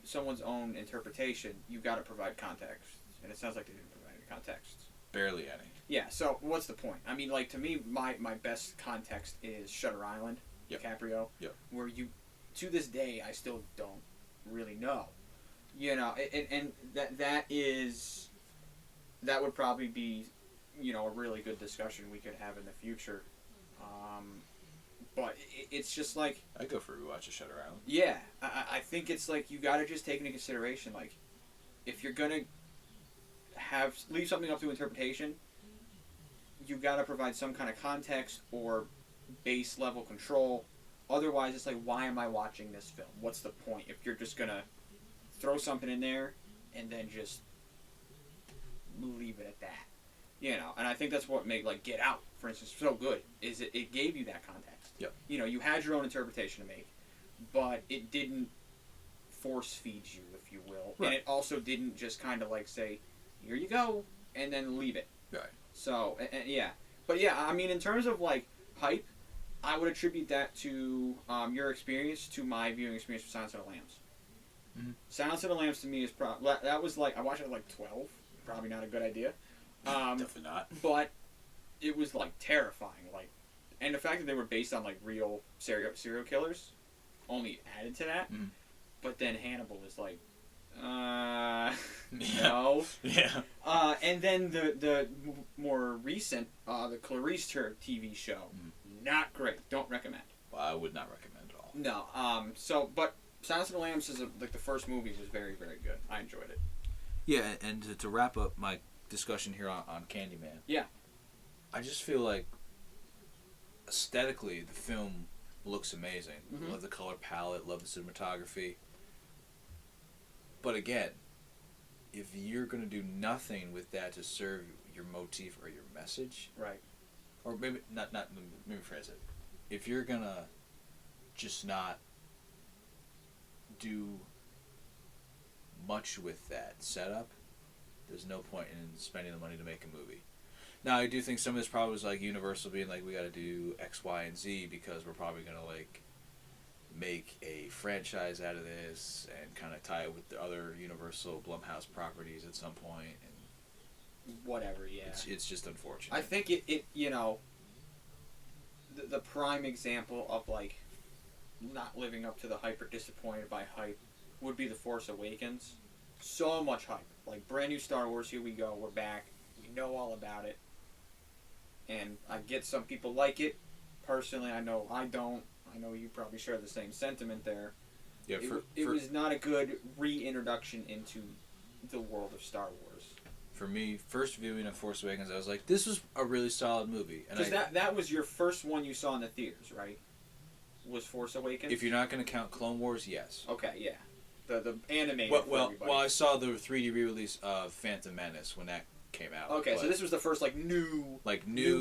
someone's own interpretation, you got to provide context, and it sounds like they didn't provide any context. Barely any. Yeah. So what's the point? I mean, like, to me, my best context is Shutter Island, Yep. DiCaprio, Yep. where to this day, I still don't really know. And that would probably be, a really good discussion we could have in the future. But it's just like... I'd go for a rewatch of Shutter Island. Yeah. I think it's like you got to just take into consideration, like, if you're going to leave something up to interpretation, you got to provide some kind of context or base level control. Otherwise, it's like, why am I watching this film? What's the point if you're just going to throw something in there and then just leave it at that? And I think that's what made, like, Get Out, for instance, so good, is it gave you that context. Yep. You had your own interpretation to make, but it didn't force feed you, if you will. Right. And it also didn't just kind of, like, say, here you go, and then leave it. Right. So, yeah. But, yeah, I mean, in terms of, like, hype, I would attribute that to your experience to my viewing experience with Silence of the Lambs. Mm-hmm. Silence of the Lambs to me is that was like, I watched it at like 12. Probably not a good idea. Definitely not. But it was like terrifying. Like, and the fact that they were based on like real serial killers only added to that. Mm. But then Hannibal is like, no. Yeah. And then the more recent, the Clarice TV show, not great. Don't recommend. Well, I would not recommend at all. No. But Silence of the Lambs is like the first movie was very, very good. I enjoyed it. Yeah, and to wrap up my discussion here on Candyman. Yeah. I just feel like aesthetically the film looks amazing. Mm-hmm. Love the color palette, love the cinematography. But again, if you're going to do nothing with that to serve your motif or your message, Right. or maybe not let me rephrase it. If you're going to just not do much with that setup, there's no point in spending the money to make a movie. Now, I do think some of this probably was like Universal being like, we got to do X, Y, and Z because we're probably going to like make a franchise out of this and kind of tie it with the other Universal Blumhouse properties at some point. And whatever, yeah. It's just unfortunate. I think it the prime example of like not living up to the hype or disappointed by hype would be The Force Awakens. So much hype. Like, brand new Star Wars, here we go, we're back. We know all about it. And I get some people like it. Personally, I know I don't. I know you probably share the same sentiment there. Yeah, It was not a good reintroduction into the world of Star Wars. For me, first viewing of Force Awakens, I was like, this was a really solid movie. Because that was your first one you saw in the theaters, right? Was Force Awakens? If you're not going to count Clone Wars, yes. Okay, yeah. The animated Well, I saw the 3D re-release of Phantom Menace when that came out. Okay, so this was the first new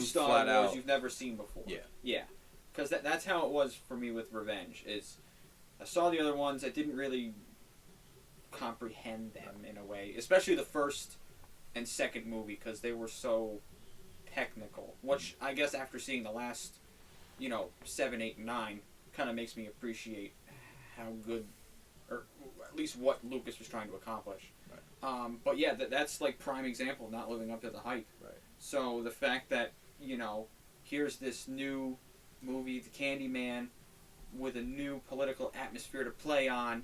Star flat Wars out you've never seen before. Yeah. Yeah. Because that's how it was for me with Revenge. Is I saw the other ones, I didn't really comprehend them in a way, especially the first and second movie because they were so technical. Which I guess after seeing the last, 7, 8, and 9, kind of makes me appreciate how good, or at least what Lucas was trying to accomplish. Right. But yeah, that's like prime example of not living up to the hype. Right. So the fact that here's this new movie, The Candyman, with a new political atmosphere to play on,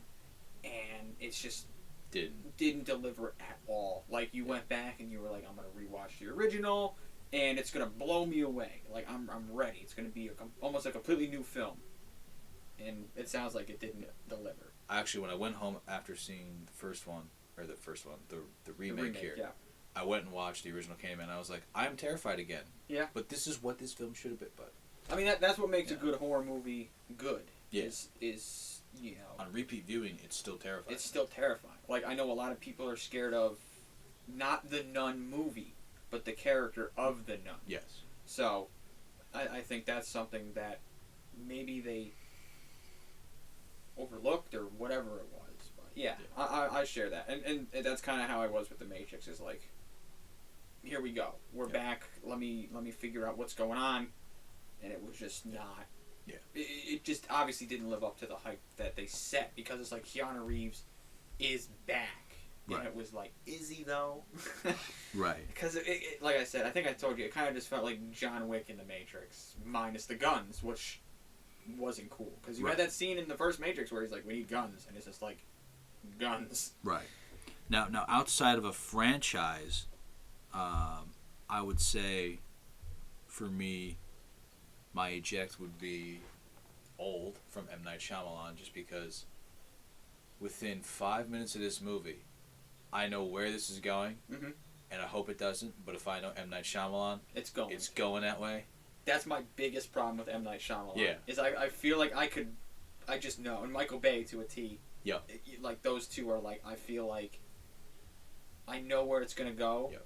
and it's just didn't deliver at all. Like, you went back and you were like, I'm gonna rewatch the original, and it's gonna blow me away. Like, I'm ready. It's gonna be almost a completely new film, and it sounds like it didn't deliver. Actually, when I went home after seeing the remake here, yeah. I went and watched the original Candyman. I was like, I'm terrified again. Yeah. But this is what this film should have been. But I mean, that's what makes a good horror movie good. Yeah. Is on repeat viewing, it's still terrifying. It's still terrifying. Like, I know a lot of people are scared of not the Nun movie, but the character of the Nun. Yes. So, I think that's something that maybe they overlooked or whatever it was. But yeah. I share that. And that's kind of how I was with The Matrix, is like, here we go. We're back. Let me figure out what's going on. And it was just not. Yeah. It just obviously didn't live up to the hype that they set, because it's like Keanu Reeves is back. Right. And it was like, is he though? Right. Because, like I said, I think I told you, it kind of just felt like John Wick in The Matrix, minus the guns, which wasn't cool. Because you had that scene in the first Matrix where he's like, we need guns, and it's just like, guns. Right. Now outside of a franchise, I would say, for me, my eject would be Old from M. Night Shyamalan, just because within 5 minutes of this movie, I know where this is going, and I hope it doesn't, but if I know M. Night Shyamalan, it's going that way. That's my biggest problem with M. Night Shyamalan. Yeah. Is I feel like I just know, and Michael Bay to a T. Yeah. Like, those two are like, I feel like I know where it's going to go. Yep.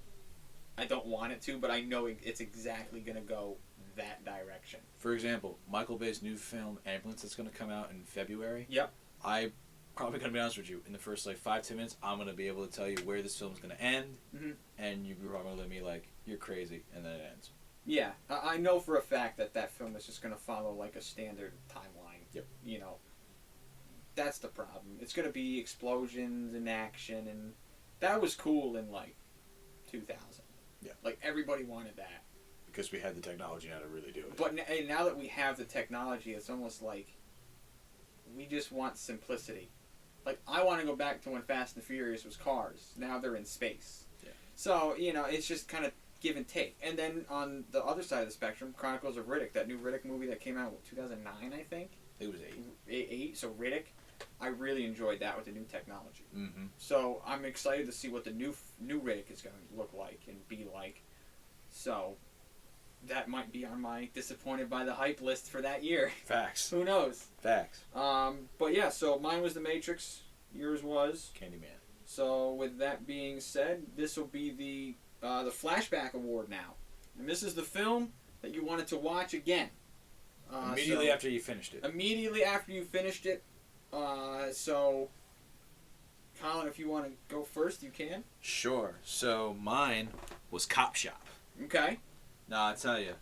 I don't want it to, but I know it's exactly going to go that direction. For example, Michael Bay's new film, Ambulance, that's going to come out in February. Yep. I probably going to be honest with you, in the first 5-10 minutes, I'm going to be able to tell you where this film's going to end, and you're probably going to look at me like, you're crazy, and then it ends. Yeah. I know for a fact that film is just going to follow like a standard timeline. Yep. You know, that's the problem. It's going to be explosions and action, and that was cool in 2000. Yeah. Like, everybody wanted that. Because we had the technology now to really do it. But now that we have the technology, it's almost like we just want simplicity. Like, I want to go back to when Fast and Furious was cars. Now they're in space. Yeah. So, it's just kind of give and take. And then on the other side of the spectrum, Chronicles of Riddick, that new Riddick movie that came out in 2009, I think. It was 8. 8. So Riddick, I really enjoyed that with the new technology. Mm-hmm. So I'm excited to see what the new Riddick is going to look like and be like. So that might be on my disappointed by the hype list for that year. Facts. Who knows? Facts. But yeah, so mine was The Matrix. Yours was Candyman. So with that being said, this will be the Flashback Award now. And this is the film that you wanted to watch again. Immediately after you finished it. Immediately after you finished it. So, Colin, if you want to go first, you can. Sure. So mine was Cop Shop. Okay. Now, I tell you,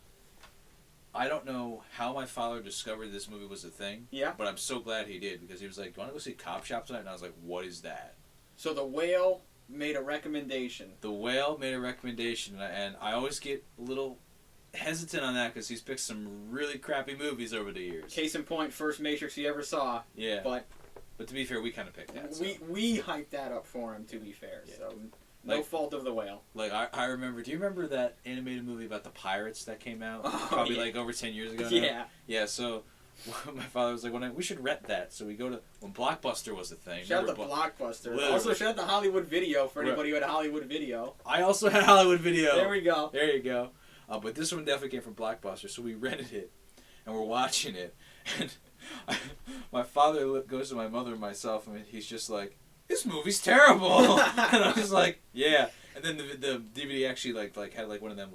I don't know how my father discovered this movie was a thing. Yeah. But I'm so glad he did, because he was like, "Do you want to go see Cop Shop tonight?" And I was like, "What is that?" So The Whale made a recommendation. The Whale made a recommendation, and I always get a little hesitant on that because he's picked some really crappy movies over the years. Case in point, first Matrix he ever saw. Yeah. But to be fair, we kind of picked that. So. We hyped that up for him, to be fair. Yeah. So no fault of The Whale. Like, I remember, do you remember that animated movie about the pirates that came out? Oh, Probably over 10 years ago now? Yeah. Yeah, so my father was like, we should rent that. So we go to, when Blockbuster was a thing. Shout out to Blockbuster. Literally. Also shout out to Hollywood Video for anybody who had a Hollywood Video. I also had Hollywood Video. There we go. There you go. But this one definitely came from Blockbuster, so we rented it, and we're watching it. And my father goes to my mother and myself, and he's just like, "This movie's terrible." And I was like, "Yeah." And then the DVD actually had one of them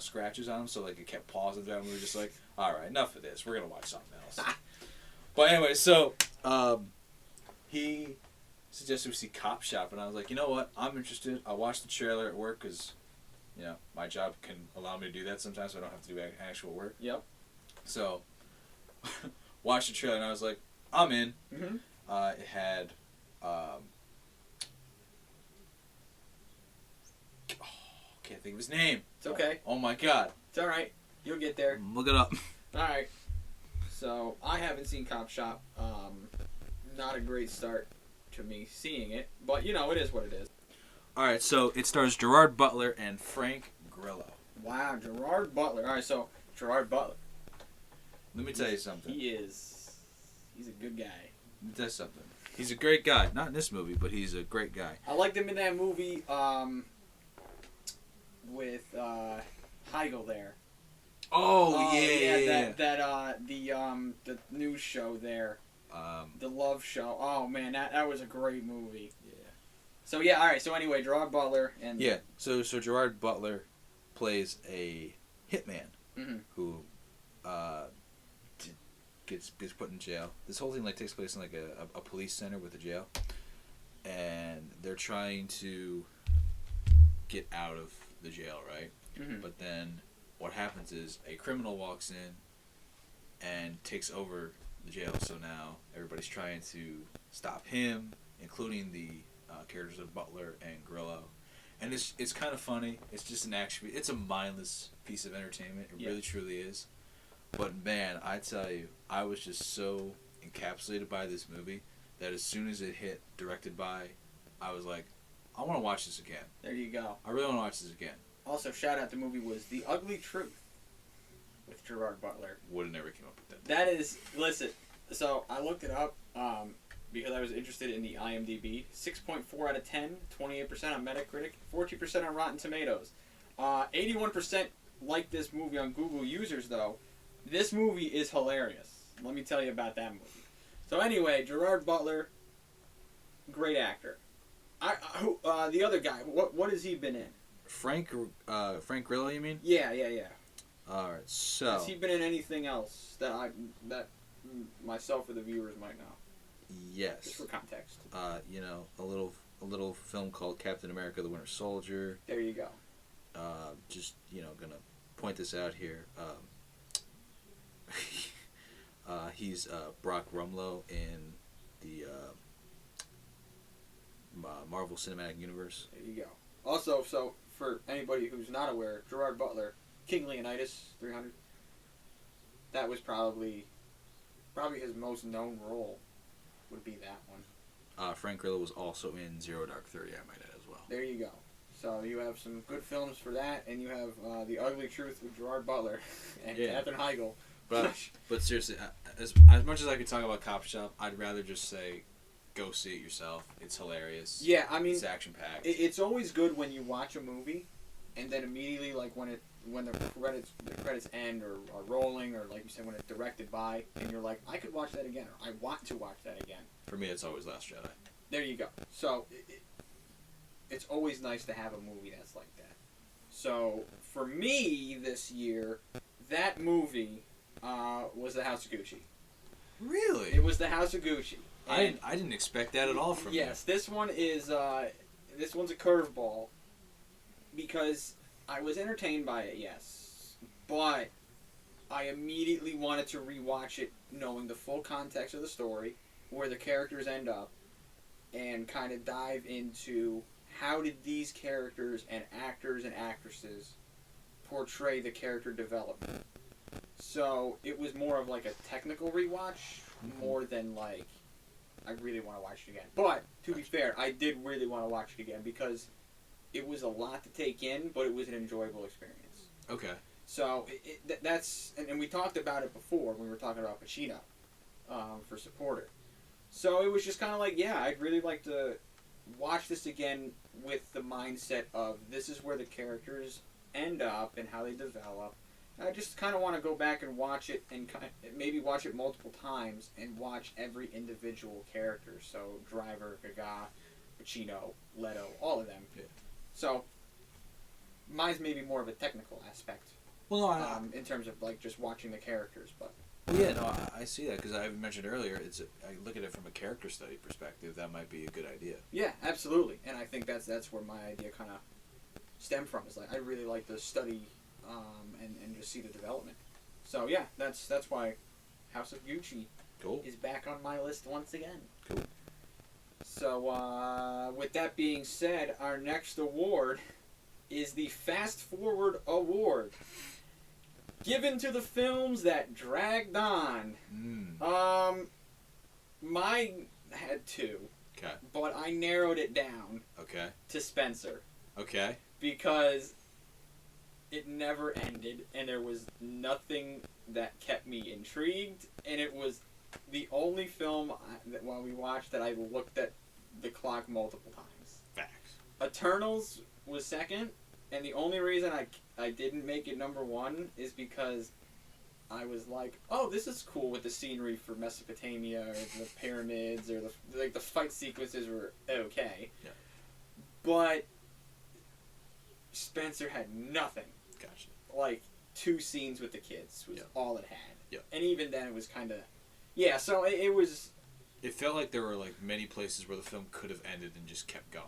scratches on him, so it kept pausing down. And we were just like, "All right, enough of this. We're gonna watch something else." But anyway, so he suggested we see Cop Shop, and I was like, "You know what? I'm interested." I watched the trailer at work because, my job can allow me to do that sometimes, so I don't have to do actual work. Yep. So, watched the trailer, and I was like, I'm in. Mm-hmm. It had, can't think of his name. It's okay. Oh my God. It's alright. You'll get there. Look it up. Alright. So, I haven't seen Cop Shop. Not a great start to me seeing it, but it is what it is. Alright, so it stars Gerard Butler and Frank Grillo. Wow, Gerard Butler. Alright, so Gerard Butler. Let me tell you something. He's a good guy. Let me tell you something. He's a great guy. Not in this movie, but he's a great guy. I liked him in that movie with Heigl there. Oh, yeah. The news show there. The Love Show. Oh, man, that was a great movie. Yeah. So, yeah, alright. So, anyway, Gerard Butler and... Yeah, so Gerard Butler plays a hitman. who gets put in jail. This whole thing like takes place in like a police center with a jail, and they're trying to get out of the jail, right? But then what happens is a criminal walks in and takes over the jail. So now everybody's trying to stop him, including the characters of Butler and Grillo. And it's kind of funny. It's just an action. It's a mindless piece of entertainment. It really truly is. But man, I tell you, I was just so encapsulated by this movie that as soon as it hit, directed by, I was like, I want to watch this again. There you go. I really want to watch this again. Also, shout out, the movie was The Ugly Truth with Gerard Butler. Would have never came up with that. That is, listen, so I looked it up because I was interested in the IMDb. 6.4 out of 10, 28% on Metacritic, 14% on Rotten Tomatoes. 81% like this movie on Google users, though. This movie is hilarious. Let me tell you about that movie. So anyway, Gerard Butler, great actor. The other guy, what has he been in? Frank Grillo, you mean? Yeah. All right, so Has he been in anything else that myself or the viewers might know? yes, Just for context. A little film called Captain America: The Winter Soldier. There you go. Just gonna point this out here. He's Brock Rumlow in the Marvel Cinematic Universe. There you go. Also, so for anybody who's not aware, Gerard Butler, King Leonidas 300. That was probably his most known role. Would be that one. Frank Grillo was also in Zero Dark 30, I might add as well. There you go. So you have some good films for that, and you have The Ugly Truth with Gerard Butler and Katherine Heigl. But seriously, as much as I could talk about Cop Shop, I'd rather just say, go see it yourself. It's hilarious. Yeah, I mean, it's action packed. It's always good when you watch a movie, and then immediately, like when the credits end or are rolling, or like you said, when it's directed by, and you're like, I could watch that again, or I want to watch that again. For me, it's always Last Jedi. There you go. So it's always nice to have a movie that's like that. So for me this year, that movie was The House of Gucci. Really? It was The House of Gucci. I didn't expect that at all from you. Yes, this one is this one's a curveball because I was entertained by it, yes, but I immediately wanted to rewatch it, knowing the full context of the story, where the characters end up, and kind of dive into how did these characters and actors and actresses portray the character development. So it was more of like a technical rewatch, more than like I really want to watch it again. But to be fair, I did really want to watch it again because it was a lot to take in, but it was an enjoyable experience. Okay. So that's and we talked about it before when we were talking about Pacino for Supporter. So it was just kind of like, yeah, I'd really like to watch this again with the mindset of this is where the characters end up and how they develop. I just kind of want to go back and watch it and maybe watch it multiple times and watch every individual character. So Driver, Gaga, Pacino, Leto, all of them. Yeah. So mine's maybe more of a technical aspect. Well, no, in terms of like just watching the characters, but. Yeah, no, I see that because I mentioned earlier. I look at it from a character study perspective. That might be a good idea. Yeah, absolutely, and I think that's where my idea kind of stemmed from. Is like I really like to study and just see the development. So yeah, that's why House of Gucci is back on my list once again. Cool. So with that being said, our next award is the Fast Forward Award, given to the films that dragged on. Mine had two. Okay. But I narrowed it down. Okay. To Spencer. Okay. Because it never ended, and there was nothing that kept me intrigued, and it was the only film that while we watched that I looked at the clock multiple times. Facts. Eternals was second, and the only reason I didn't make it number one is because I was like, oh, this is cool with the scenery for Mesopotamia or the pyramids or the fight sequences were okay. Yeah. But Spencer had nothing. Gotcha. Like 2 scenes with the kids was all it had. Yeah. And even then, it was kind of... Yeah, so it was... It felt like there were like many places where the film could have ended and just kept going.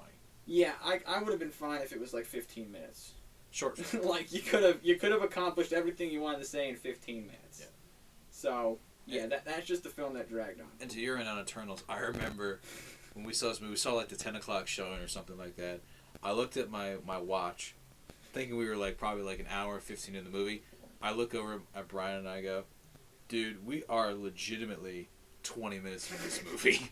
Yeah, I would have been fine if it was like 15 minutes. Short. Like you could have accomplished everything you wanted to say in 15 minutes. Yeah. So yeah, that's just the film that dragged on. And to your end on Eternals, I remember when we saw this movie, we saw like the 10 o'clock showing or something like that. I looked at my watch, thinking we were like probably like an hour 15 in the movie. I look over at Brian and I go, dude, we are legitimately 20 minutes into this movie.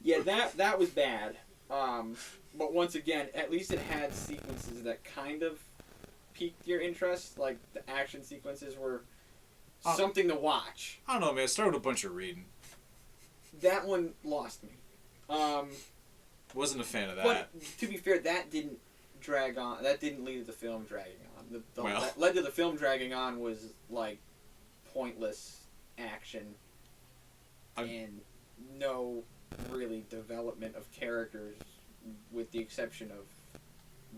Yeah, that was bad. But once again, at least it had sequences that kind of piqued your interest. Like, the action sequences were something to watch. I don't know, man. I started with a bunch of reading. That one lost me. Wasn't a fan of that. But, to be fair, that didn't drag on. That didn't lead to the film dragging on. That led to the film dragging on was, like, pointless action and no really development of characters, with the exception of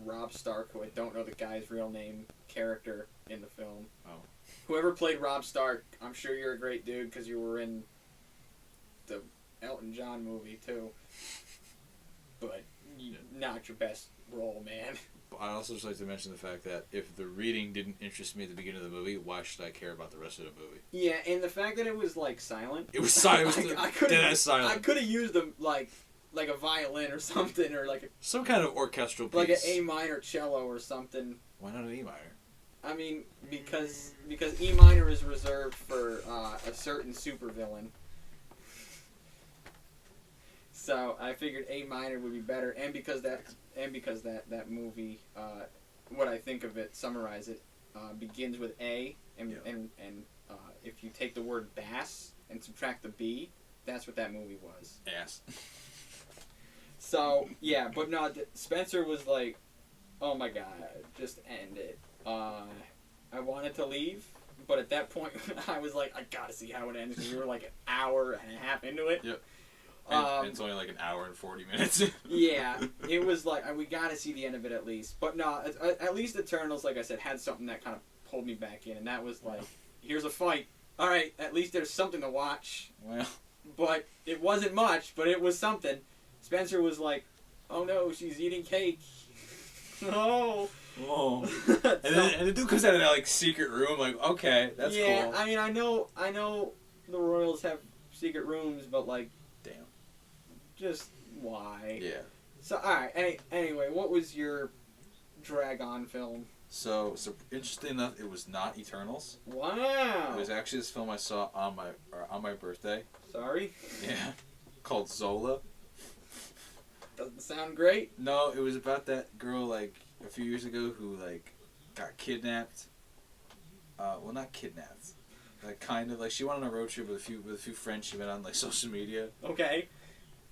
Robb Stark, who I don't know the guy's real name, character in the film. Oh. Whoever played Robb Stark, I'm sure you're a great dude because you were in the Elton John movie too. But not your best role, man. I'd also just like to mention the fact that if the reading didn't interest me at the beginning of the movie, why should I care about the rest of the movie? Yeah, and the fact that it was like silent. It was silent. I could have used them like a violin or something, or like some kind of orchestral piece, like an A minor cello or something. Why not an E minor? I mean, because E minor is reserved for a certain supervillain. So I figured A minor would be better, and because that movie, what I think of it, summarize it, begins with A, and if you take the word bass and subtract the B, that's what that movie was. Ass. So yeah, but no, Spencer was like, "Oh my god, just end it." I wanted to leave, but at that point, I was like, "I gotta see how it ends." We were like an hour and a half into it. Yep. And it's only like an hour and 40 minutes. Yeah, it was like, we gotta see the end of it at least. But no, at least Eternals, like I said, had something that kind of pulled me back in, and that was like, here's a fight. All right, at least there's something to watch. Well. But it wasn't much, but it was something. Spencer was like, oh no, she's eating cake. Oh. Whoa. And the dude comes out of that like secret room, like, okay, that's cool. Yeah, I mean, I know the Royals have secret rooms, but like, damn. Just why? Yeah. So alright, anyway, what was your drag-on film? So interesting enough, it was not Eternals. Wow. It was actually this film I saw on my birthday. Sorry? Yeah. Called Zola. Doesn't sound great. No, it was about that girl like a few years ago who like got kidnapped. Well, not kidnapped. Like kind of like she went on a road trip with a few friends she met on like social media. Okay.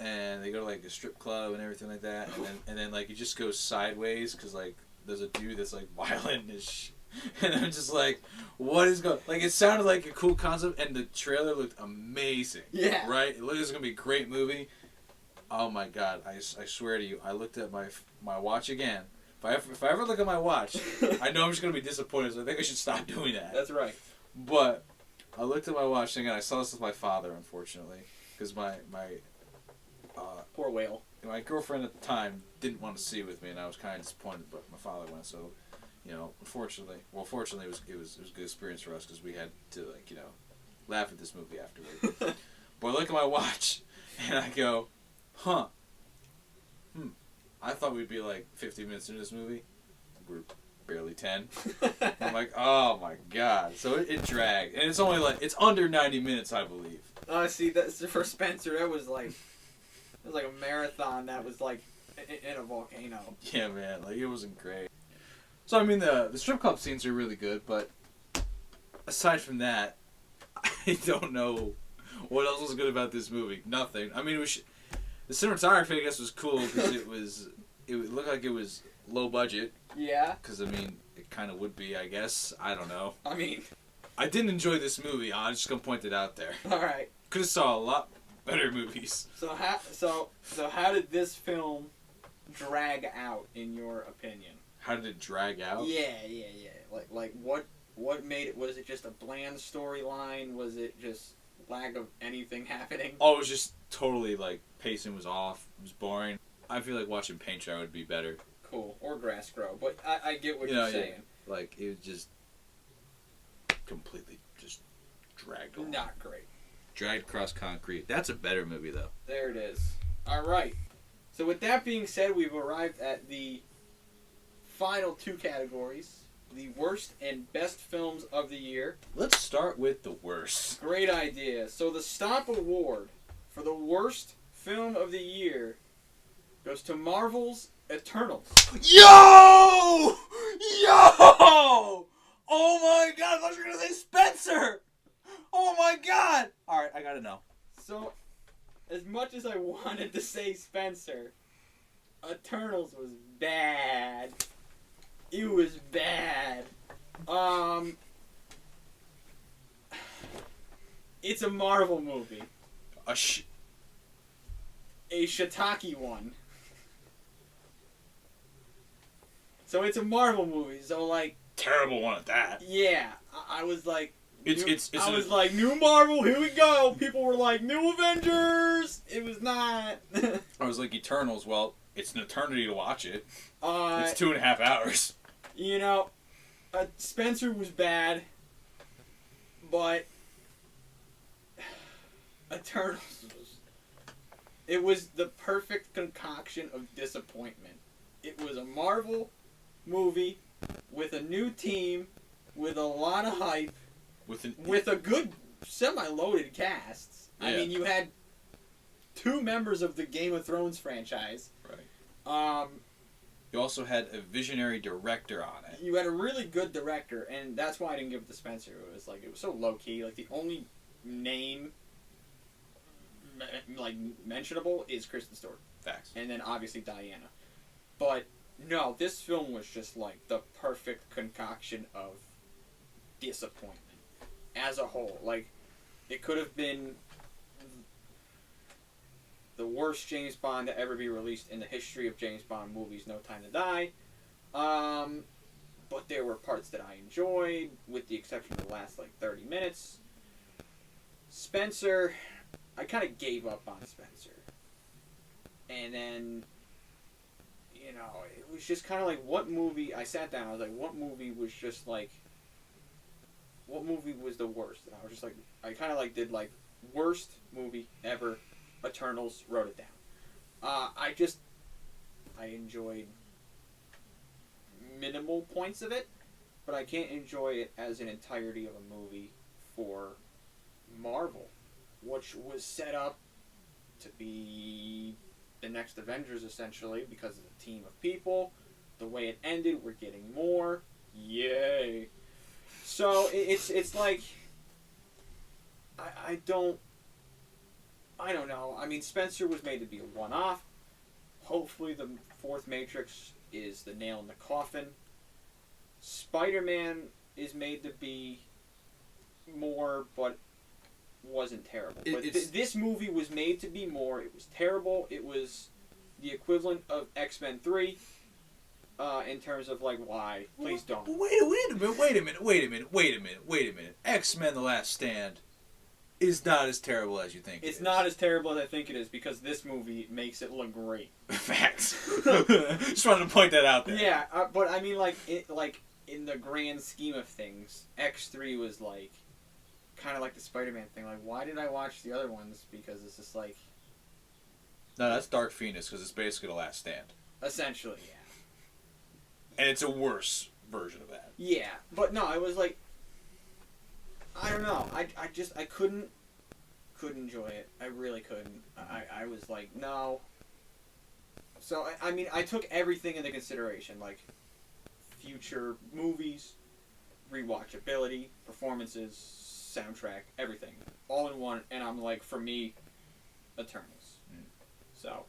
And they go to like a strip club and everything like that, and then like it just goes sideways because like there's a dude that's like violent as shit. And I'm just like, what is going? Like it sounded like a cool concept, and the trailer looked amazing. Yeah. Right. It looked like it was gonna be a great movie. Oh my god! I swear to you, I looked at my watch again. If I ever look at my watch, I know I'm just gonna be disappointed. So I think I should stop doing that. That's right. But I looked at my watch again. I saw this with my father, unfortunately, because my poor whale. My girlfriend at the time didn't want to see it with me, and I was kind of disappointed. But my father went, so fortunately, it was a good experience for us because we had to laugh at this movie afterward. But I look at my watch, and I go, huh. I thought we'd be like 50 minutes into this movie. We're barely 10. I'm like, oh my god. So it dragged. And it's only it's under 90 minutes, I believe. See, that's for Spencer. It was like a marathon that was like in a volcano. Yeah, man. Like, it wasn't great. So, I mean, the strip club scenes are really good, but aside from that, I don't know what else was good about this movie. Nothing. I mean, the cinematography, I guess, was cool because it looked like it was low budget. Yeah. Because, I mean, it kind of would be, I guess. I don't know. I mean, I didn't enjoy this movie. I'm just going to point it out there. All right. Could have saw a lot better movies. So how did this film drag out, in your opinion? How did it drag out? Yeah. Like What made it? Was it just a bland storyline? Was it just lack of anything happening? Oh, it was just totally, like, pacing was off. It was boring. I feel like watching paint dry would be better. Cool. Or grass grow. But I get what you're saying. Yeah. Like, it was just completely just dragged along. Not great. Dragged across concrete. That's a better movie, though. There it is. All right. So with that being said, we've arrived at the final two categories. The worst and best films of the year. Let's start with the worst. Great idea. So the Stomp Award for the worst film of the year goes to Marvel's Eternals. Yo! Yo! Oh my god, I thought you were going to say Spencer! Oh my god! Alright, I gotta know. So, as much as I wanted to say Spencer, Eternals was bad. It was bad. It's a Marvel movie. A shiitake one. So it's a Marvel movie. So like terrible one at that. Yeah, I was like, I was like, new Marvel, here we go. People were like, new Avengers. It was not. I was like, Eternals. Well, it's an eternity to watch it. It's 2.5 hours. You know, Spencer was bad, but Eternals it was the perfect concoction of disappointment. It was a Marvel movie with a new team, with a lot of hype, with a good semi-loaded cast. Yeah. I mean, you had 2 members of the Game of Thrones franchise. Right. You also had a visionary director on it. You had a really good director, and that's why I didn't give it to Spencer. It was so low key. Like the only name mentionable is Kristen Stewart. Facts. And then obviously Diana. But no, this film was just like the perfect concoction of disappointment as a whole. Like, it could have been the worst James Bond to ever be released in the history of James Bond movies, No Time to Die. But there were parts that I enjoyed, with the exception of the last 30 minutes. Spencer, I kind of gave up on Spencer. And then, it was just kind of like, what movie, I sat down, I was like, what movie was just what movie was the worst? And I was just like, I kind of did worst movie ever, Eternals, wrote it down. I enjoyed minimal points of it, but I can't enjoy it as an entirety of a movie for Marvel, which was set up to be the next Avengers, essentially, because of the team of people. The way it ended, we're getting more. Yay. So, it's like, I don't know. I mean, Spencer was made to be a one-off. Hopefully the 4th Matrix is the nail in the coffin. Spider-Man is made to be more, but wasn't terrible. This movie was made to be more. It was terrible. It was the equivalent of X-Men 3 in terms of why. Please don't. Wait a minute. X-Men The Last Stand is not as terrible as you think It's not as terrible as I think it is, because this movie makes it look great. Facts. Just wanted to point that out there. Yeah, but I mean, in the grand scheme of things, X3 was kind of like the Spider-Man thing. Why did I watch the other ones? Because it's just No, that's Dark Phoenix, because it's basically The Last Stand. Essentially, yeah. And it's a worse version of that. Yeah, but no, it was I don't know. I couldn't enjoy it. I really couldn't. I was no. So, I mean, I took everything into consideration, future movies, rewatchability, performances, soundtrack, everything. All in one, and I'm for me, Eternals. So.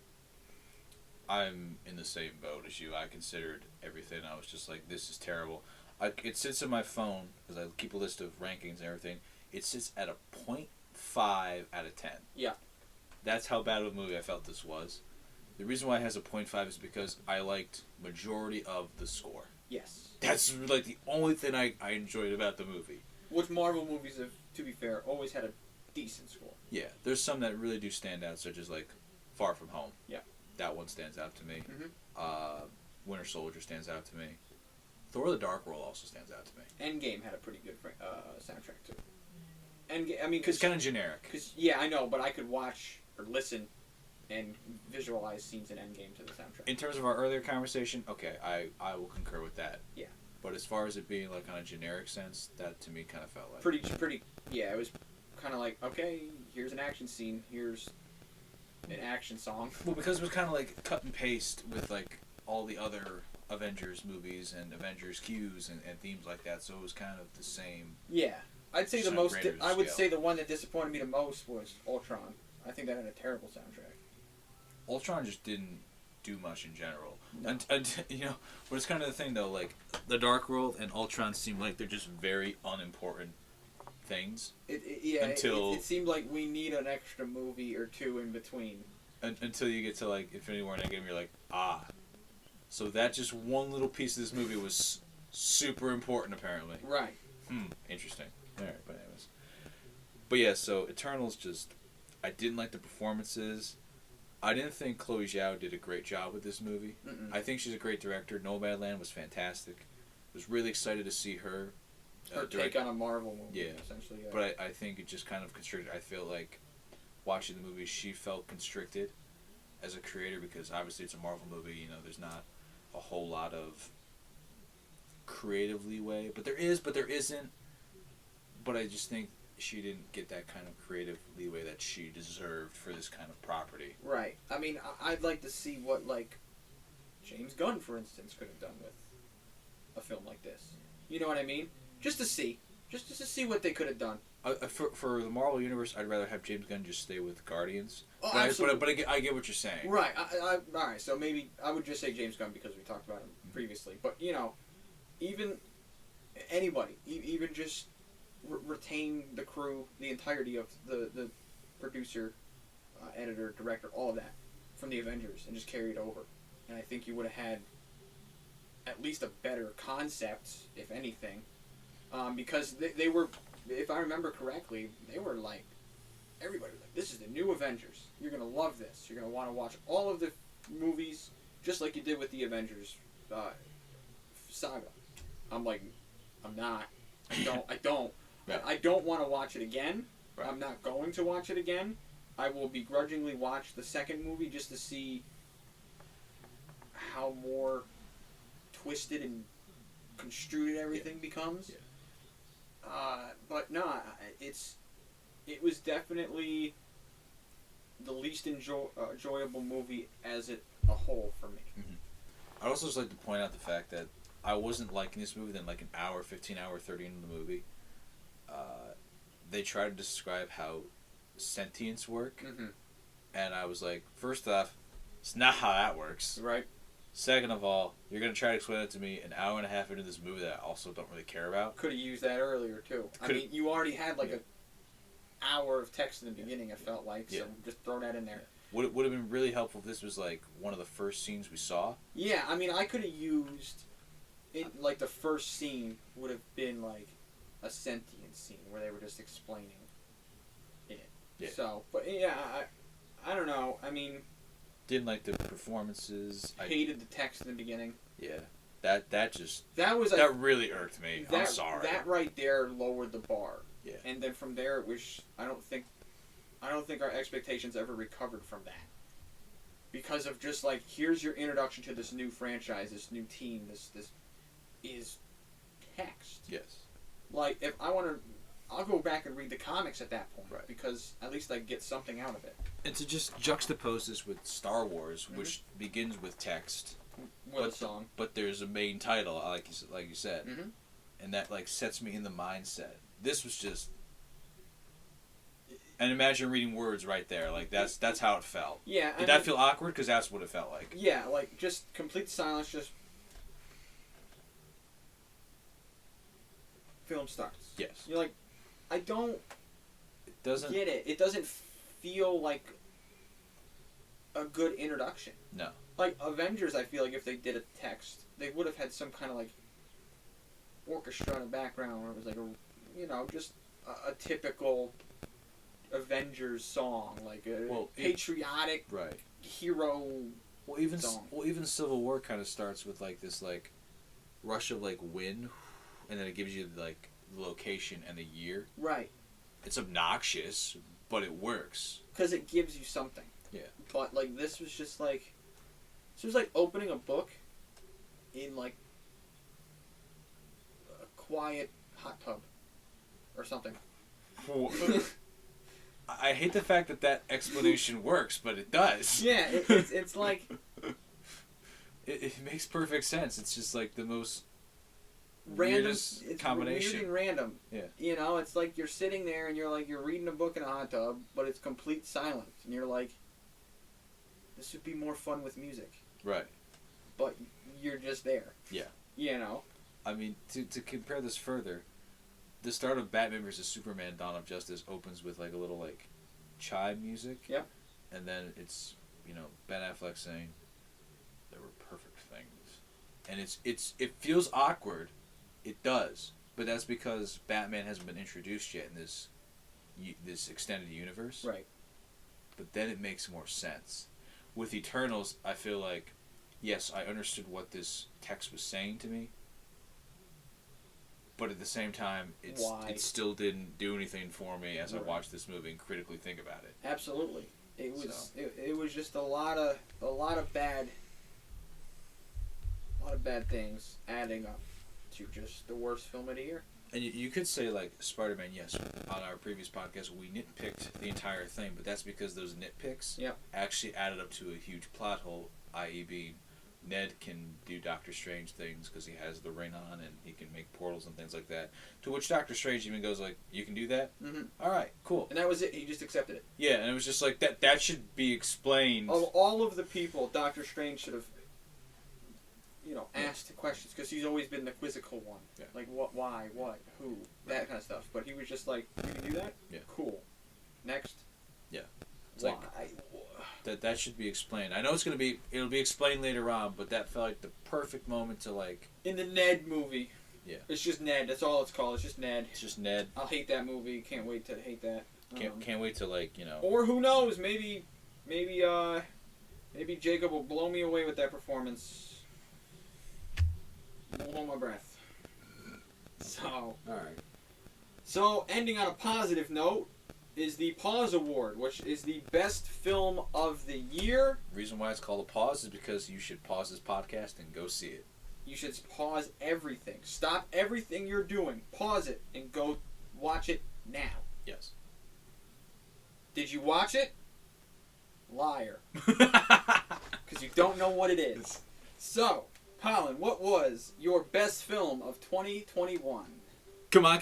I'm in the same boat as you. I considered everything. I was just this is terrible. It sits in my phone, because I keep a list of rankings and everything. It sits at a 0.5 out of 10. Yeah. That's how bad of a movie I felt this was. The reason why it has a 0.5 is because I liked majority of the score. Yes. That's like the only thing I enjoyed about the movie. Which Marvel movies have, to be fair, always had a decent score. Yeah, there's some that really do stand out, such as like Far From Home. Yeah. That one stands out to me. Mm-hmm. Winter Soldier stands out to me. Thor: The Dark World also stands out to me. Endgame had a pretty good soundtrack too. Endgame, I mean, It's kind of generic. Cause yeah, I know, but I could watch or listen and visualize scenes in Endgame to the soundtrack. In terms of our earlier conversation, okay, I will concur with that. Yeah. But as far as it being like on a generic sense, that to me kind of felt like Pretty. Yeah, it was kind of like, okay, here's an action scene, here's an action song. Well, because it was kind of like cut and paste with like all the other Avengers movies and Avengers cues and themes like that, so it was kind of the same. Yeah, I'd say Just the on a most. greater I would scale. say the one that disappointed me the most was Ultron. I think that had a terrible soundtrack. Ultron just didn't do much in general. No. And you know, but it's kind of the thing though. Like the Dark World and Ultron seem like they're just very unimportant things. It seemed like we need an extra movie or two in between. Until you get to like Infinity War and Endgame, you're like, ah. So that just one little piece of this movie was super important, apparently. Right. Interesting. All right, but anyways. But yeah, so Eternals just, I didn't like the performances. I didn't think Chloe Zhao did a great job with this movie. Mm-mm. I think she's a great director. Nomadland was fantastic. Was really excited to see her. Her direct. take on a Marvel movie, Yeah. essentially. Yeah. But I think it just kind of constricted. I feel like watching the movie, she felt constricted as a creator because obviously it's a Marvel movie. You know, there's not a whole lot of creative leeway, but there isn't. But I just think she didn't get that kind of creative leeway that she deserved for this kind of property. Right. I mean, I'd like to see what, like, James Gunn, for instance, could have done with a film like this. You know what I mean? Just to see what they could have done. For the Marvel Universe, I'd rather have James Gunn just stay with Guardians. Oh, but absolutely. I get what you're saying. Right. All right, so maybe I would just say James Gunn because we talked about him previously. But, you know, even anybody, even just retain the crew, the entirety of the producer, editor, director, all of that from the Avengers and just carry it over. And I think you would have had at least a better concept, if anything, because they were, if I remember correctly, they were like, everybody was like, this is the new Avengers. You're going to love this. You're going to want to watch all of the movies just like you did with the Avengers saga. I'm like, I'm not. I don't. Right. I don't want to watch it again. Right. I'm not going to watch it again. I will begrudgingly watch the second movie just to see how more twisted and construed everything becomes. Yeah. But no, it was definitely the least enjoyable movie as a whole for me. Mm-hmm. I'd also just like to point out the fact that I wasn't liking this movie. Then like an hour, 15 hour, 30 into the movie, they tried to describe how sentience work, and I was like, first off, it's not how that works. Right. Second of all, you're gonna try to explain it to me an hour and a half into this movie that I also don't really care about. Could have used that earlier too. I mean, you already had like an hour of text in the beginning. It felt like, so just throw that in there. Would have been really helpful if this was like one of the first scenes we saw. Yeah, I mean, I could have used it. Like the first scene would have been like a sentient scene where they were just explaining it. Yeah. So, but yeah, I don't know. I mean, didn't like the performances. Hated the text in the beginning. Yeah, that really irked me. I'm sorry. That right there lowered the bar. Yeah. And then from there, it was. I don't think our expectations ever recovered from that. Because of just like, here's your introduction to this new franchise, this new team, this is text. Yes. Like, if I want to, I'll go back and read the comics at that point. Right. Because at least I get something out of it. And to just juxtapose this with Star Wars, which begins with text, With a song. but there's a main title, like you said, and that like sets me in the mindset. This was just, and imagine reading words right there, like that's how it felt. Yeah. Did that feel awkward? Because that's what it felt like. Yeah, like just complete silence. Just film starts. Yes. You're like, I don't It doesn't. get it. It doesn't feel like a good introduction. No. Like Avengers, I feel like if they did a text, they would have had some kind of like orchestra in the background where it was like just a typical Avengers song, like a patriotic right hero. Well, even Civil War kind of starts with like this like rush of like wind, and then it gives you like the location and the year. Right. It's obnoxious, but it works because it gives you something. Yeah. But like this was like opening a book in like a quiet hot tub or something. I hate the fact that explanation works, but it does. Yeah, it's like it makes perfect sense. It's just like the most random weirdest it's combination. Weird and random. Yeah. It's like you're sitting there and you're reading a book in a hot tub, but it's complete silence, and you're like, this would be more fun with music. Right. But you're just there. Yeah. I mean, to compare this further, the start of Batman vs Superman: Dawn of Justice opens with like a little like chime music. Yep. And then it's Ben Affleck saying, "There were perfect things," and it feels awkward. It does, but that's because Batman hasn't been introduced yet in this extended universe. Right. But then it makes more sense. With Eternals, I feel like, yes, I understood what this text was saying to me, but at the same time, it still didn't do anything for me as I watched this movie and critically think about it. Absolutely, it was it was just a lot of bad things adding up to just the worst film of the year. And you could say, like, Spider-Man, yes, on our previous podcast, we nitpicked the entire thing, but that's because those nitpicks actually added up to a huge plot hole, i.e. being Ned can do Doctor Strange things because he has the ring on and he can make portals and things like that. To which Doctor Strange even goes like, you can do that? Mm-hmm. All right, cool. And that was it. He just accepted it. Yeah, and it was just like, that should be explained. Of all of the people, Doctor Strange should have asked the questions, because he's always been the quizzical one. Yeah. Like, what, why, what, who, that kind of stuff. But he was just like, you can do that? Yeah. Cool. Next? Yeah. It's why? That should be explained. I know it'll be explained later on, but that felt like the perfect moment to like... In the Ned movie. Yeah. It's just Ned. That's all it's called. It's just Ned. It's just Ned. I'll hate that movie. Can't wait to hate that. Can't wait to like, Or who knows? Maybe Jacob will blow me away with that performance. Won't hold my breath. So. All right. So, ending on a positive note is the Pause Award, which is the best film of the year. Reason why it's called a pause is because you should pause this podcast and go see it. You should pause everything. Stop everything you're doing. Pause it and go watch it now. Yes. Did you watch it? Liar. Because you don't know what it is. So, Colin, what was your best film of 2021? Come on.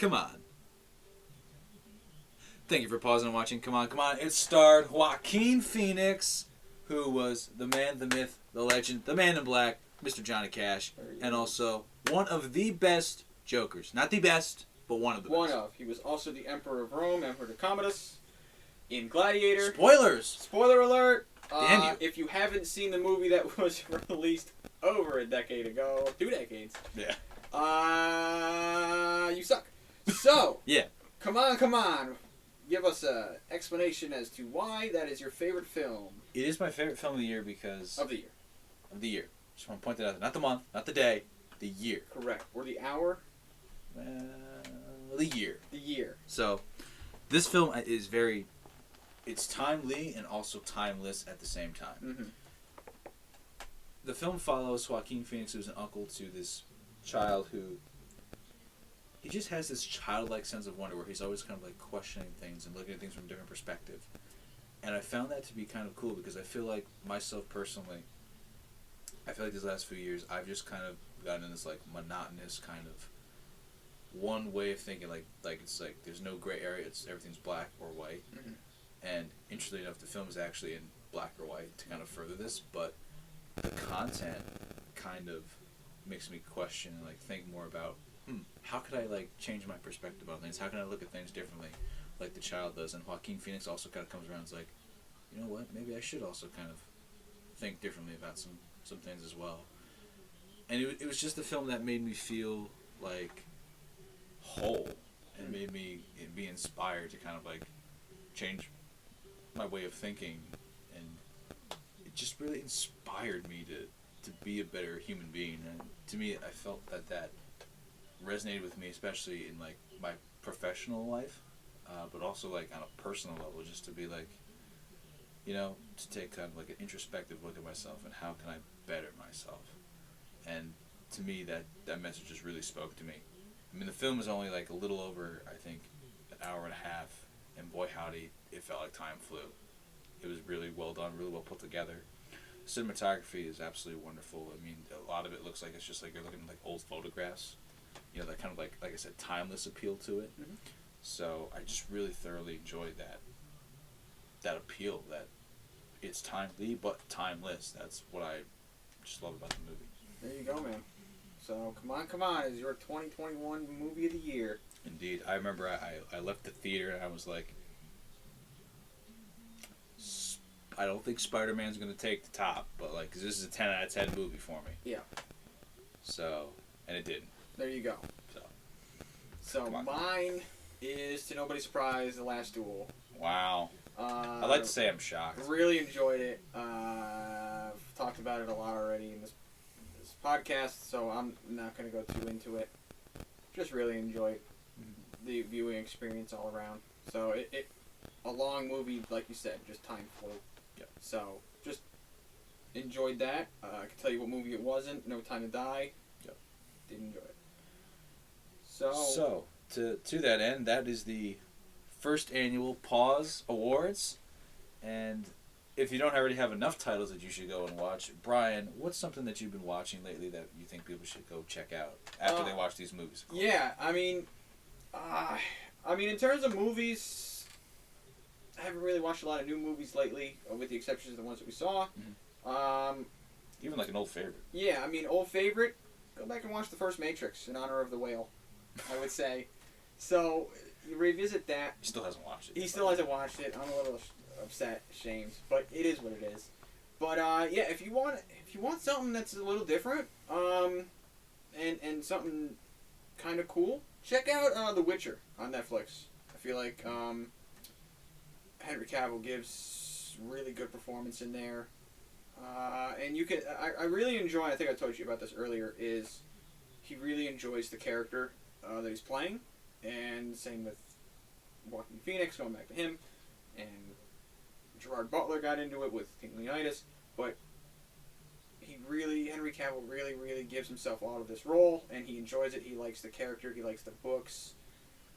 Thank you for pausing and watching. Come on. It starred Joaquin Phoenix, who was the man, the myth, the legend, the man in black, Mr. Johnny Cash, and also one of the best Jokers. Not the best, but one of the best. He was also the Emperor of Rome, Emperor Commodus, in Gladiator. Spoilers! Spoiler alert! Damn you. If you haven't seen the movie that was released over a decade ago, 2 decades. Yeah. You suck. So. Yeah. Come on. Give us an explanation as to why that is your favorite film. It is my favorite film of the year because... Of the year. Just want to point that out. Not the month, not the day, the year. Correct. Or the hour? The year. The year. So, this film is very... It's timely and also timeless at the same time. Mm-hmm. The film follows Joaquin Phoenix, who's an uncle to this child who... He just has this childlike sense of wonder where he's always kind of like questioning things and looking at things from a different perspective. And I found that to be kind of cool because I feel like myself personally, I feel like these last few years I've just kind of gotten in this like monotonous kind of one way of thinking, like it's like there's no gray area, everything's black or white. Mm-hmm. And interestingly enough, the film is actually in black or white to kind of further this, but the content kind of makes me question and like think more about how could I like change my perspective on things? How can I look at things differently, like the child does? And Joaquin Phoenix also kind of comes around and is like, you know what? Maybe I should also kind of think differently about some things as well. And it was just a film that made me feel like whole and made me be inspired to kind of like change my way of thinking, and it just really inspired me to be a better human being. And to me, I felt that resonated with me, especially in like my professional life, but also like on a personal level, just to be like, to take kind of like an introspective look at myself and how can I better myself. And to me, that message just really spoke to me. I mean, the film is only like a little over, I think, an hour and a half, and boy howdy, it felt like time flew. It was really well done, really well put together. Cinematography is absolutely wonderful. I mean, a lot of it looks like it's just like you're looking at like old photographs. That kind of like I said, timeless appeal to it. Mm-hmm. So I just really thoroughly enjoyed that appeal, that it's timely but timeless. That's what I just love about the movie. There you go, man. So, Come On is your 2021 movie of the year. Indeed. I remember I left the theater and I was like, I don't think Spider-Man's going to take the top, but like, 'cause this is a 10 out of 10 movie for me. Yeah. So, and it didn't. There you go. So mine is, to nobody's surprise, The Last Duel. Wow. I'd like to say I'm shocked. Really enjoyed it. I've talked about it a lot already in this podcast, so I'm not going to go too into it. Just really enjoyed the viewing experience all around. So it a long movie, like you said, just time flew. Yep. So just enjoyed that. I can tell you what movie it wasn't. No Time to Die. Yep. Did enjoy it. So to that end, that is the first annual Pause Awards, and if you don't already have enough titles that you should go and watch, Brian, what's something that you've been watching lately that you think people should go check out after they watch these movies? Yeah, I mean, in terms of movies, I haven't really watched a lot of new movies lately, with the exceptions of the ones that we saw. Mm-hmm. Even like an old favorite. Yeah, I mean, old favorite. Go back and watch the first Matrix in honor of the whale, I would say. So you revisit that. He still hasn't watched it. He still hasn't watched it. I'm a little upset, ashamed, but it is what it is. But yeah, if you want something that's a little different, and something kind of cool, check out The Witcher on Netflix. I feel like Henry Cavill gives really good performance in there, and you can. I really enjoy. I think I told you about this earlier. Is he really enjoys the character that he's playing, and same with Joaquin Phoenix, going back to him, and Gerard Butler got into it with King Leonidas, but Henry Cavill really gives himself all of this role, and he enjoys it. He likes the character, he likes the books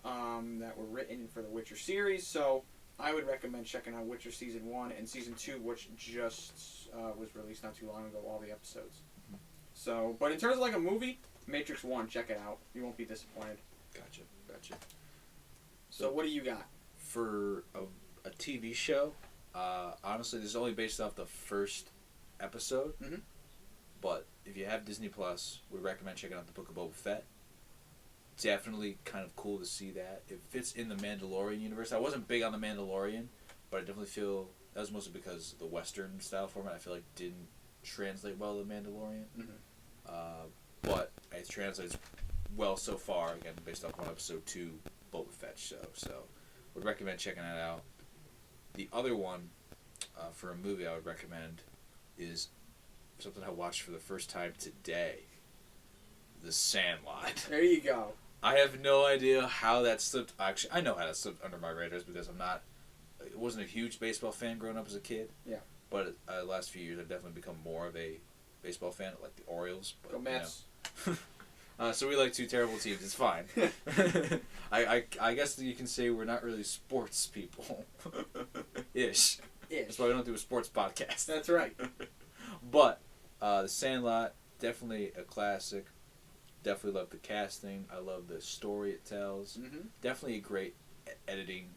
that were written for the Witcher series, so I would recommend checking out Witcher Season 1 and Season 2, which just was released not too long ago, all the episodes. Mm-hmm. So, but in terms of like a movie, Matrix 1, check it out. You won't be disappointed. Gotcha. So what do you got? For a TV show, honestly, this is only based off the first episode. Mm-hmm. But if you have Disney Plus, we recommend checking out the Book of Boba Fett. Definitely kind of cool to see that. It fits in the Mandalorian universe. I wasn't big on the Mandalorian, but I definitely feel that was mostly because the Western style format I feel like didn't translate well to the Mandalorian. Mm-hmm. But it translates well so far, again, based off 1 episode 2 Boba Fett show. So would recommend checking that out. The other one for a movie I would recommend is something I watched for the first time today. The Sandlot. There you go. I have no idea how that slipped. Actually, I know how that slipped under my radars because I wasn't a huge baseball fan growing up as a kid. Yeah. But the last few years, I've definitely become more of a baseball fan, like the Orioles. But, go Mets. So we like two terrible teams. It's fine. I guess you can say we're not really sports people. Ish. That's why we don't do a sports podcast. That's right. But The Sandlot, definitely a classic. Definitely love the casting. I love the story it tells. Mm-hmm. Definitely a great editing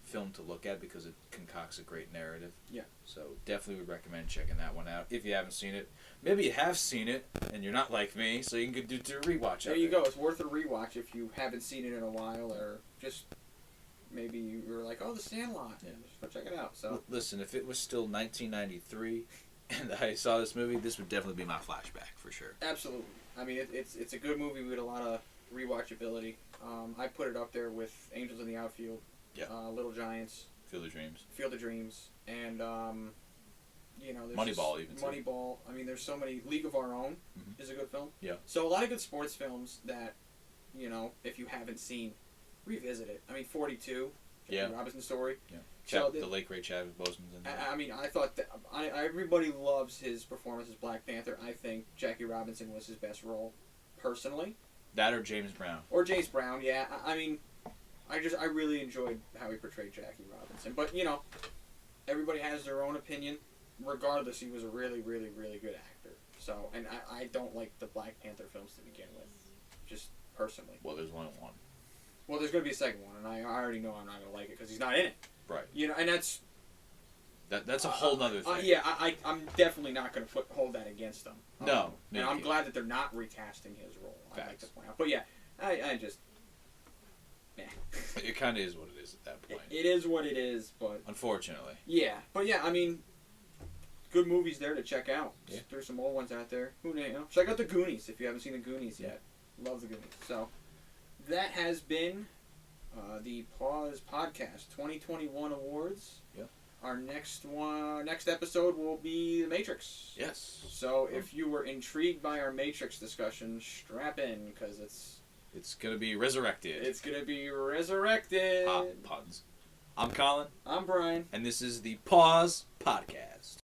film to look at because it concocts a great narrative. Yeah. So definitely would recommend checking that one out if you haven't seen it. Maybe you have seen it and you're not like me, so you can do a rewatch. There you go. It's worth a rewatch if you haven't seen it in a while, or just maybe you were like, "Oh, The Sandlot." Yeah. Just go check it out. So listen, if it was still 1993, and I saw this movie, this would definitely be my flashback for sure. Absolutely. I mean, it's a good movie with a lot of rewatchability. I put it up there with Angels in the Outfield, Little Giants, Field of Dreams, and there's Moneyball even. Moneyball. I mean, there's so many. League of Our Own is a good film. Yeah. So a lot of good sports films that, if you haven't seen, revisit it. I mean, 42. Jackie Robinson story. Yeah. So the late great Chadwick Boseman's in there. I mean, I thought that everybody loves his performance as Black Panther. I think Jackie Robinson was his best role, personally. That or James Brown. Or James Brown, yeah. I mean, I really enjoyed how he portrayed Jackie Robinson. But everybody has their own opinion. Regardless, he was a really, really, really good actor. So, and I don't like the Black Panther films to begin with, just personally. Well, there's only one. Well, there's going to be a second one, and I already know I'm not going to like it because he's not in it. Right. And that's... That's a whole nother thing. Yeah, I'm definitely not going to hold that against them. No. And I'm glad that they're not recasting his role. I'd like to point out. But yeah, I just... Meh. It kind of is what it is at that point. It is what it is, but... Unfortunately. Yeah. But yeah, I mean... Good movies there to check out. Yeah. There's some old ones out there. Check out The Goonies if you haven't seen The Goonies yet. Love The Goonies. So, that has been the Pause Podcast 2021 Awards. Yeah. Our next episode will be The Matrix. Yes. So, if you were intrigued by our Matrix discussion, strap in, because it's going to be resurrected. It's going to be resurrected. Puns. I'm Colin. I'm Brian. And this is the Pause Podcast.